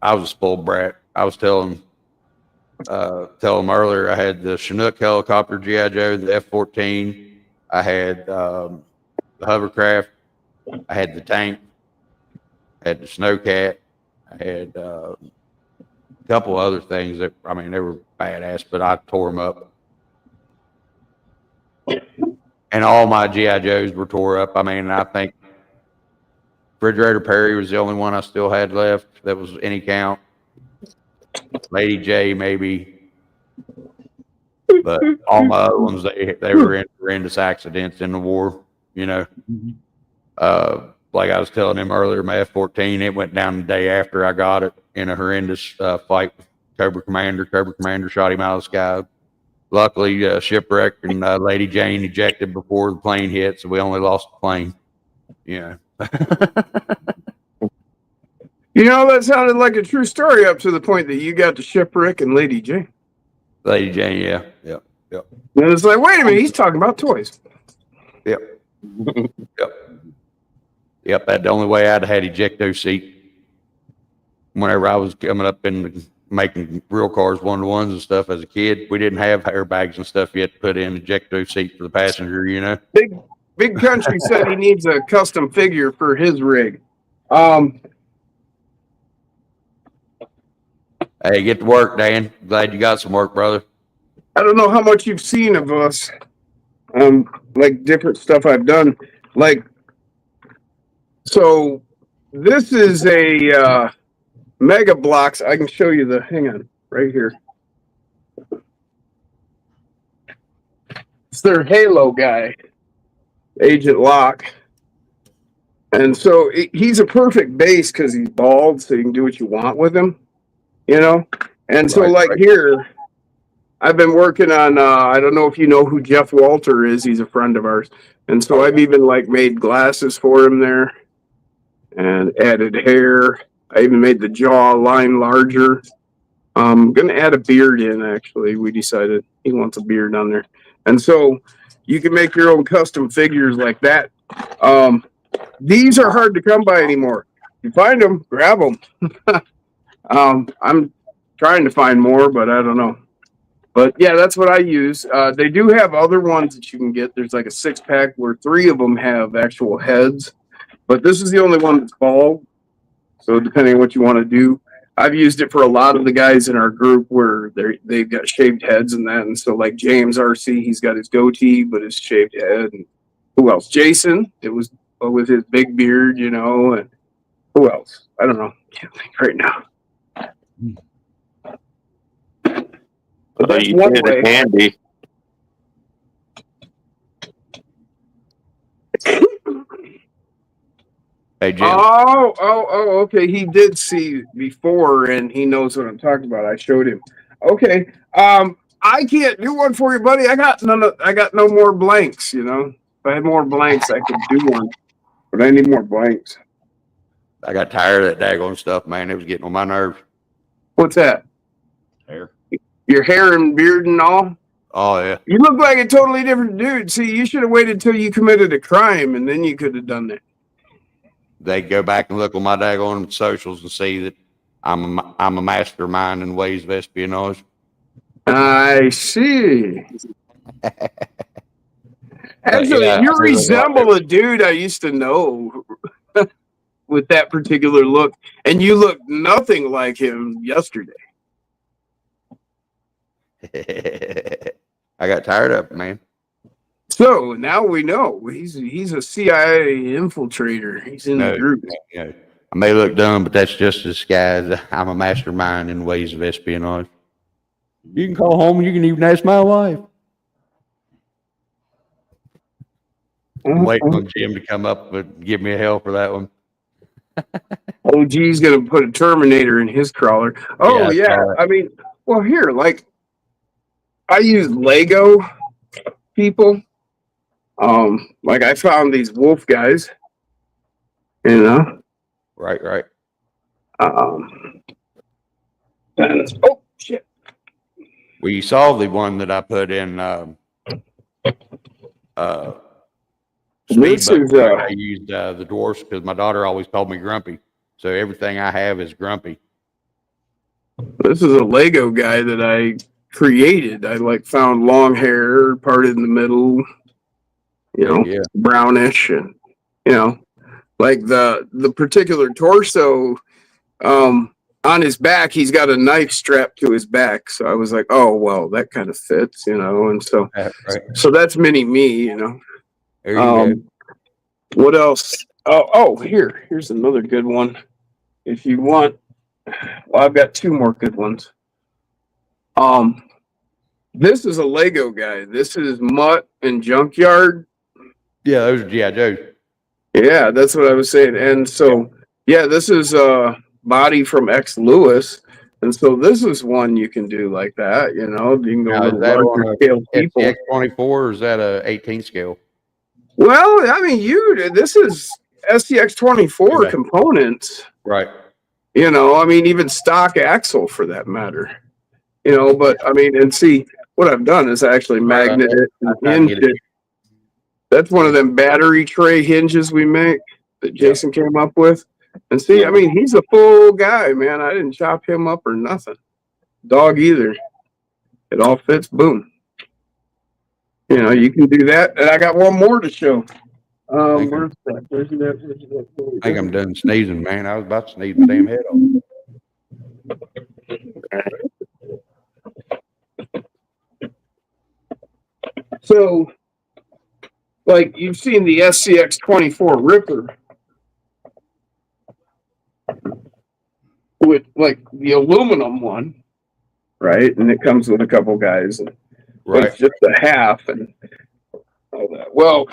I was a spoiled brat. I was telling them earlier, I had the Chinook helicopter GI Joe, the F-14. I had the hovercraft. I had the tank. I had the snowcat. I had a couple other things that, I mean, they were badass, but I tore them up. And all my GI Joes were tore up. I mean, I think Refrigerator Perry was the only one I still had left that was any count. Lady J maybe, but all my other ones they were in horrendous accidents in the war. You know, like I was telling him earlier, my F-14 it went down the day after I got it in a horrendous fight with Cobra Commander. Cobra Commander shot him out of the sky. Luckily, shipwrecked and Lady Jane ejected before the plane hit, so we only lost the plane. Yeah. You know, that sounded like a true story up to the point that you got to shipwreck and Lady Jane. Lady Jane, yeah. And it's like, wait a minute, he's talking about toys. Yep. That's the only way I'd had ejecto seat. Whenever I was coming up and making real cars 1-to-1s and stuff as a kid, we didn't have airbags and stuff yet to put in ejecto seat for the passenger, you know. Big Country said he needs a custom figure for his rig. Hey, get to work, Dan. Glad you got some work, brother. I don't know how much you've seen of us, like different stuff I've done. Like, so this is a Mega Blocks. I can show you hang on, right here. It's their Halo guy, Agent Locke. And so he's a perfect base because he's bald, so you can do what you want with him, you know? And so, here, I've been working on, I don't know if you know who Jeff Walter is. He's a friend of ours. And so I've even, made glasses for him there and added hair. I even made the jaw line larger. I'm going to add a beard in, actually. We decided he wants a beard on there. And so you can make your own custom figures like that. These are hard to come by anymore. You find them, grab them. I'm trying to find more, but I don't know. But yeah, that's what I use. They do have other ones that you can get. There's like a 6-pack where 3 of them have actual heads, but this is the only one that's bald. So depending on what you want to do, I've used it for a lot of the guys in our group where they've got shaved heads and that. And so like James RC, he's got his goatee but his shaved head. And who else? Jason, it was with his big beard, you know. And who else? I don't know. Can't think right now. But that's you one did way. it handy. Hey, Jim. Oh, okay. He did see before, and he knows what I'm talking about. I showed him. Okay. I can't do one for you, buddy. I got no more blanks. You know, if I had more blanks, I could do one, but I need more blanks. I got tired of that daggone stuff, man. It was getting on my nerves. What's that? Hair. Your hair and beard and all. Oh, yeah. You look like a totally different dude. See, you should have waited till you committed a crime, and then you could have done that. They go back and look on my daggone socials and see that I'm a mastermind in ways of espionage. I see. Actually, yeah, you I really resemble a dude I used to know with that particular look, and you look nothing like him yesterday. I got tired of it, man. So now we know he's a CIA infiltrator. He's in the group. You know, I may look dumb, but that's just a disguise. I'm a mastermind in ways of espionage. You can call home and you can even ask my wife. I'm waiting on Jim to come up and give me a hell for that one. OG's gonna put a Terminator in his crawler. Oh yeah. I mean, well here, like I use Lego people. Like I found these wolf guys, you know. Right. And, oh shit. Well, you saw the one that I put in This is I used the dwarfs because my daughter always called me grumpy. So everything I have is grumpy. This is a Lego guy that I created. I like found long hair parted in the middle, you know, brownish, and you know, like the particular torso on his back, he's got a knife strapped to his back. So I was like, oh well, that kind of fits, you know, and so so that's mini me, you know. There you go. What else? Here's another good one. If you want, well, I've got 2 more good ones. This is a Lego guy. This is Mutt and Junkyard. Yeah, those are G.I. Joes. Yeah, that's what I was saying. And so, yeah, this is Body from X Lewis. And so this is one you can do like that, you know. You can go Now, with is that larger on scale people. STX-24 or is that a 18 scale? Well, I mean, this is STX-24 components. Right. You know, I mean, even stock axle for that matter. You know, but I mean, and see, what I've done is actually magnet it and hinge it. That's one of them battery tray hinges we make that Jason came up with. And see, I mean, he's a full guy, man. I didn't chop him up or nothing. Dog either. It all fits, boom. You know, you can do that. And I got one more to show. Where's that? I think I'm done sneezing, man. I was about to sneeze my damn head off. So, like, you've seen the SCX-24 Ripper with, like, the aluminum one, right? And it comes with a couple guys. And it's just a half and all that. Well,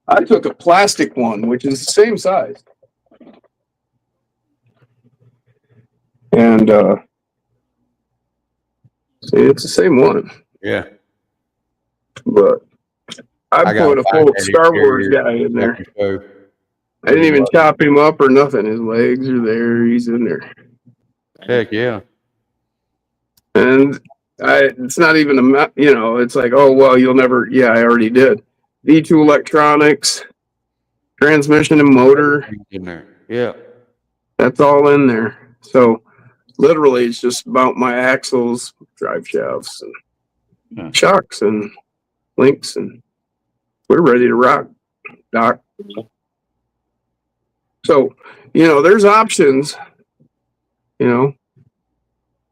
I took a plastic one, which is the same size. And, see, it's the same one. Yeah. But I put a full Star Wars guy in there. I didn't even chop him up or nothing. His legs are there. He's in there. Heck yeah. And it's not even you know, it's like, oh, well, you'll never. Yeah, I already did. V2 electronics, transmission and motor. In there. Yeah. That's all in there. So literally, it's just mount my axles, drive shafts, and shocks and links, and we're ready to rock, Doc. So, there's options. You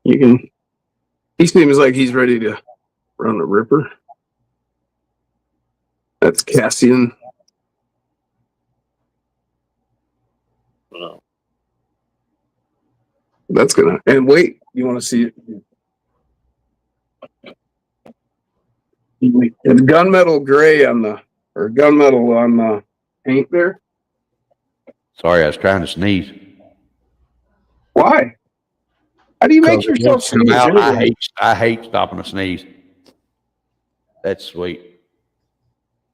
can. He seems like he's ready to run a ripper. That's Cassian. That's gonna. And wait, you want to see it? It's gunmetal gray on the, or gunmetal on the paint there. Sorry, I was trying to sneeze. Why? How do you make yourself Come sneeze? out. Anyway? I hate stopping a sneeze. That's sweet.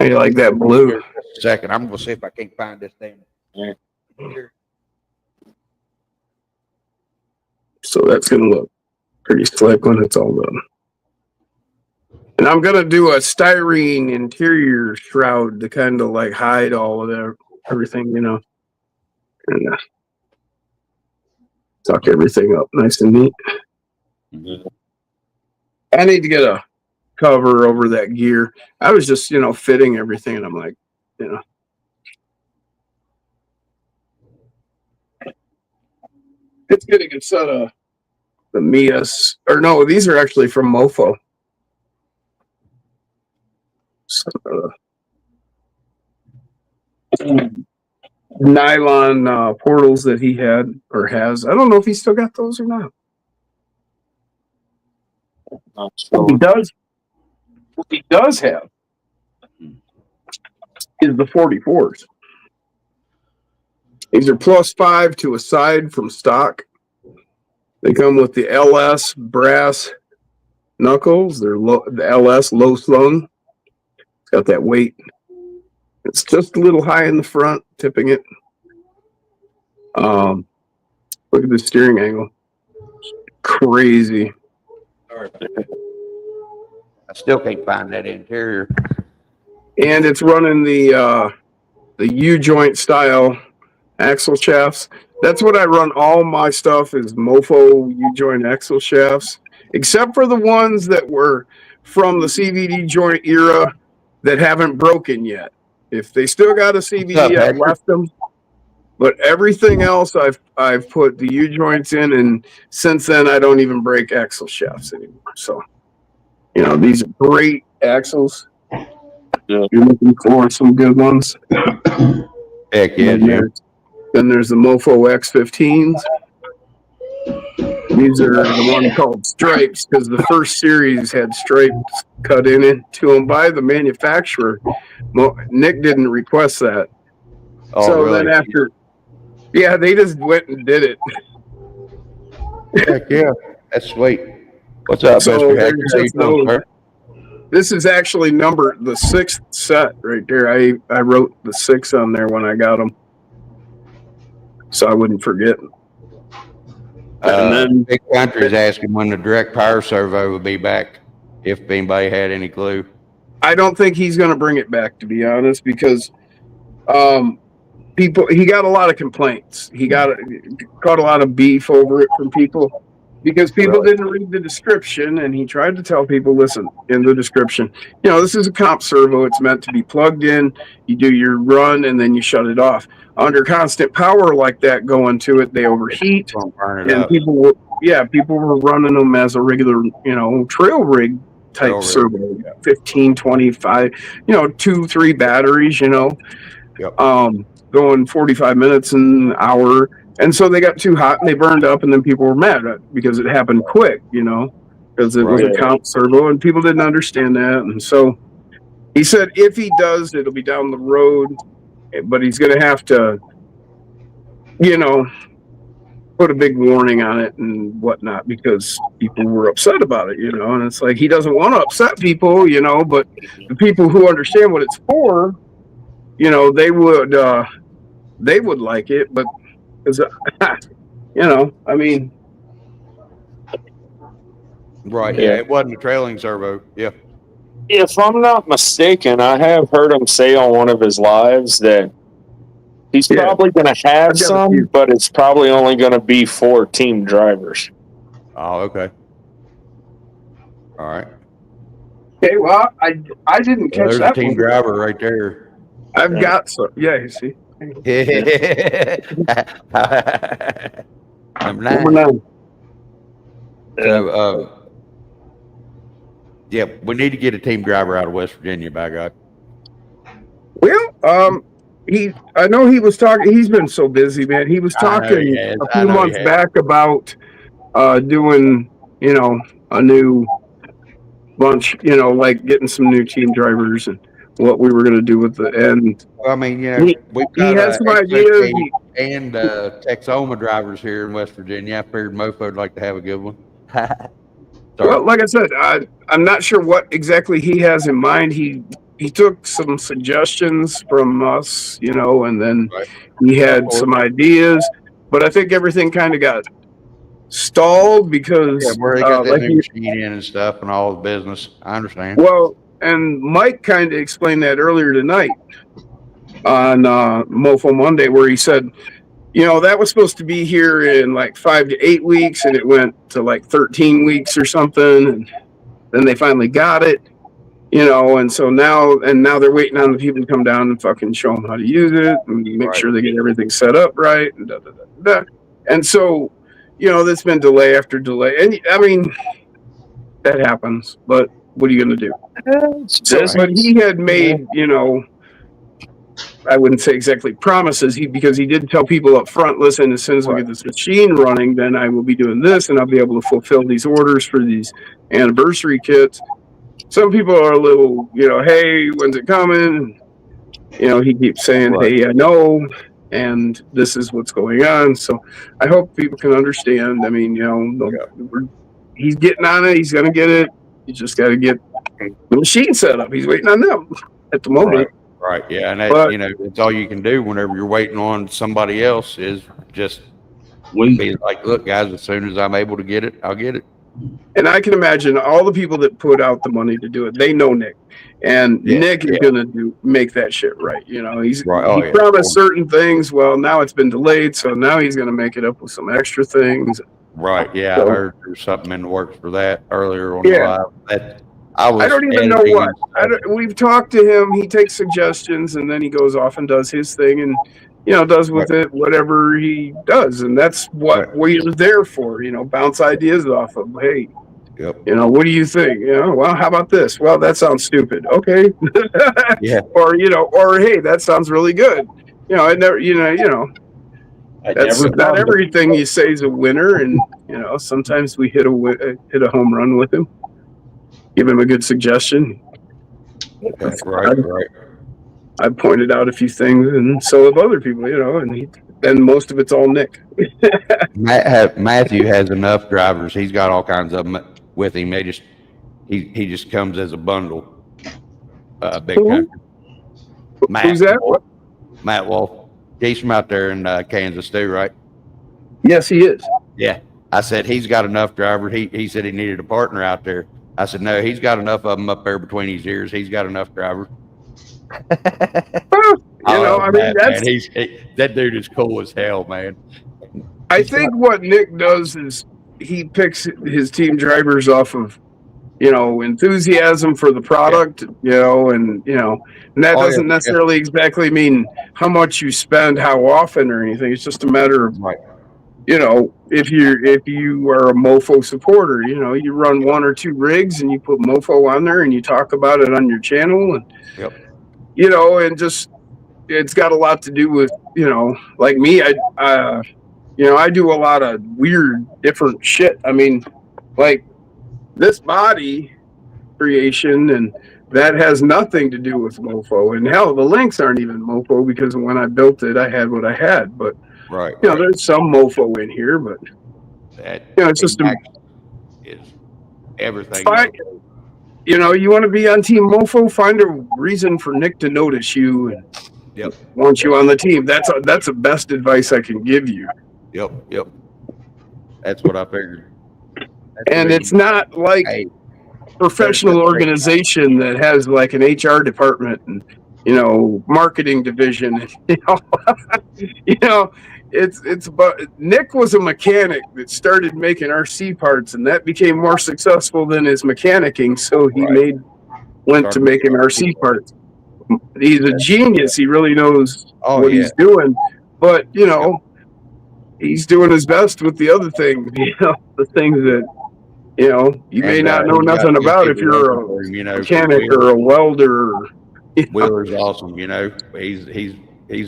I like that blue. Just a second, I'm gonna see if I can't find this thing. So that's gonna look pretty slick when it's all done. And I'm gonna do a styrene interior shroud to kind of like hide all of that, everything, and tuck everything up nice and neat. Mm-hmm. I need to get a cover over that gear. I was just, fitting everything, and I'm like, it's getting a set of the Mias, or no, these are actually from Mofo. So, nylon portals that he had or has. I don't know if he still got those or not. What he does have is the 44s. These are +5 to a side from stock. They come with the LS brass knuckles. They're the LS low slung. It's got that weight. It's just a little high in the front, tipping it. Look at the steering angle. Crazy. Sorry. I still can't find that interior. And it's running the U-joint style axle shafts. That's what I run all my stuff is Mofo U-joint axle shafts, except for the ones that were from the CVD joint era that haven't broken yet. If they still got a CVD, I've left them. But everything else, I've put the U-joints in, and since then, I don't even break axle shafts anymore. So, these are great axles. Yeah. You're looking for some good ones. Heck yeah, Jim. Then there's the Mofo X15s. These are the one called stripes because the first series had stripes cut into them by the manufacturer. Nick didn't request that. Oh, so really? Then after, yeah, they just went and did it. Heck yeah, that's sweet. What's up, So Mr. Hector? How you doing, sir? This is actually the 6th set right there. I wrote the 6 on there when I got them, so I wouldn't forget. And then Big Country's asking when the direct power servo will be back, if anybody had any clue. I don't think he's going to bring it back, to be honest, because he got a lot of complaints. He caught a lot of beef over it from people because people didn't read the description, and he tried to tell people, listen, in the description, this is a comp servo. It's meant to be plugged in. You do your run, and then you shut it off. Under constant power like that going to it, they overheat, and people were running them as a regular, trail rig type servo, 15, 25, 2-3 batteries, Yep. Going 45 minutes an hour. And so they got too hot and they burned up, and then people were mad because it happened quick, because it was a comp servo and people didn't understand that. And so he said, if he does, it'll be down the road, but he's going to have to, put a big warning on it and whatnot because people were upset about it, and it's like, he doesn't want to upset people, but the people who understand what it's for, they would like it, but because, I mean. Right, yeah, it wasn't a trailing servo, yeah. If I'm not mistaken, I have heard him say on one of his lives that He's Yeah. probably going to have I've got a some, few. but it's probably only going to be for team drivers. Oh, okay. All right. Okay, well, I didn't Well, catch there's a that team one. driver right there. I've Yeah. got some. Yeah, you see. Number Number 9. 9. So, yeah, we need to get a team driver out of West Virginia, by God. Well, I know he was talking. He's been so busy, man. He was I know he talking has. a I few know he months has. back about doing, a new bunch, like getting some new team drivers and what we were going to do with it. And Well, I mean, we've he got has some ideas. and Texoma drivers here in West Virginia. I figured Mofo would like to have a good one. Sorry. Well, like I said, I'm not sure what exactly he has in mind. He took some suggestions from us, and then Right. he had some ideas. But I think everything kind of got stalled because, Yeah, where they got that like new machine in and stuff and all the business. I understand. well, and Mike kind of explained that earlier tonight on Mofo Monday, where he said, that was supposed to be here in like 5 to 8 weeks, and it went to like 13 weeks or something, and then they finally got it, and so now they're waiting on the people to come down and fucking show them how to use it and make sure they get everything set up right, and da, da, da, da. And so, there's been delay after delay, and I mean, that happens, but what are you going to do? So, but he had made, I wouldn't say exactly promises, because he did tell people up front, listen, as soon as we get this machine running, then I will be doing this, and I'll be able to fulfill these orders for these anniversary kits. Some people are a little, hey, when's it coming? He keeps saying, hey, I know, and this is what's going on. So I hope people can understand. I mean, he's getting on it. He's going to get it. You just got to get the machine set up. He's waiting on them at the moment. Right. Yeah. And that, it's all you can do whenever you're waiting on somebody else is just be like, look, guys, as soon as I'm able to get it, I'll get it. And I can imagine all the people that put out the money to do it, they know Nick. And Nick is going to make that shit right. He promised certain things. Well, now it's been delayed. So now he's going to make it up with some extra things. Right. Yeah. So, I heard there's something in the works for that earlier on the live. I don't even know what. We've talked to him. He takes suggestions and then he goes off and does his thing and, does with it whatever he does. And that's what we're there for, bounce ideas off of. Hey, what do you think? Well, how about this? Well, that sounds stupid. Okay. Or hey, that sounds really good. Not everything you say is a winner. And, sometimes we hit a home run with him. Give him a good suggestion. Right. I pointed out a few things, and so have other people, and most of it's all Nick. Matthew has enough drivers. He's got all kinds of them with him. He just comes as a bundle. Big country. Who's that? Matt Wolf. He's from out there in Kansas too, right? Yes, he is. Yeah. I said he's got enough drivers. He said he needed a partner out there. I said, no, he's got enough of them up there between his ears. He's got enough drivers. That dude is cool as hell, man. I think what Nick does is he picks his team drivers off of, enthusiasm for the product, and that doesn't necessarily exactly mean how much you spend, how often or anything. It's just a matter of, if you are a mofo supporter, you run 1 or 2 rigs and you put mofo on there and you talk about it on your channel and, and just, it's got a lot to do with, like me, I do a lot of weird, different shit. I mean, like this body creation, and that has nothing to do with mofo. And hell, the links aren't even mofo because when I built it, I had what I had. But there's some mofo in here, but it's just is everything. You want to be on Team Mofo, find a reason for Nick to notice you and want you on the team. That's the best advice I can give you. Yep. That's what I figured. And it's not like professional organization that has like an HR department and marketing division. It's about Nick was a mechanic that started making RC parts, and that became more successful than his mechanicking. So he went to making RC parts. He's a genius. He really knows what he's doing, but he's doing his best with the other things. The things that you may not know nothing about if you're a mechanic or a welder. Wheeler's awesome. He's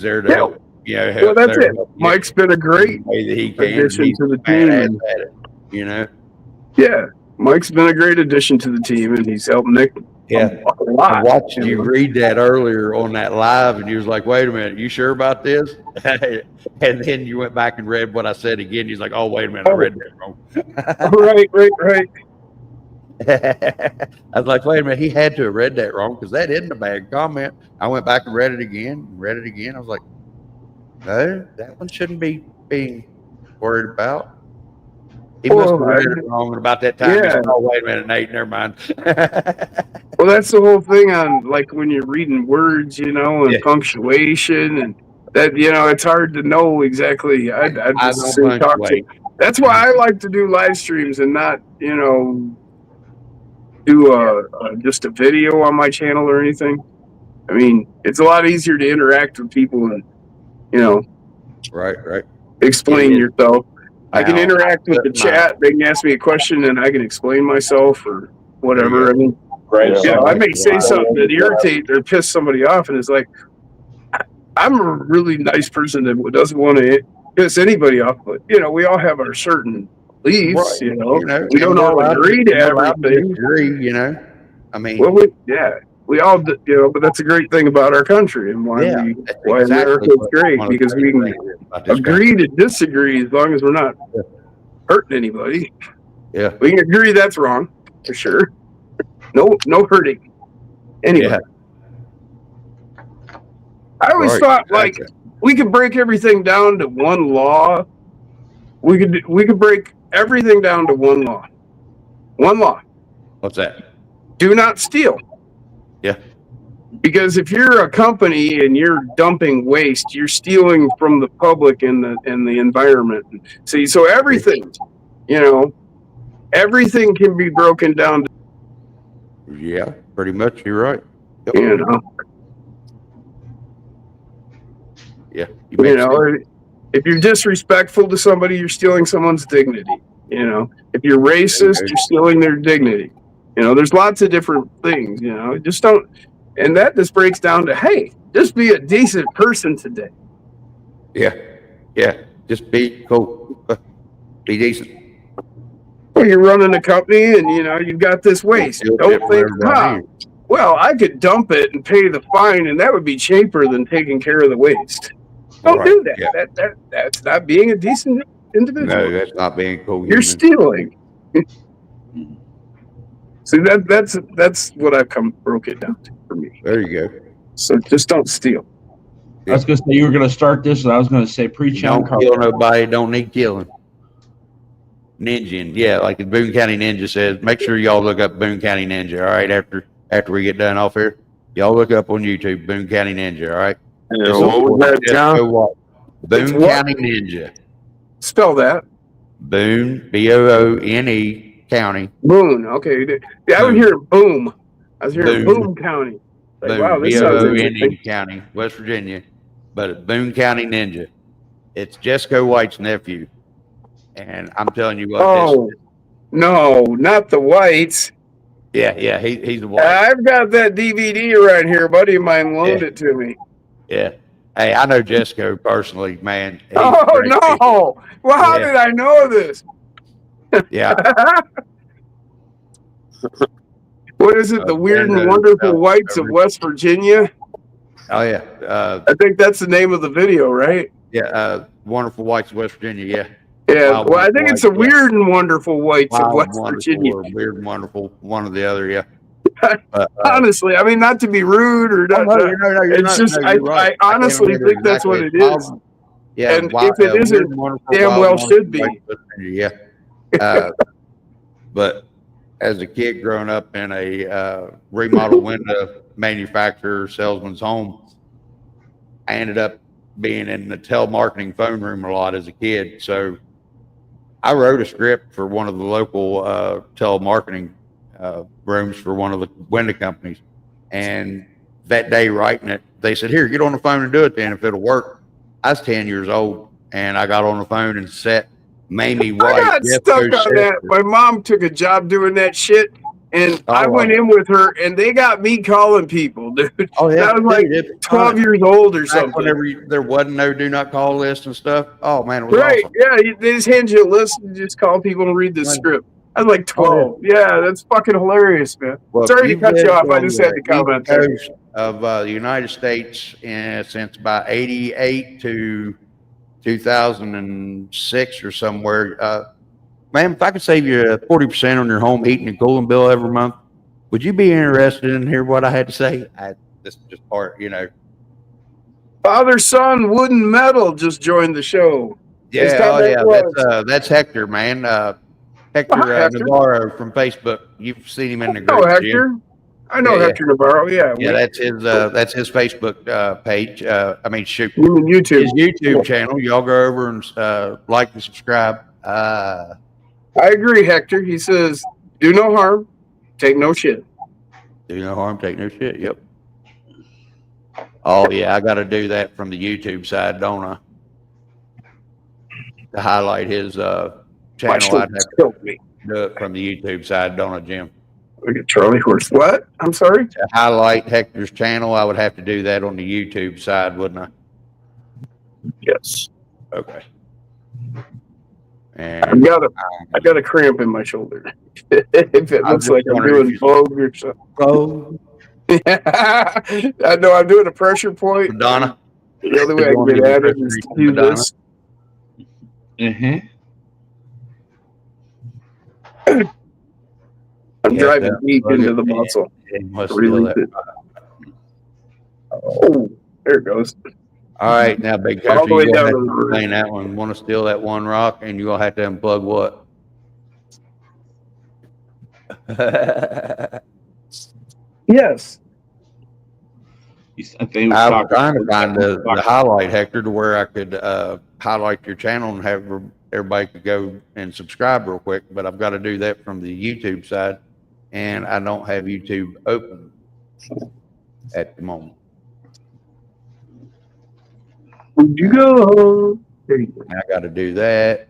there to help. Well, that's it. Mike's been a great addition to the team. Yeah, Mike's been a great addition to the team, and he's helped Nick. A lot. I watched you read that earlier on that live, and you was like, "Wait a minute, you sure about this?" And then you went back and read what I said again. He's like, "Oh, wait a minute, I read that wrong." Right. I was like, wait a minute, he had to have read that wrong because that isn't a bad comment. I went back and read it again. I was like, no, that one shouldn't be being worried about. He must have read it wrong about that time. Yeah. Oh, wait a minute, Nate, never mind. Well, that's the whole thing on like when you're reading words, and punctuation, and that it's hard to know exactly. I'd just say talk to. That's why I like to do live streams and not do just a video on my channel or anything. I mean, it's a lot easier to interact with people and right, explain yourself. I can interact with the chat. They can ask me a question and I can explain myself or whatever. I mean, I may say something that irritate or piss somebody off, and it's like, I'm a really nice person that doesn't want to piss anybody off, but we all have our certain beliefs. We don't all agree to everything. I mean, we all but that's a great thing about our country and why America is great, because we can agree to disagree as long as we're not hurting anybody. Yeah, we can agree that's wrong for sure. No hurting anyway. I always thought we could break everything down to one law. We could break everything down to one law. One law. What's that? Do not steal. Yeah. Because if you're a company and you're dumping waste, you're stealing from the public and the environment. See, so everything, everything can be broken down. Yeah, pretty much. You're right. Yep. Yeah. If you're disrespectful to somebody, you're stealing someone's dignity. If you're racist, you're stealing their dignity. There's lots of different things. Just don't. And that just breaks down to, hey, just be a decent person today. Yeah. Just be cool. Be decent. Well, you're running a company and you've got this waste. Don't think, well, I could dump it and pay the fine, and that would be cheaper than taking care of the waste. Don't do that. Yeah. That's not being a decent individual. No, that's not being cool. You're stealing. See, that's what I've broke it down to for me. There you go. So just don't steal. I was going to say you were going to start this, and I was going to say preach on. Don't kill nobody. Don't need killing. Ninja, yeah, like the Boone County Ninja says. Make sure y'all look up Boone County Ninja. All right, after we get done off here, y'all look up on YouTube Boone County Ninja. All right. Yeah, what was that, John? Boone County Ninja. Spell that. Boone, Boone, County. Boone. Okay. Yeah, I was hearing boom. I was hearing Boone County. Like, Boone, wow, this sounds interesting. County, West Virginia, but it's Boone County Ninja. It's Jesco White's nephew, and I'm telling you what. Oh, no, not the Whites. Yeah, he's the White. I've got that DVD right here. A buddy of mine loaned it to me. Yeah. Hey, I know Jesco personally, man. Oh no! Well, how did I know this? Yeah. What is it? The Weird and Wonderful Whites of West Virginia? Oh yeah. I think that's the name of the video, right? Yeah. Wonderful Whites of West Virginia. Yeah. Yeah. Well, I think it's the Weird and Wonderful Whites of West Virginia. Weird and Wonderful, one or the other. Yeah. Honestly, I mean, not to be rude or not. It's just, I honestly think that's what it is. Yeah. And if it isn't, damn well should be. Yeah. But as a kid growing up in a remodel window manufacturer salesman's home, I ended up being in the telemarketing phone room a lot as a kid. So I wrote a script for one of the local telemarketing rooms for one of the window companies. And that day writing it, they said, here, get on the phone and do it then if it'll work. I was 10 years old and I got on the phone and set Mamie White. I got stuck on that. My mom took a job doing that shit, and I went in with her, and they got me calling people, dude. Oh, yeah. I was like 12 years old or something. Whenever there wasn't no do not call list and stuff. Oh, man, it was awesome. Yeah, they just hand you a list and just call people and read the script. I was like 12. Oh, yeah, that's fucking hilarious, man. Well, Sorry to cut you off. I just had to comment there. Of the United States since about 88 to 2006 or somewhere. Ma'am, if I could save you 40% on your home heating and cooling bill every month, would you be interested in hear what I had to say? This is just part, you know. Father, son, wood and metal just joined the show. Yeah, that's Hector, man. Hector Navarro from Facebook. You've seen him in the group. Hector. I know Hector Navarro. Yeah, that's his Facebook page. YouTube. His YouTube channel. Y'all go over and like and subscribe. I agree, Hector. He says, "Do no harm, take no shit." Do no harm, take no shit. Yep. Oh yeah, I got to do that from the YouTube side, don't I? To highlight his channel, I'd have to do it from the YouTube side, don't I, Jim? Look at Charlie Horse. What? I'm sorry? To highlight Hector's channel, I would have to do that on the YouTube side, wouldn't I? Yes. Okay. And I got a cramp in my shoulder. If it looks like I'm doing Vogue or something. Vogue? I know I'm doing a pressure point. Madonna. The other way I can get at it is to do this. Mm-hmm. I'm driving deep into the muscle. Release it. Oh, there it goes. All right, now big country, all the way you down have to the to roof. explain that one. Want to steal that one rock, and you're gonna have to unplug what? Yes. I think I was trying to find the highlight, Hector, to where I could highlight your channel and have everybody could go and subscribe real quick. But I've got to do that from the YouTube side, and I don't have YouTube open at the moment. Where'd you go? There you go. I got to do that.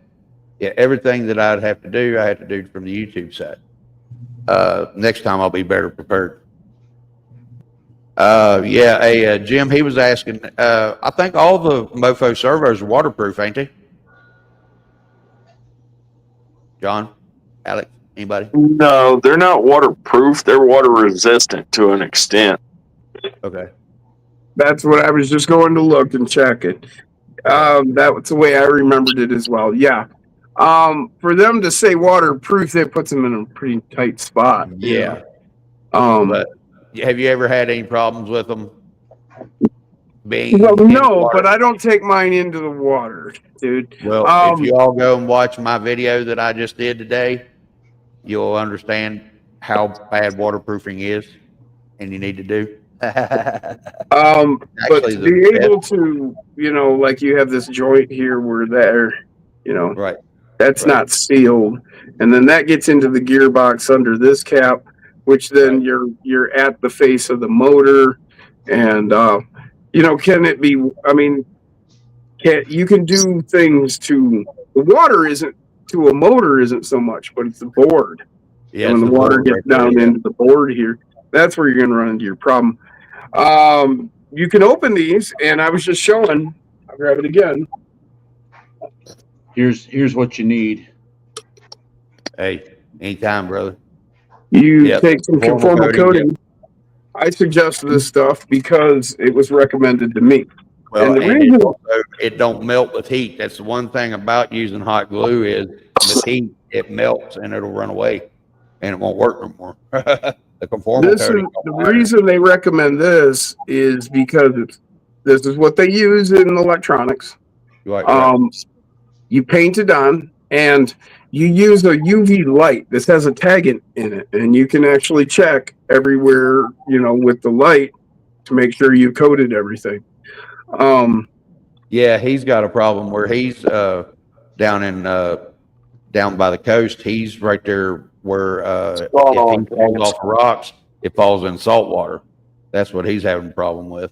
Yeah, everything that I'd have to do, I have to do from the YouTube side. Next time I'll be better prepared. Jim, he was asking, I think all the mofo servos are waterproof, ain't they? John, Alex, anybody? No, they're not waterproof. They're water resistant to an extent. Okay. That's what I was just going to look and check it. That was the way I remembered it as well. Yeah. For them to say waterproof, that puts them in a pretty tight spot. Yeah. But have you ever had any problems with them? No, but I don't take mine into the water, dude. Well, if you all go and watch my video that I just did today, you'll understand how bad waterproofing is, and you need to do. But to be able to, like you have this joint here where right, that's not sealed, and then that gets into the gearbox under this cap, which then you're at the face of the motor, and can it be? I mean, you can do things to the water isn't to a motor isn't so much, but it's the board. Yeah, when the water gets down into the board here, that's where you're going to run into your problem. You can open these, and I was just showing. I'll grab it again. Here's what you need. Hey, anytime, brother. You take some conformal coating. I suggest this stuff because it was recommended to me. Well, it don't melt with heat. That's the one thing about using hot glue is with heat, it melts and it'll run away, and it won't work no more. The conformal coating. The reason they recommend this is because this is what they use in electronics. Right. You paint it on, and you use a UV light. This has a tag in it, and you can actually check everywhere, with the light to make sure you coated everything. Yeah, he's got a problem where he's down in down by the coast. He's right there where if he falls off the rocks, it falls in salt water. That's what he's having a problem with.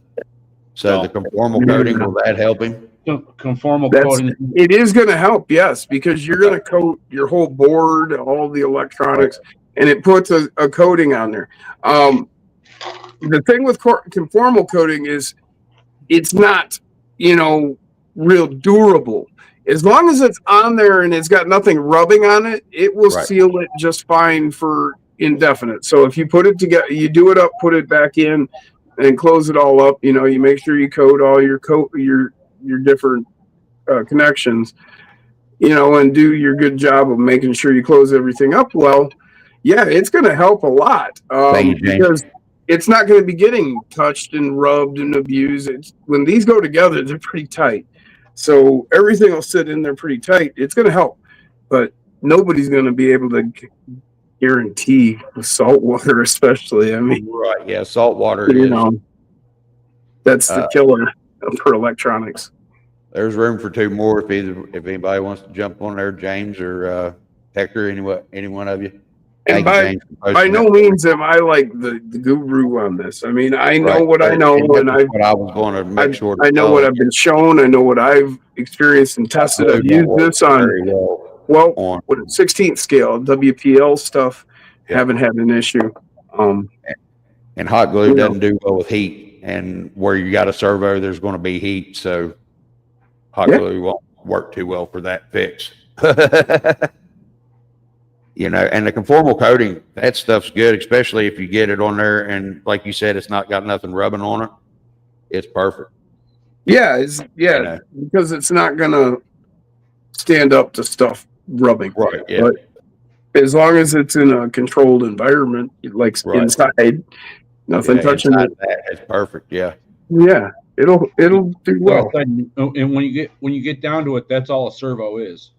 So the conformal coating, will that help him? Conformal coating. It is going to help, yes, because you're going to coat your whole board, all the electronics, and it puts a coating on there. The thing with conformal coating is it's not, real durable. As long as it's on there and it's got nothing rubbing on it, it will seal it just fine for indefinite. So if you put it together, you do it up, put it back in, and close it all up. You make sure you coat all your different connections, and do your good job of making sure you close everything up well. Yeah, it's going to help a lot because it's not going to be getting touched and rubbed and abused. When these go together, they're pretty tight. So everything will sit in there pretty tight. It's going to help, but nobody's going to be able to guarantee with salt water, especially. I mean, yeah, salt water is. That's the killer for electronics. There's room for two more if anybody wants to jump on there, James or Hector, any one of you. And by no means am I like the guru on this. I mean, I know what I know, and what I was going to make sure. I know what I've been shown. I know what I've experienced and tested. I've used this on 16th scale WPL stuff. Haven't had an issue. And hot glue doesn't do well with heat, and where you got a servo, there's going to be heat, so hot glue won't work too well for that fix. And the conformal coating, that stuff's good, especially if you get it on there and, like you said, it's not got nothing rubbing on it. It's perfect. Yeah, because it's not gonna stand up to stuff rubbing. Right. Yeah. But as long as it's in a controlled environment, like inside, nothing touching it. It's perfect. Yeah. Yeah, it'll do well. And when you get down to it, that's all a servo is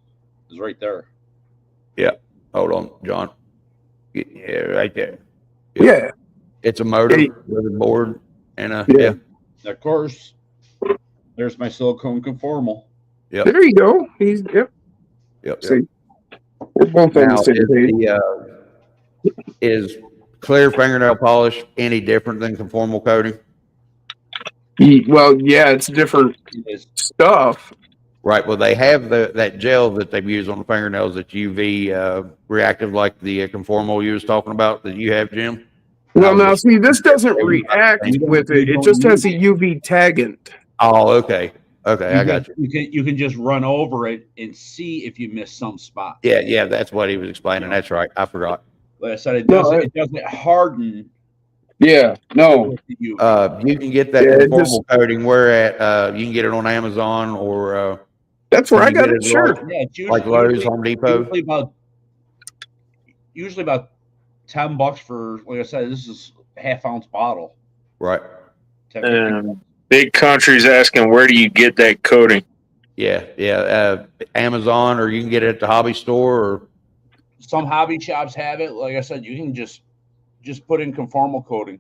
right there. Yeah. Hold on, John. Yeah, right there. Yeah. It's a motor with a board and Of course, there's my silicone conformal. Yeah. There you go. Yep. See, we're both on the same page. Is clear fingernail polish any different than conformal coating? Well, yeah, it's different stuff. Right. Well, they have that gel that they've used on the fingernails that's UV reactive, like the conformal you was talking about that you have, Jim. Well, now see, this doesn't react with it. It just has a UV taggant. Oh, okay. Okay, I got you. You can just run over it and see if you miss some spot. Yeah, that's what he was explaining. That's right. I forgot. Like I said, it doesn't harden. Yeah, no. You can get that conformal coating where you can get it on Amazon or that's where I got it. Sure. Yeah, it's like Lowe's, Home Depot. Usually about $10 for, like I said, this is a half-ounce bottle. Right. And Big Country's asking, where do you get that coating? Yeah. Amazon, or you can get it at the hobby store, or some hobby shops have it. Like I said, you can just put in conformal coating,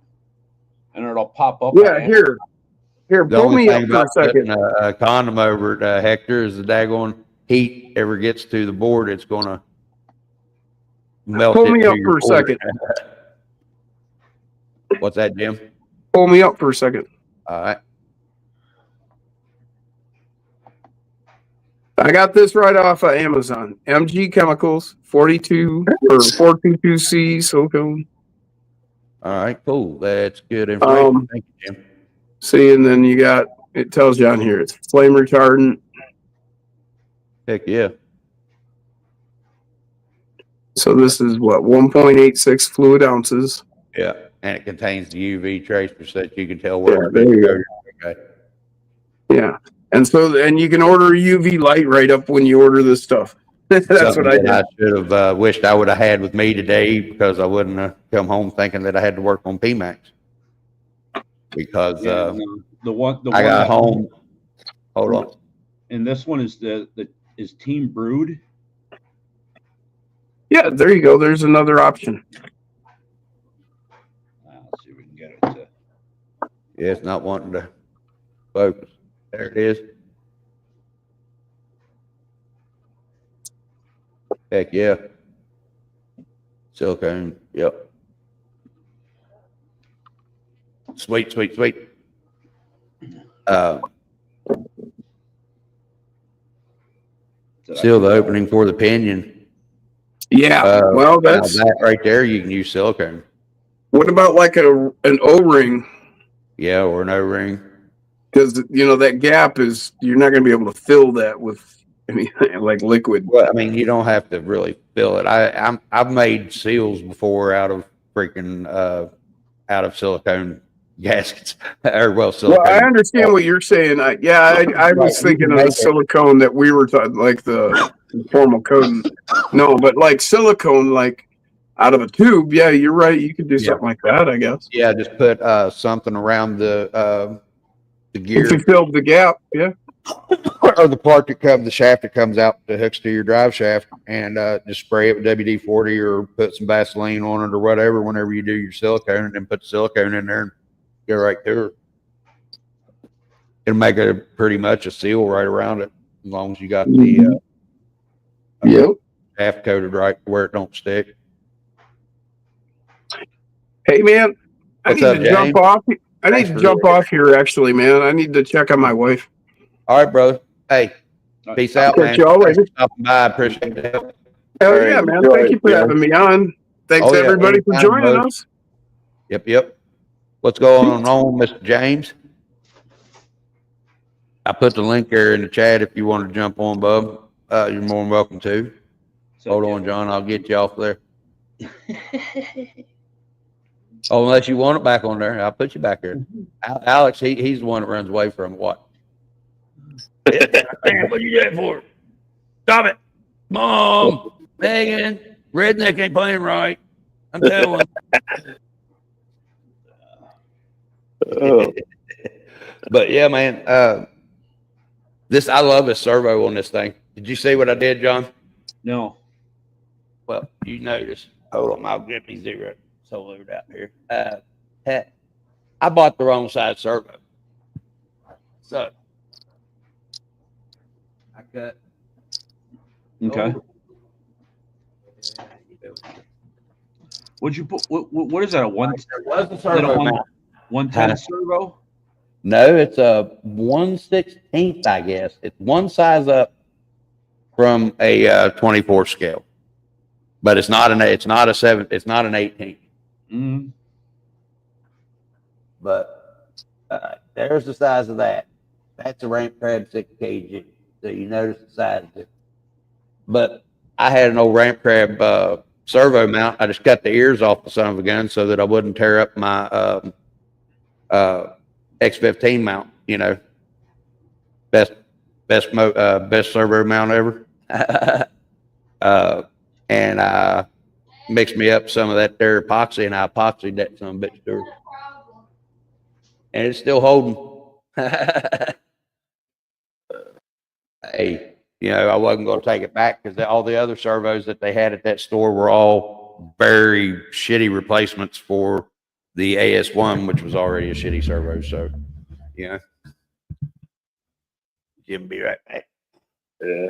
and it'll pop up. Yeah, here, pull me up for a second. A condom over it, Hector, is the daggone heat ever gets to the board, it's going to melt. Pull me up for a second. What's that, Jim? Pull me up for a second. All right. I got this right off of Amazon. MG Chemicals, 42 or 422C silicone. All right, cool. That's good information. Thank you, Jim. See, and then it tells you on here, it's flame retardant. Heck yeah. So this is what, 1.86 fluid ounces. Yeah, and it contains the UV tracer so that you can tell where there you go. Okay. Yeah, and you can order a UV light right up when you order this stuff. That's something what I did. I should have wished I would have had with me today, because I wouldn't have come home thinking that I had to work on PIMAx. Because the one I got home. Hold on. And this one is is Team Brood. Yeah, there you go. There's another option. Let's see if we can get it to. Yeah, it's not wanting to focus. There it is. Heck yeah. Silicone. Yep. Sweet, sweet, sweet. Seal the opening for the pinion. Yeah. Well, Now that's that right there. You can use silicone. what about like an O-ring? Yeah, or an O-ring. Because you know that gap is you're not going to be able to fill that with anything like liquid. Well, I mean, you don't have to really fill it. I've made seals before out of freaking out of silicone gaskets or well silicone. Well, I understand what you're saying. I was thinking of the silicone that we were talking, like the formal coating. No, but like silicone, like out of a tube. Yeah, you're right. You could do something like that, I guess. Yeah, just put something around the gear. If you filled the gap, yeah. Or the part that comes, the shaft that comes out that hooks to your drive shaft, and just spray it with WD-40 or put some Vaseline on it or whatever whenever you do your silicone, and then put the silicone in there and go right through. It'll make it pretty much a seal right around it, as long as you got the shaft coated right where it don't stick. Hey man, I What's need up, to James? jump off. I need to jump off here, actually, man. I need to check on my wife. All right, brother. Hey, peace out, man. Catch y'all later. Thanks for stopping by. I appreciate the help. Hell All yeah, right, man. enjoy Thank you it, for yeah. having me on. Thanks Oh, yeah, everybody for anytime, joining bud. us. Yep. What's going on, Mr. James? I put the link there in the chat if you want to jump on, bub. You're more than welcome to. Hold on, John. I'll get you off there. Oh, unless you want it back on there, I'll put you back there. Alex, he's the one that runs away from what? Damn, what you doing for? Stop it. Mom, Megan, Redneck ain't playing right. I'm telling. But yeah, man, I love this servo on this thing. Did you see what I did, John? No. Well, you notice. Hold on, I'll get me zero soloed out here. I bought the wrong size servo. So I cut. Okay. What'd you put? What is that? A one? What's the servo? 110 servo? No, it's a 1/16, I guess. It's one size up from a 24 scale, but it's not an 7. It's not an 18. Mm-hmm. But there's the size of that. That's a ramp crab 6 kg. So you notice the size of it. But I had an old ramp crab servo mount. I just cut the ears off the son of a gun so that I wouldn't tear up my X15 mount. You know, best servo mount ever. And I mixed me up some of that there epoxy, and I epoxied that son of a bitch to her. And it's still holding. Hey, you know, I wasn't going to take it back because all the other servos that they had at that store were all very shitty replacements for the AS1, which was already a shitty servo. So, you know, Jim, be right back. Yeah.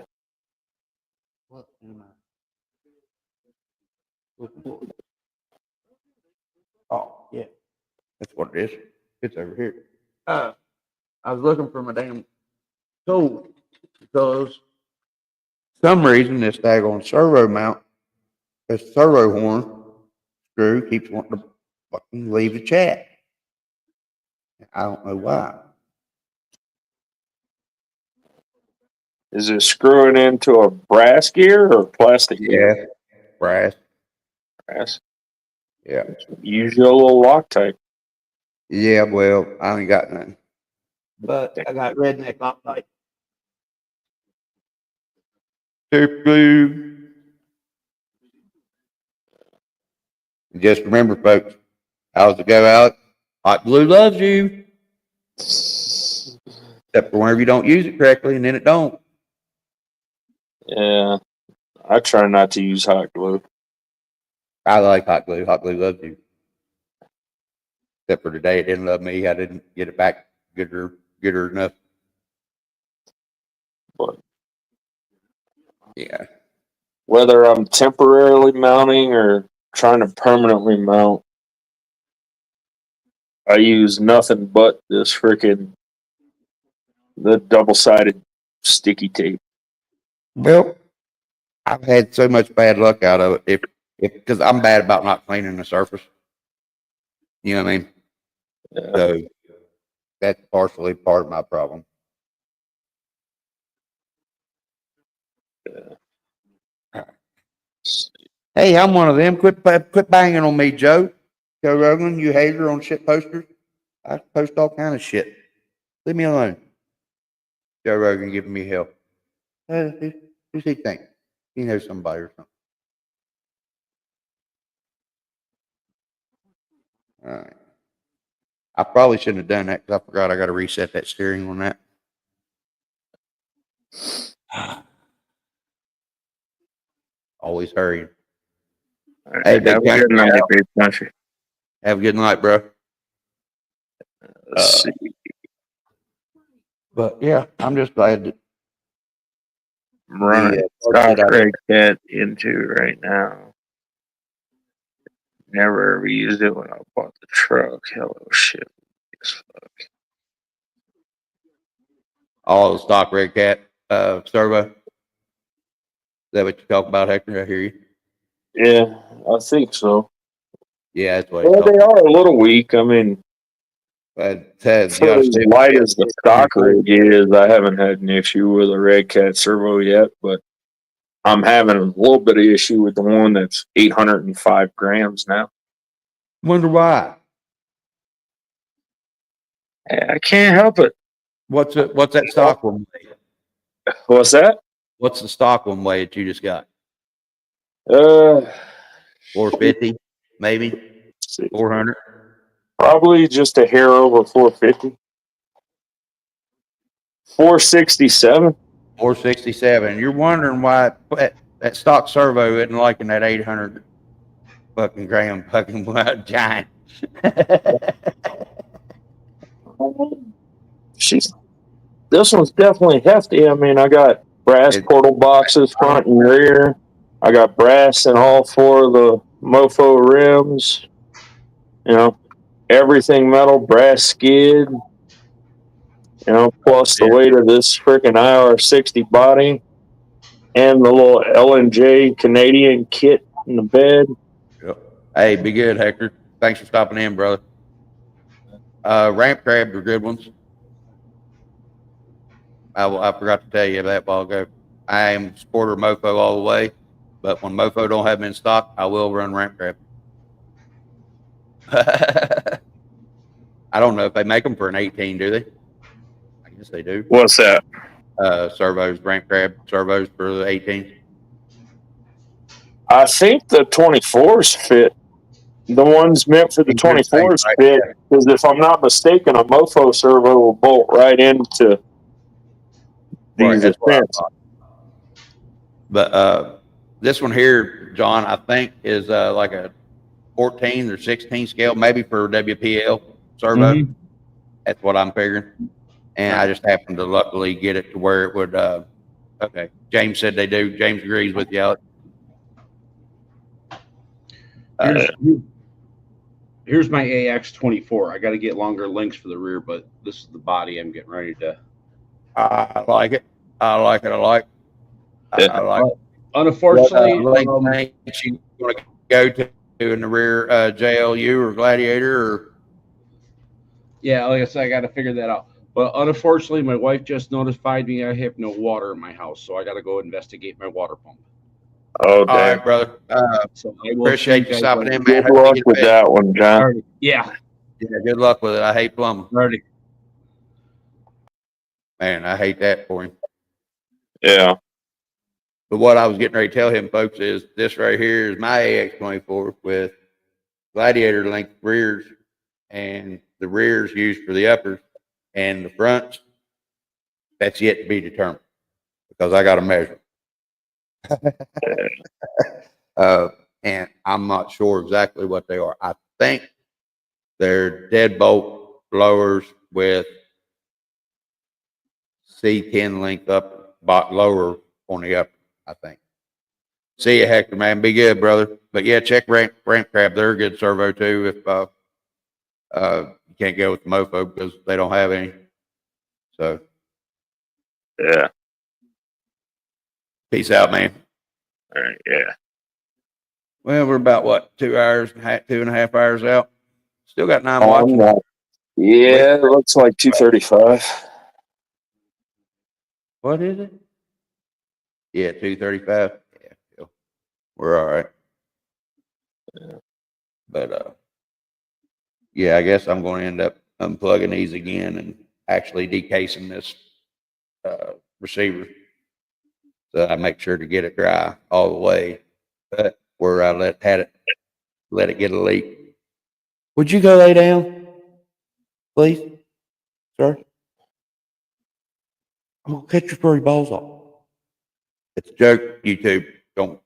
What am I? Oh, yeah. That's what it is. It's over here. I was looking for my damn tool because for some reason this daggone servo mount, this servo horn screw keeps wanting to fucking leave the chat. I don't know why. Is it screwing into a brass gear or plastic gear? Yeah, brass. Brass. Yeah. Use your little Loctite. Yeah, well, I ain't got none. But I got redneck Loctite. Super glue. Just remember, folks, how's it go, Alex? Hot glue loves you. Except for whenever you don't use it correctly, and then it don't. Yeah. I try not to use hot glue. I like hot glue. Hot glue loves you. Except for today, it didn't love me. I didn't get it back gooder enough. But Yeah. whether I'm temporarily mounting or trying to permanently mount, I use nothing but this freaking the double-sided sticky tape. Well, I've had so much bad luck out of it. If because I'm bad about not cleaning the surface. You know what I mean? Yeah. So that's partially part of my problem. Hey, I'm one of them. Quit banging on me, Joe. Joe Rogan, you hater on shit posters. I post all kind of shit. Leave me alone. Joe Rogan giving me hell. Who's he think? He knows somebody or something. All right. I probably shouldn't have done that because I forgot I got to reset that steering on that. Always hurrying. Hey, big have a good night, big country. Have a good night, bro. Let's see. But yeah, I'm just glad that I'm running the stock rig cat into right now. Never ever used it when I bought the truck. Hello, shit. all the stock red cat servo. Is that what you talk about, Hector? I hear you. Yeah, I think so. Yeah, that's what Well, they are a little weak. I mean, But Ted, for as light as the stock rig is, I haven't had an issue with a red cat servo yet, but I'm having a little bit of issue with the one that's 805 grams now. Wonder why? I can't help it. What's that stock one weigh? What's that? What's the stock one weigh that you just got? 450, maybe 400. Probably just a hair over 450. 467. 467. You're wondering why that stock servo isn't liking that 800 fucking gram fucking giant. This one's definitely hefty. I mean, I got brass portal boxes front and rear. I got brass in all four of the mofo rims. You know, everything metal, brass skid. You know, plus the weight of this freaking IR60 body and the little L&J Canadian kit in the bed. Yep. Hey, be good, Hector. Thanks for stopping in, brother. Ramp crabs are good ones. I forgot to tell you that while ago. I am supporter of mofo all the way, but when mofo don't have them in stock, I will run ramp crab. I don't know if they make them for an 18, do they? I guess they do. What's that? Servos, ramp crab servos for the 18. I think the 24s fit. The ones meant for the 24s fit, because if I'm not mistaken, a mofo servo will bolt right into these fence. But this one here, John, I think is like a 14 or 16 scale, maybe for WPL servo. Mm-hmm. That's what I'm figuring. And I just happened to luckily get it to where it would. Okay, James said they do. James agrees with you, Alex. Here's my AX24. I got to get longer links for the rear, but this is the body I'm getting ready to. I like it. I like it. I like. I like. Unfortunately, what you want to go to in the rear, JLU or Gladiator or? Yeah, like I said, I got to figure that out. But unfortunately, my wife just notified me I have no water in my house, so I got to go investigate my water pump. Oh, all right, brother. So I will Appreciate you stopping in, man. Good luck with that one, John. Alrighty. Yeah. Yeah, good luck with it. I hate plumbing. Alrighty. Man, I hate that for him. Yeah. But what I was getting ready to tell him, folks, is this right here is my AX24 with Gladiator length rears, and the rears used for the uppers, and the fronts, that's yet to be determined because I got to measure. and I'm not sure exactly what they are. I think they're deadbolt blowers with C10 length up, lower on the upper, I think. See you, Hector, man. Be good, brother. But yeah, check Ramp Crab. They're a good servo too. If you can't go with the mofo because they don't have any. So Yeah. peace out, man. All right. Yeah. Well, we're about what 2.5 hours out. Still got 9 I'm watches. not. Yeah, it looks like 235. What is it? Yeah, 235. Yeah, we're all right. But yeah, I guess I'm going to end up unplugging these again and actually decasing this receiver, so I make sure to get it dry all the way. But where I let it get a leak. Would you go lay down, please, sir? I'm gonna cut your furry balls off. It's a joke, YouTube. Don't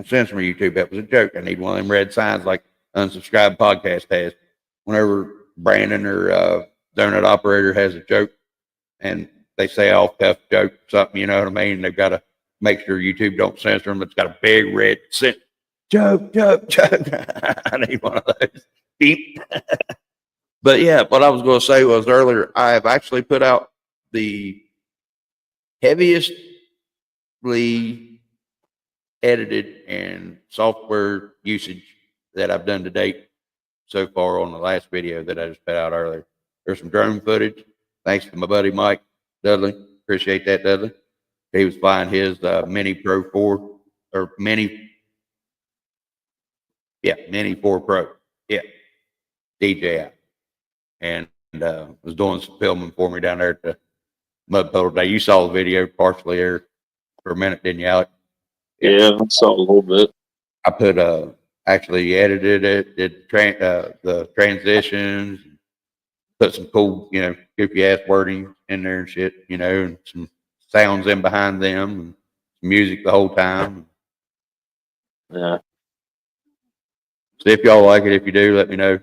censor me, YouTube. That was a joke. I need one of them red signs like unsubscribed podcast has. Whenever Brandon or Donut Operator has a joke and they say off cuff joke, something, you know what I mean? They've got to make sure YouTube don't censor them. It's got a big red joke. I need one of those. Beep. But yeah, what I was going to say was earlier, I have actually put out the heaviestly edited and software usage that I've done to date so far on the last video that I just put out earlier. There's some drone footage. Thanks to my buddy Mike Dudley. Appreciate that, Dudley. He was flying his Mini Pro 4 or Mini 4 Pro. Yeah, DJI. And was doing some filming for me down there at the Mud Puddle Day. You saw the video partially there for a minute, didn't you, Alex? Yeah, I saw a little bit. I put actually edited it, did the transitions, put some cool, goofy ass wording in there and shit, and some sounds in behind them and some music the whole time. Yeah. See if y'all like it. If you do, let me know.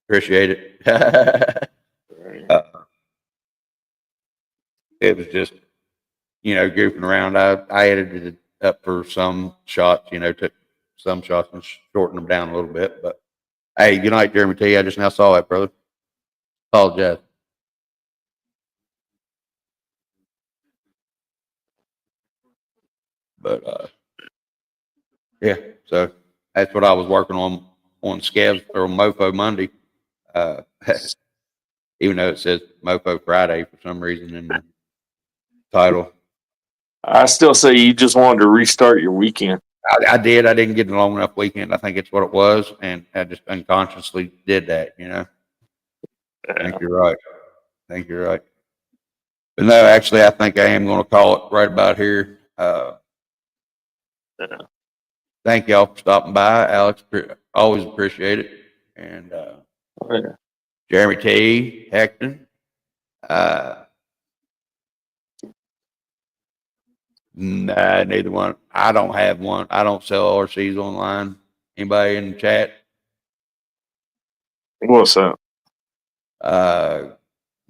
Appreciate it. It was just, goofing around. I edited it up for some shots, took some shots and shortened them down a little bit. But hey, good night, Jeremy T. I just now saw that, brother. Apologize. But yeah, so that's what I was working on Scavs or Mofo Monday. Even though it says Mofo Friday for some reason in the title. I still say you just wanted to restart your weekend. I did. I didn't get a long enough weekend. I think it's what it was, and I just unconsciously did that. I think you're right. But no, actually, I think I am going to call it right about here. Thank y'all for stopping by, Alex. Always appreciate it. And Jeremy T, Hector. Nah, neither one. I don't have one. I don't sell RCs online. Anybody in the chat? What's that?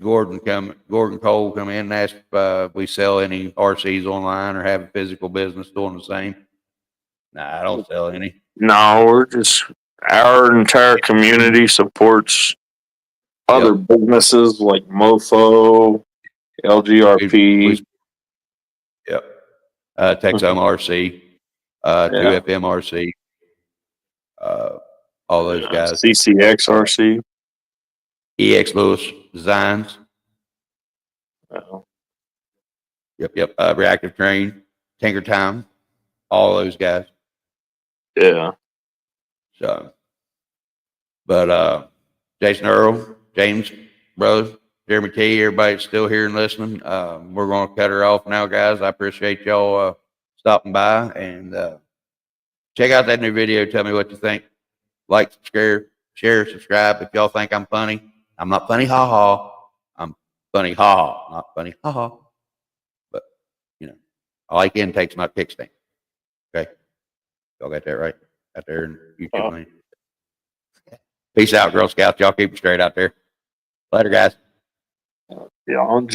Gordon Cole come in and ask if we sell any RCs online or have a physical business doing the same. Nah, I don't sell any. No, we're just our entire community supports other businesses like Mofo, LGRP. Yep. Texome RC, 2FM RC, all those guys. CCXRC. EX Lewis Designs. Yep. Reactive Train, Tinker Time, all those guys. Yeah. So, but Jason Earl, James, brothers, Jeremy T, everybody's still here and listening. We're going to cut her off now, guys. I appreciate y'all stopping by and check out that new video. Tell me what you think. Like, share, subscribe. If y'all think I'm funny, I'm not funny, ha ha. I'm funny, ha ha, not funny, ha ha. But I like intakes, not kickstand. Okay, y'all got that right. out there in YouTube land. Peace out, Girl Scouts. Y'all keep it straight out there. Later, guys. Yeah, on